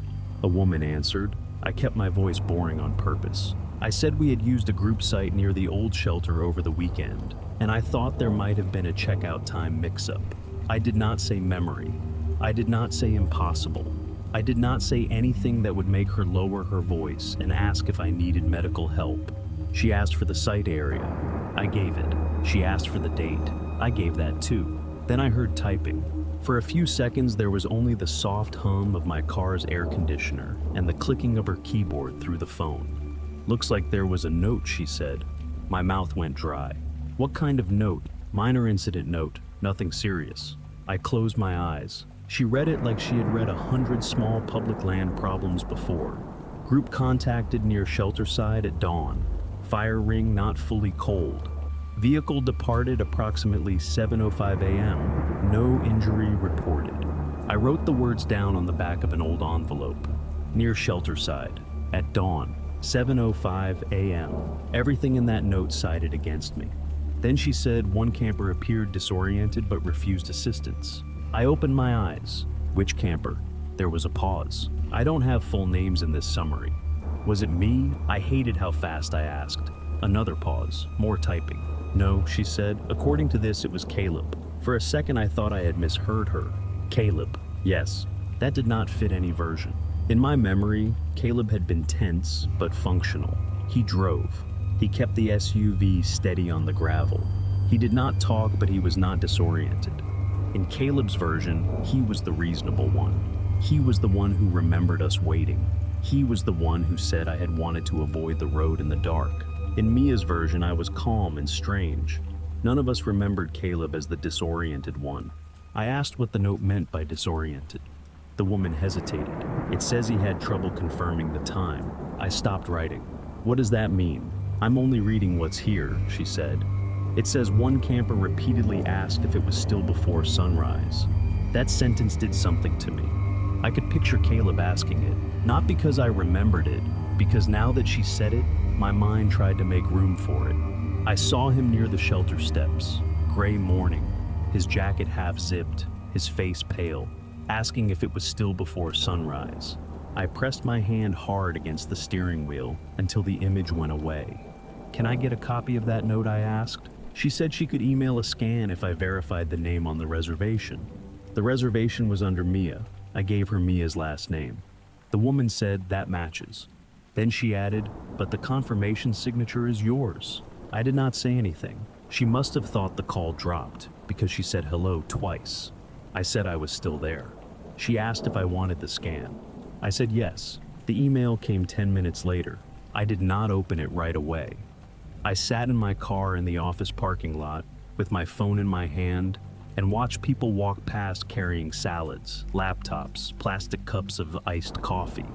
A woman answered. I kept my voice boring on purpose. I said we had used a group site near the old shelter over the weekend, and I thought there might have been a checkout time mix-up. I did not say memory. I did not say impossible. I did not say anything that would make her lower her voice and ask if I needed medical help. She asked for the site area. I gave it. She asked for the date. I gave that too. Then I heard typing. For a few seconds, there was only the soft hum of my car's air conditioner and the clicking of her keyboard through the phone. Looks like there was a note, she said. My mouth went dry. What kind of note? Minor incident note, nothing serious. I closed my eyes. She read it like she had read 100 small public land problems before. Group contacted near shelter side at dawn. Fire ring not fully cold. Vehicle departed approximately 7:05 a.m. No injury reported. I wrote the words down on the back of an old envelope. Near shelter side, at dawn, 7:05 a.m. Everything in that note sided against me. Then she said one camper appeared disoriented but refused assistance. I opened my eyes. Which camper? There was a pause. I don't have full names in this summary. Was it me? I hated how fast I asked. Another pause, more typing. No, she said. According to this, it was Caleb. For a second, I thought I had misheard her. Caleb. Yes. That did not fit any version. In my memory, Caleb had been tense, but functional. He drove. He kept the SUV steady on the gravel. He did not talk, but he was not disoriented. In Caleb's version, he was the reasonable one. He was the one who remembered us waiting. He was the one who said I had wanted to avoid the road in the dark. In Mia's version, I was calm and strange. None of us remembered Caleb as the disoriented one. I asked what the note meant by disoriented. The woman hesitated. It says he had trouble confirming the time. I stopped writing. What does that mean? I'm only reading what's here, she said. It says one camper repeatedly asked if it was still before sunrise. That sentence did something to me. I could picture Caleb asking it, not because I remembered it, because now that she said it, my mind tried to make room for it. I saw him near the shelter steps, gray morning, his jacket half zipped, his face pale, asking if it was still before sunrise. I pressed my hand hard against the steering wheel until the image went away. Can I get a copy of that note? I asked. She said she could email a scan if I verified the name on the reservation. The reservation was under Mia. I gave her Mia's last name. The woman said that matches. Then she added, but the confirmation signature is yours. I did not say anything. She must have thought the call dropped because she said hello twice. I said I was still there. She asked if I wanted the scan. I said yes. The email came 10 minutes later. I did not open it right away. I sat in my car in the office parking lot with my phone in my hand and watched people walk past carrying salads, laptops, plastic cups of iced coffee.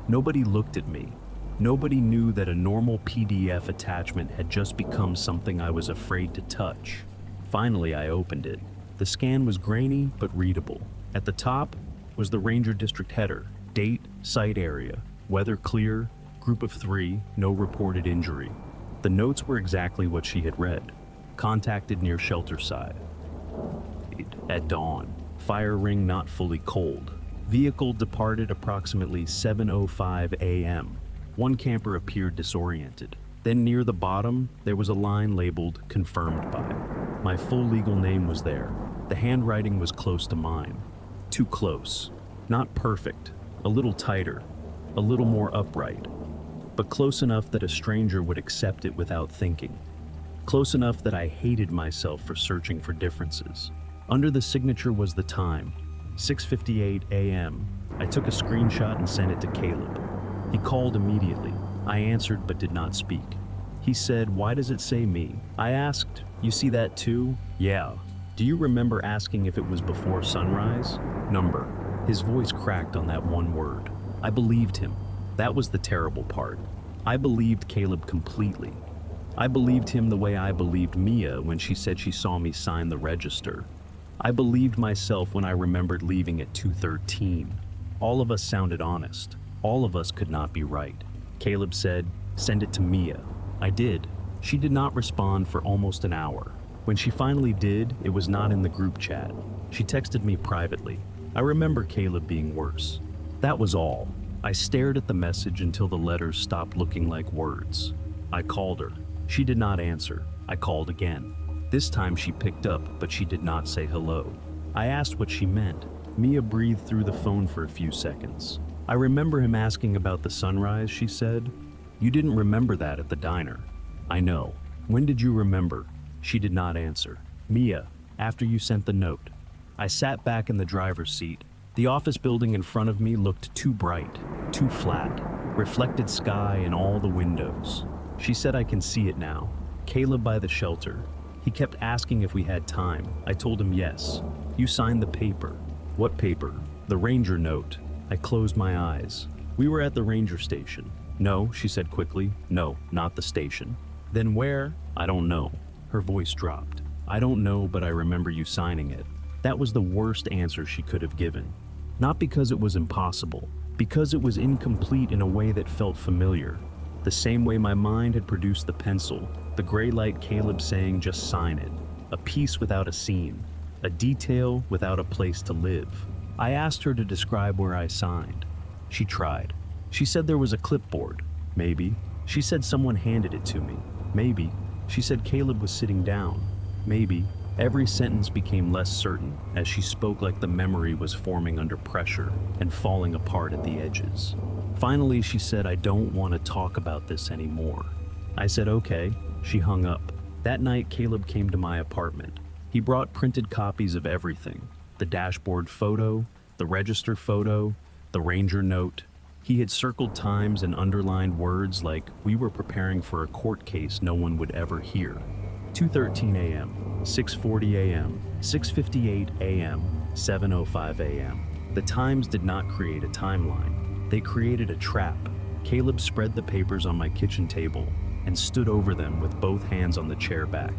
Nobody looked at me. Nobody knew that a normal PDF attachment had just become something I was afraid to touch. Finally, I opened it. The scan was grainy but readable. At the top was the Ranger District header, date, site area, weather clear, group of 3, no reported injury. The notes were exactly what she had read. Contacted near shelter side. At dawn. Fire ring not fully cold. Vehicle departed approximately 7:05 a.m. One camper appeared disoriented. Then near the bottom, there was a line labeled confirmed by. My full legal name was there. The handwriting was close to mine. Too close. Not perfect. A little tighter. A little more upright. But close enough that a stranger would accept it without thinking. Close enough that I hated myself for searching for differences. Under the signature was the time, 6:58 a.m. I took a screenshot and sent it to Caleb. He called immediately. I answered but did not speak. He said, "Why does it say me?" I asked, "You see that too?" "Yeah." "Do you remember asking if it was before sunrise?" "Number." His voice cracked on that one word. I believed him. That was the terrible part. I believed Caleb completely. I believed him the way I believed Mia when she said she saw me sign the register. I believed myself when I remembered leaving at 2:13. All of us sounded honest. All of us could not be right. Caleb said, "Send it to Mia." I did. She did not respond for almost an hour. When she finally did, it was not in the group chat. She texted me privately. I remember Caleb being worse. That was all. I stared at the message until the letters stopped looking like words. I called her. She did not answer. I called again. This time she picked up, but she did not say hello. I asked what she meant. Mia breathed through the phone for a few seconds. "I remember him asking about the sunrise," she said. "You didn't remember that at the diner." "I know. When did you remember?" She did not answer. "Mia, after you sent the note." I sat back in the driver's seat. The office building in front of me looked too bright, too flat, reflected sky in all the windows. She said, "I can see it now." Caleb by the shelter. He kept asking if we had time. I told him yes. "You signed the paper." "What paper?" "The ranger note." I closed my eyes. "We were at the ranger station." "No," she said quickly. "No, not the station." "Then where?" "I don't know." Her voice dropped. "I don't know, but I remember you signing it." That was the worst answer she could have given. Not because it was impossible, because it was incomplete in a way that felt familiar. The same way my mind had produced the pencil, the gray light Caleb saying, "Just sign it." A piece without a scene, a detail without a place to live. I asked her to describe where I signed. She tried. She said there was a clipboard. Maybe. She said someone handed it to me. Maybe. She said Caleb was sitting down. Maybe. Every sentence became less certain as she spoke like the memory was forming under pressure and falling apart at the edges. Finally, she said, "I don't want to talk about this anymore." I said, "Okay." She hung up. That night, Caleb came to my apartment. He brought printed copies of everything: the dashboard photo, the register photo, the ranger note. He had circled times and underlined words like we were preparing for a court case no one would ever hear. 2:13 a.m., 6:40 a.m., 6:58 a.m., 7:05 a.m. The times did not create a timeline. They created a trap. Caleb spread the papers on my kitchen table and stood over them with both hands on the chair back.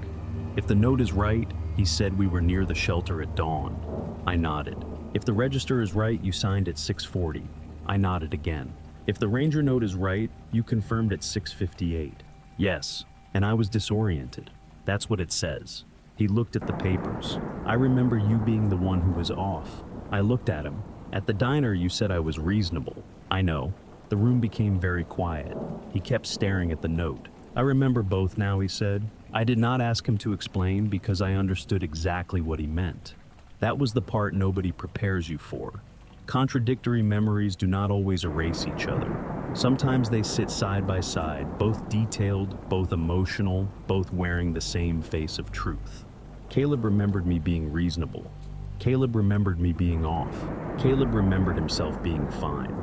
"If the note is right," he said, "we were near the shelter at dawn." I nodded. "If the register is right, you signed at 6:40. I nodded again. "If the ranger note is right, you confirmed at 6:58. "Yes." And I was disoriented. "That's what it says." He looked at the papers. "I remember you being the one who was off." I looked at him. "At the diner, you said I was reasonable." "I know." The room became very quiet. He kept staring at the note. "I remember both now," he said. I did not ask him to explain because I understood exactly what he meant. That was the part nobody prepares you for. Contradictory memories do not always erase each other. Sometimes they sit side by side, both detailed, both emotional, both wearing the same face of truth. Caleb remembered me being reasonable. Caleb remembered me being off. Caleb remembered himself being fine.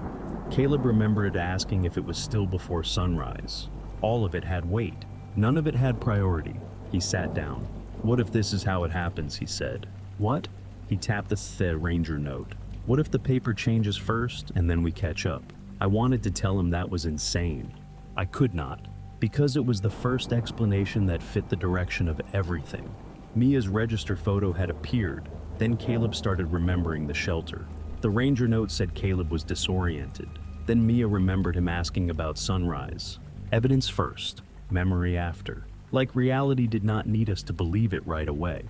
Caleb remembered asking if it was still before sunrise. All of it had weight. None of it had priority. He sat down. "What if this is how it happens?" he said. "What?" He tapped the ranger note. "What if the paper changes first and then we catch up?" I wanted to tell him that was insane. I could not, because it was the first explanation that fit the direction of everything. Mia's register photo had appeared. Then Caleb started remembering the shelter. The ranger note said Caleb was disoriented. Then Mia remembered him asking about sunrise. Evidence first, memory after. Like reality did not need us to believe it right away.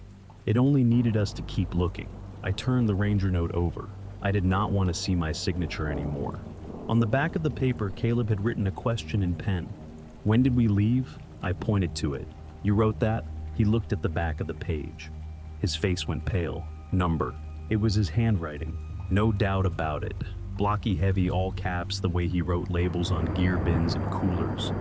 It only needed us to keep looking. I turned the ranger note over. I did not want to see my signature anymore. On the back of the paper, Caleb had written a question in pen. "When did we leave?" I pointed to it. "You wrote that?" He looked at the back of the page. His face went pale. "Number." It was his handwriting. No doubt about it. Blocky heavy, all caps, the way he wrote labels on gear bins and coolers.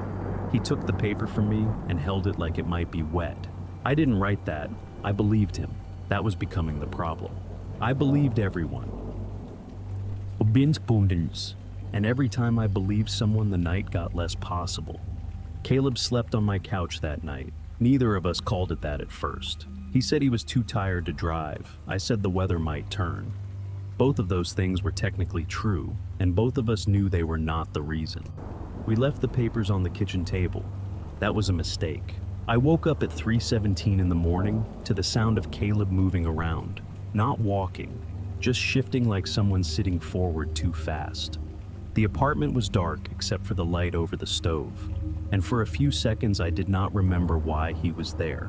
He took the paper from me and held it like it might be wet. I didn't write that. I believed him. That was becoming the problem. I believed everyone. Verbindbundens. And every time I believed someone, the night got less possible. Caleb slept on my couch that night. Neither of us called it that at first. He said he was too tired to drive. I said the weather might turn. Both of those things were technically true, and both of us knew they were not the reason. We left the papers on the kitchen table. That was a mistake. I woke up at 3:17 in the morning to the sound of Caleb moving around. Not walking, just shifting like someone sitting forward too fast. The apartment was dark except for the light over the stove, and for a few seconds I did not remember why he was there.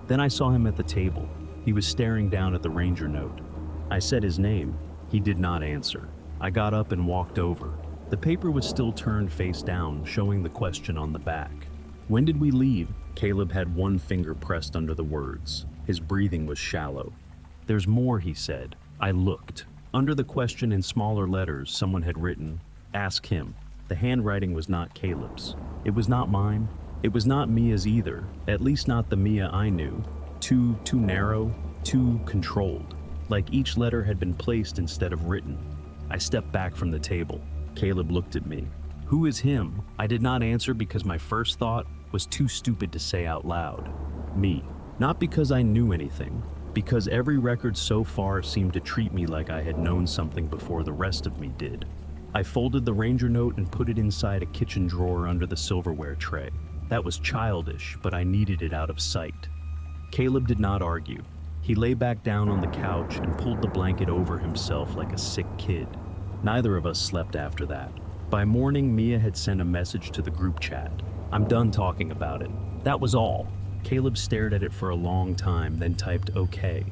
Then I saw him at the table. He was staring down at the Ranger note. I said his name. He did not answer. I got up and walked over. The paper was still turned face down, showing the question on the back. When did we leave? Caleb had one finger pressed under the words. His breathing was shallow. There's more, he said. I looked. Under the question in smaller letters, someone had written, "Ask him." The handwriting was not Caleb's. It was not mine. It was not Mia's either, at least not the Mia I knew. Too narrow, too controlled. Like each letter had been placed instead of written. I stepped back from the table. Caleb looked at me. Who is him? I did not answer because my first thought was too stupid to say out loud. Me. Not because I knew anything, because every record so far seemed to treat me like I had known something before the rest of me did. I folded the Ranger note and put it inside a kitchen drawer under the silverware tray. That was childish, but I needed it out of sight. Caleb did not argue. He lay back down on the couch and pulled the blanket over himself like a sick kid. Neither of us slept after that. By morning, Mia had sent a message to the group chat. I'm done talking about it. That was all. Caleb stared at it for a long time, then typed okay.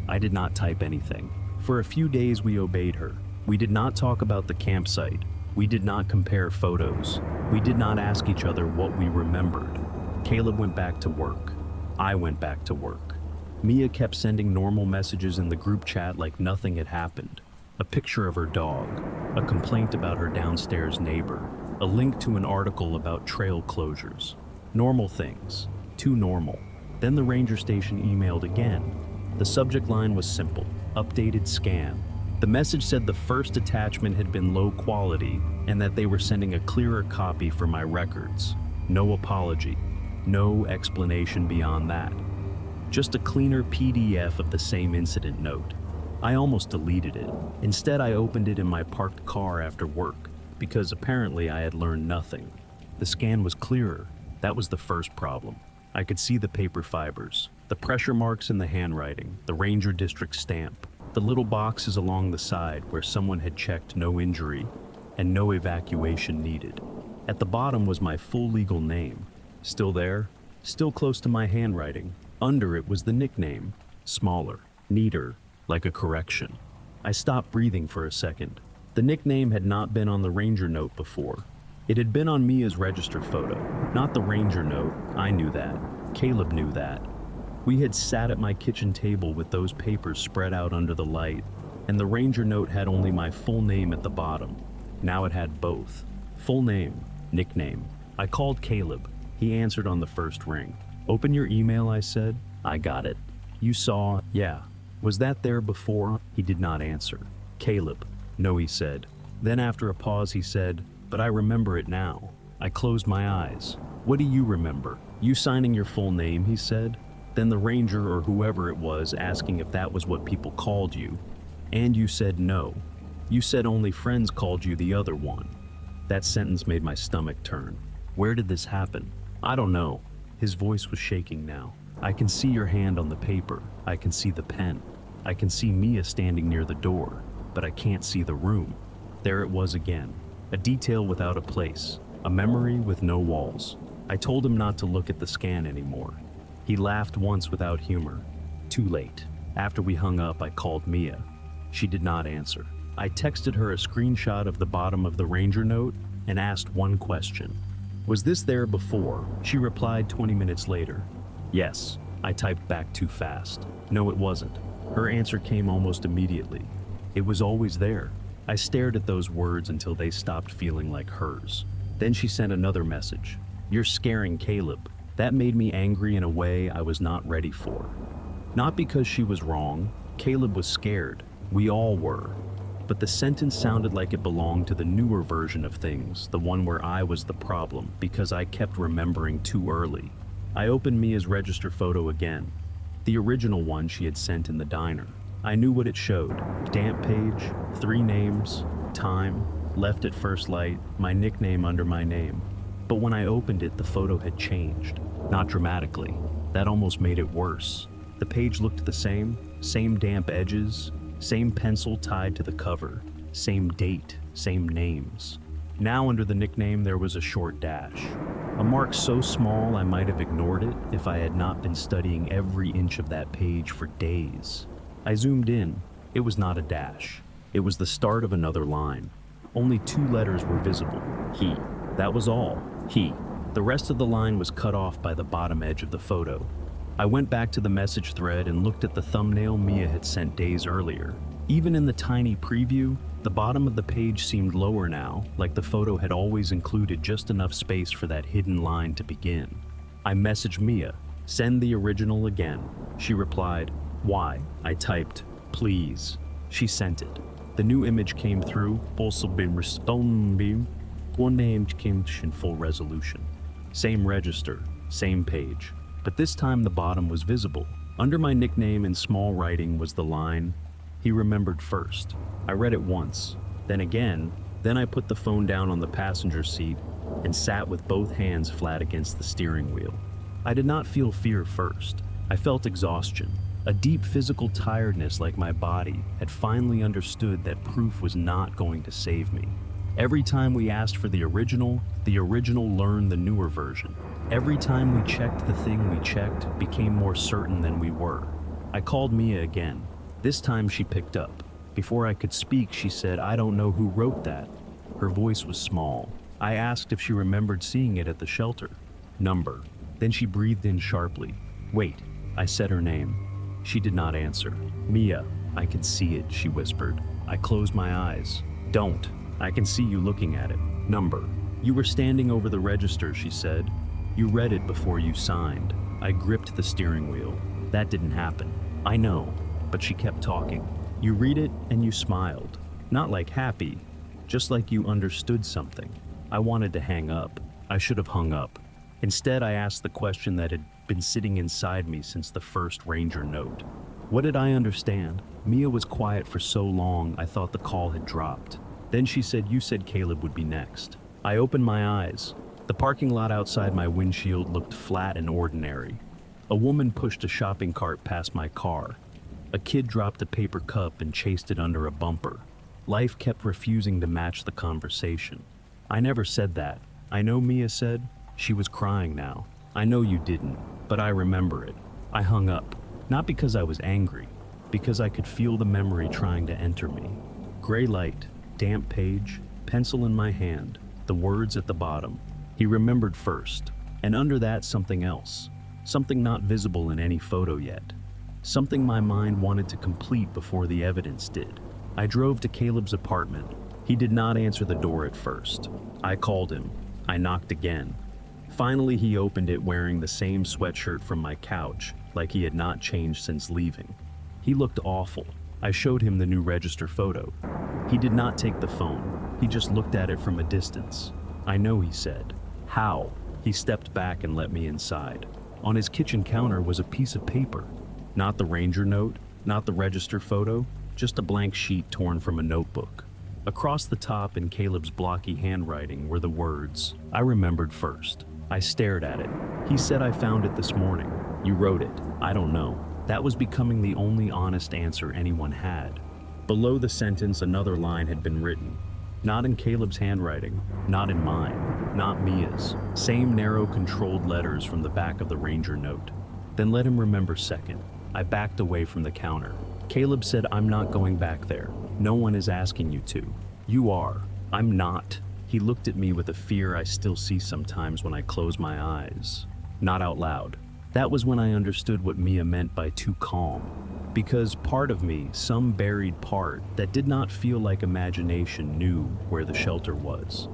I did not type anything. For a few days, we obeyed her. We did not talk about the campsite. We did not compare photos. We did not ask each other what we remembered. Caleb went back to work. I went back to work. Mia kept sending normal messages in the group chat like nothing had happened. A picture of her dog, a complaint about her downstairs neighbor, a link to an article about trail closures. Normal things. Too normal. Then the ranger station emailed again. The subject line was simple, updated scan. The message said the first attachment had been low quality and that they were sending a clearer copy for my records. No apology. No explanation beyond that. Just a cleaner PDF of the same incident note. I almost deleted it. Instead, I opened it in my parked car after work, because apparently I had learned nothing. The scan was clearer. That was the first problem. I could see the paper fibers, the pressure marks in the handwriting, the Ranger District stamp, the little boxes along the side where someone had checked no injury and no evacuation needed. At the bottom was my full legal name. Still there, still close to my handwriting. Under it was the nickname, smaller, neater, like a correction. I stopped breathing for a second. The nickname had not been on the Ranger note before. It had been on Mia's register photo, not the Ranger note. I knew that. Caleb knew that. We had sat at my kitchen table with those papers spread out under the light, and the Ranger note had only my full name at the bottom. Now it had both. Full name, nickname. I called Caleb. He answered on the first ring. Open your email, I said. I got it. You saw, yeah. Was that there before? He did not answer. Caleb. No, he said. Then after a pause he said, but I remember it now. I closed my eyes. What do you remember? You signing your full name, he said. Then the ranger or whoever it was asking if that was what people called you. And you said no. You said only friends called you the other one. That sentence made my stomach turn. Where did this happen? I don't know. His voice was shaking now. I can see your hand on the paper. I can see the pen. I can see Mia standing near the door, but I can't see the room. There it was again. A detail without a place. A memory with no walls. I told him not to look at the scan anymore. He laughed once without humor. Too late. After we hung up, I called Mia. She did not answer. I texted her a screenshot of the bottom of the Ranger note and asked one question. Was this there before? She replied 20 minutes later. Yes. I typed back too fast. No, it wasn't. Her answer came almost immediately. It was always there. I stared at those words until they stopped feeling like hers. Then she sent another message. You're scaring Caleb. That made me angry in a way I was not ready for. Not because she was wrong. Caleb was scared. We all were. but the sentence sounded like it belonged to the newer version of things, the one where I was the problem because I kept remembering too early. I opened Mia's register photo again, the original one she had sent in the diner. I knew what it showed: damp page, 3 names, time, left at first light, my nickname under my name. But when I opened it, the photo had changed. Not dramatically. That almost made it worse. The page looked the same damp edges, same pencil tied to the cover, same date, same names. Now under the nickname there was a short dash. A mark so small I might have ignored it if I had not been studying every inch of that page for days. I zoomed in. It was not a dash. It was the start of another line. Only 2 letters were visible. He. That was all. He. The rest of the line was cut off by the bottom edge of the photo. I went back to the message thread and looked at the thumbnail Mia had sent days earlier. Even in the tiny preview, the bottom of the page seemed lower now, like the photo had always included just enough space for that hidden line to begin. I messaged Mia, "Send the original again." She replied, "Why?" I typed, "Please." She sent it. The new image came through, also been responding. One name came in full resolution. Same register, same page. But this time the bottom was visible. Under my nickname in small writing was the line, "He remembered first." I read it once, then again, then I put the phone down on the passenger seat and sat with both hands flat against the steering wheel. I did not feel fear first. I felt exhaustion, a deep physical tiredness, like my body had finally understood that proof was not going to save me. Every time we asked for the original learned the newer version. Every time we checked, the thing we checked became more certain than we were. I called Mia again. This time she picked up. Before I could speak, she said, "I don't know who wrote that." Her voice was small. I asked if she remembered seeing it at the shelter. "Number." Then she breathed in sharply. "Wait." I said her name. She did not answer. "Mia, I can see it," she whispered. I closed my eyes. "Don't. I can see you looking at it." "Number." "You were standing over the register," she said. "You read it before you signed." I gripped the steering wheel. "That didn't happen." "I know." But she kept talking. "You read it and you smiled. Not like happy, just like you understood something." I wanted to hang up. I should have hung up. Instead, I asked the question that had been sitting inside me since the first Ranger note. What did I understand? Mia was quiet for so long I thought the call had dropped. Then she said, "You said Caleb would be next." I opened my eyes. The parking lot outside my windshield looked flat and ordinary. A woman pushed a shopping cart past my car. A kid dropped a paper cup and chased it under a bumper. Life kept refusing to match the conversation. "I never said that." "I know," Mia said. She was crying now. "I know you didn't, but I remember it." I hung up. Not because I was angry, because I could feel the memory trying to enter me. Gray light, damp page, pencil in my hand, the words at the bottom. He remembered first, and under that something else. Something not visible in any photo yet. Something my mind wanted to complete before the evidence did. I drove to Caleb's apartment. He did not answer the door at first. I called him. I knocked again. Finally, he opened it wearing the same sweatshirt from my couch, like he had not changed since leaving. He looked awful. I showed him the new register photo. He did not take the phone. He just looked at it from a distance. "I know," he said. "How?" He stepped back and let me inside. On his kitchen counter was a piece of paper. Not the Ranger note, not the register photo, just a blank sheet torn from a notebook. Across the top in Caleb's blocky handwriting were the words, "I remembered first." I stared at it. He said, "I found it this morning." "You wrote it." "I don't know." That was becoming the only honest answer anyone had. Below the sentence, another line had been written. Not in Caleb's handwriting, not in mine, not Mia's. Same narrow, controlled letters from the back of the Ranger note. "Then let him remember second." I backed away from the counter. Caleb said, "I'm not going back there. No one is asking you to." "You are." "I'm not." He looked at me with a fear I still see sometimes when I close my eyes. Not out loud. That was when I understood what Mia meant by too calm. Because part of me, some buried part that did not feel like imagination, knew where the shelter was.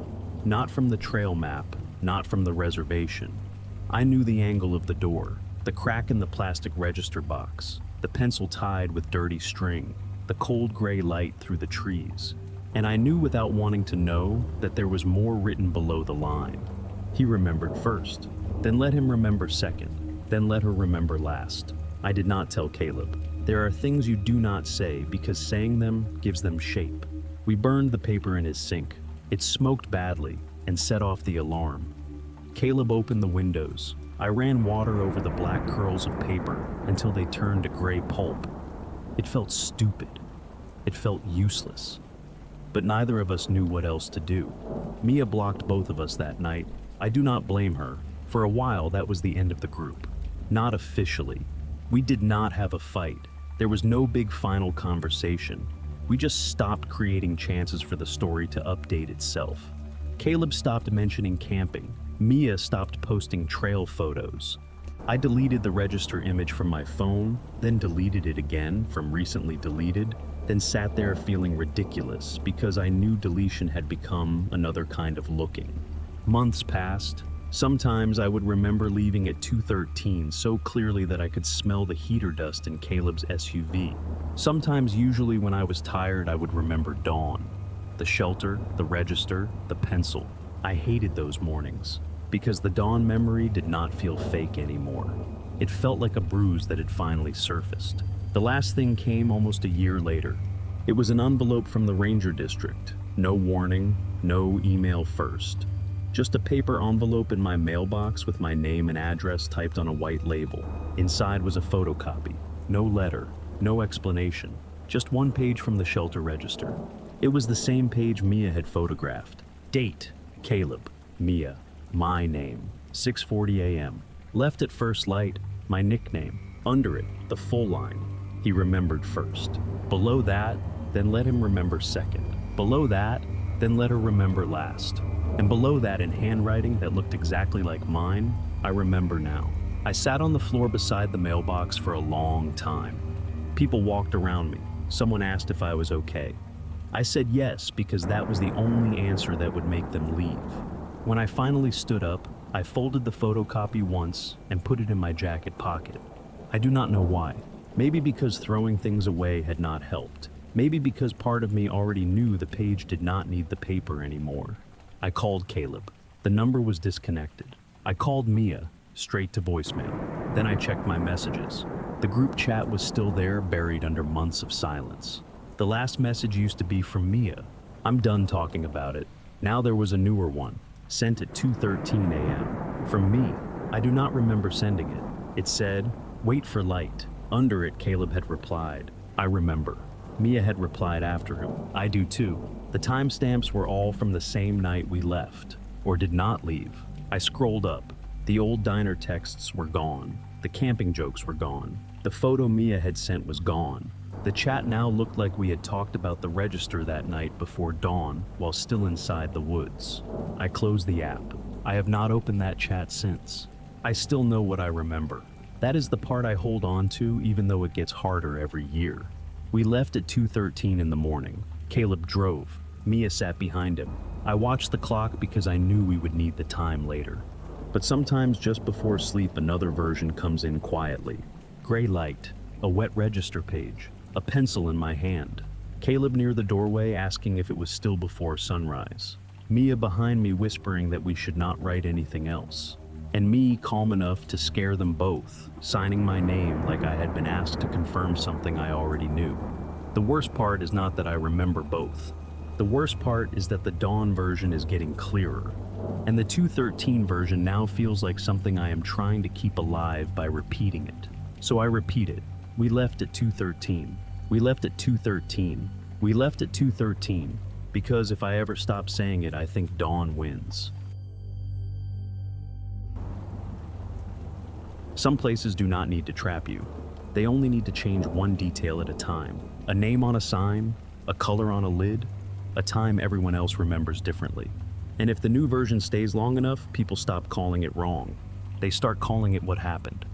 Not from the trail map, not from the reservation. I knew the angle of the door, the crack in the plastic register box, the pencil tied with dirty string, the cold gray light through the trees. And I knew without wanting to know that there was more written below the line. He remembered first, then let him remember second, then let her remember last. I did not tell Caleb. There are things you do not say because saying them gives them shape. We burned the paper in his sink. It smoked badly and set off the alarm. Caleb opened the windows. I ran water over the black curls of paper until they turned to gray pulp. It felt stupid. It felt useless. But neither of us knew what else to do. Mia blocked both of us that night. I do not blame her. For a while, that was the end of the group. Not officially. We did not have a fight. There was no big final conversation. We just stopped creating chances for the story to update itself. Caleb stopped mentioning camping. Mia stopped posting trail photos. I deleted the register image from my phone, then deleted it again from recently deleted, then sat there feeling ridiculous because I knew deletion had become another kind of looking. Months passed. Sometimes I would remember leaving at 2:13 so clearly that I could smell the heater dust in Caleb's SUV. Sometimes, usually when I was tired, I would remember dawn. The shelter, the register, the pencil. I hated those mornings because the dawn memory did not feel fake anymore. It felt like a bruise that had finally surfaced. The last thing came almost a year later. It was an envelope from the Ranger District. No warning, no email first. Just a paper envelope in my mailbox with my name and address typed on a white label. Inside was a photocopy. No letter, no explanation. Just one page from the shelter register. It was the same page Mia had photographed. Date, Caleb. Mia, my name. 6:40 a.m. Left at first light, my nickname. Under it, the full line. He remembered first. Below that, then let him remember second. Below that, then let her remember last. And below that, in handwriting that looked exactly like mine, I remember now. I sat on the floor beside the mailbox for a long time. People walked around me. Someone asked if I was okay. I said yes because that was the only answer that would make them leave. When I finally stood up, I folded the photocopy once and put it in my jacket pocket. I do not know why. Maybe because throwing things away had not helped. Maybe because part of me already knew the page did not need the paper anymore. I called Caleb. The number was disconnected. I called Mia, straight to voicemail. Then I checked my messages. The group chat was still there, buried under months of silence. The last message used to be from Mia. I'm done talking about it. Now there was a newer one, sent at 2:13 a.m. From me. I do not remember sending it. It said, "Wait for light." Under it, Caleb had replied, "I remember." Mia had replied after him, "I do too." The timestamps were all from the same night we left, or did not leave. I scrolled up. The old diner texts were gone. The camping jokes were gone. The photo Mia had sent was gone. The chat now looked like we had talked about the register that night before dawn while still inside the woods. I closed the app. I have not opened that chat since. I still know what I remember. That is the part I hold on to even though it gets harder every year. We left at 2:13 in the morning. Caleb drove. Mia sat behind him. I watched the clock because I knew we would need the time later. But sometimes just before sleep another version comes in quietly. Gray light, a wet register page, a pencil in my hand. Caleb near the doorway asking if it was still before sunrise. Mia behind me whispering that we should not write anything else. And me calm enough to scare them both, signing my name like I had been asked to confirm something I already knew. The worst part is not that I remember both. The worst part is that the dawn version is getting clearer. And the 2:13 version now feels like something I am trying to keep alive by repeating it. So I repeat it. We left at 2:13. We left at 2:13. We left at 2:13. Because if I ever stop saying it, I think dawn wins. Some places do not need to trap you. They only need to change one detail at a time. A name on a sign, a color on a lid, a time everyone else remembers differently. And if the new version stays long enough, people stop calling it wrong. They start calling it what happened.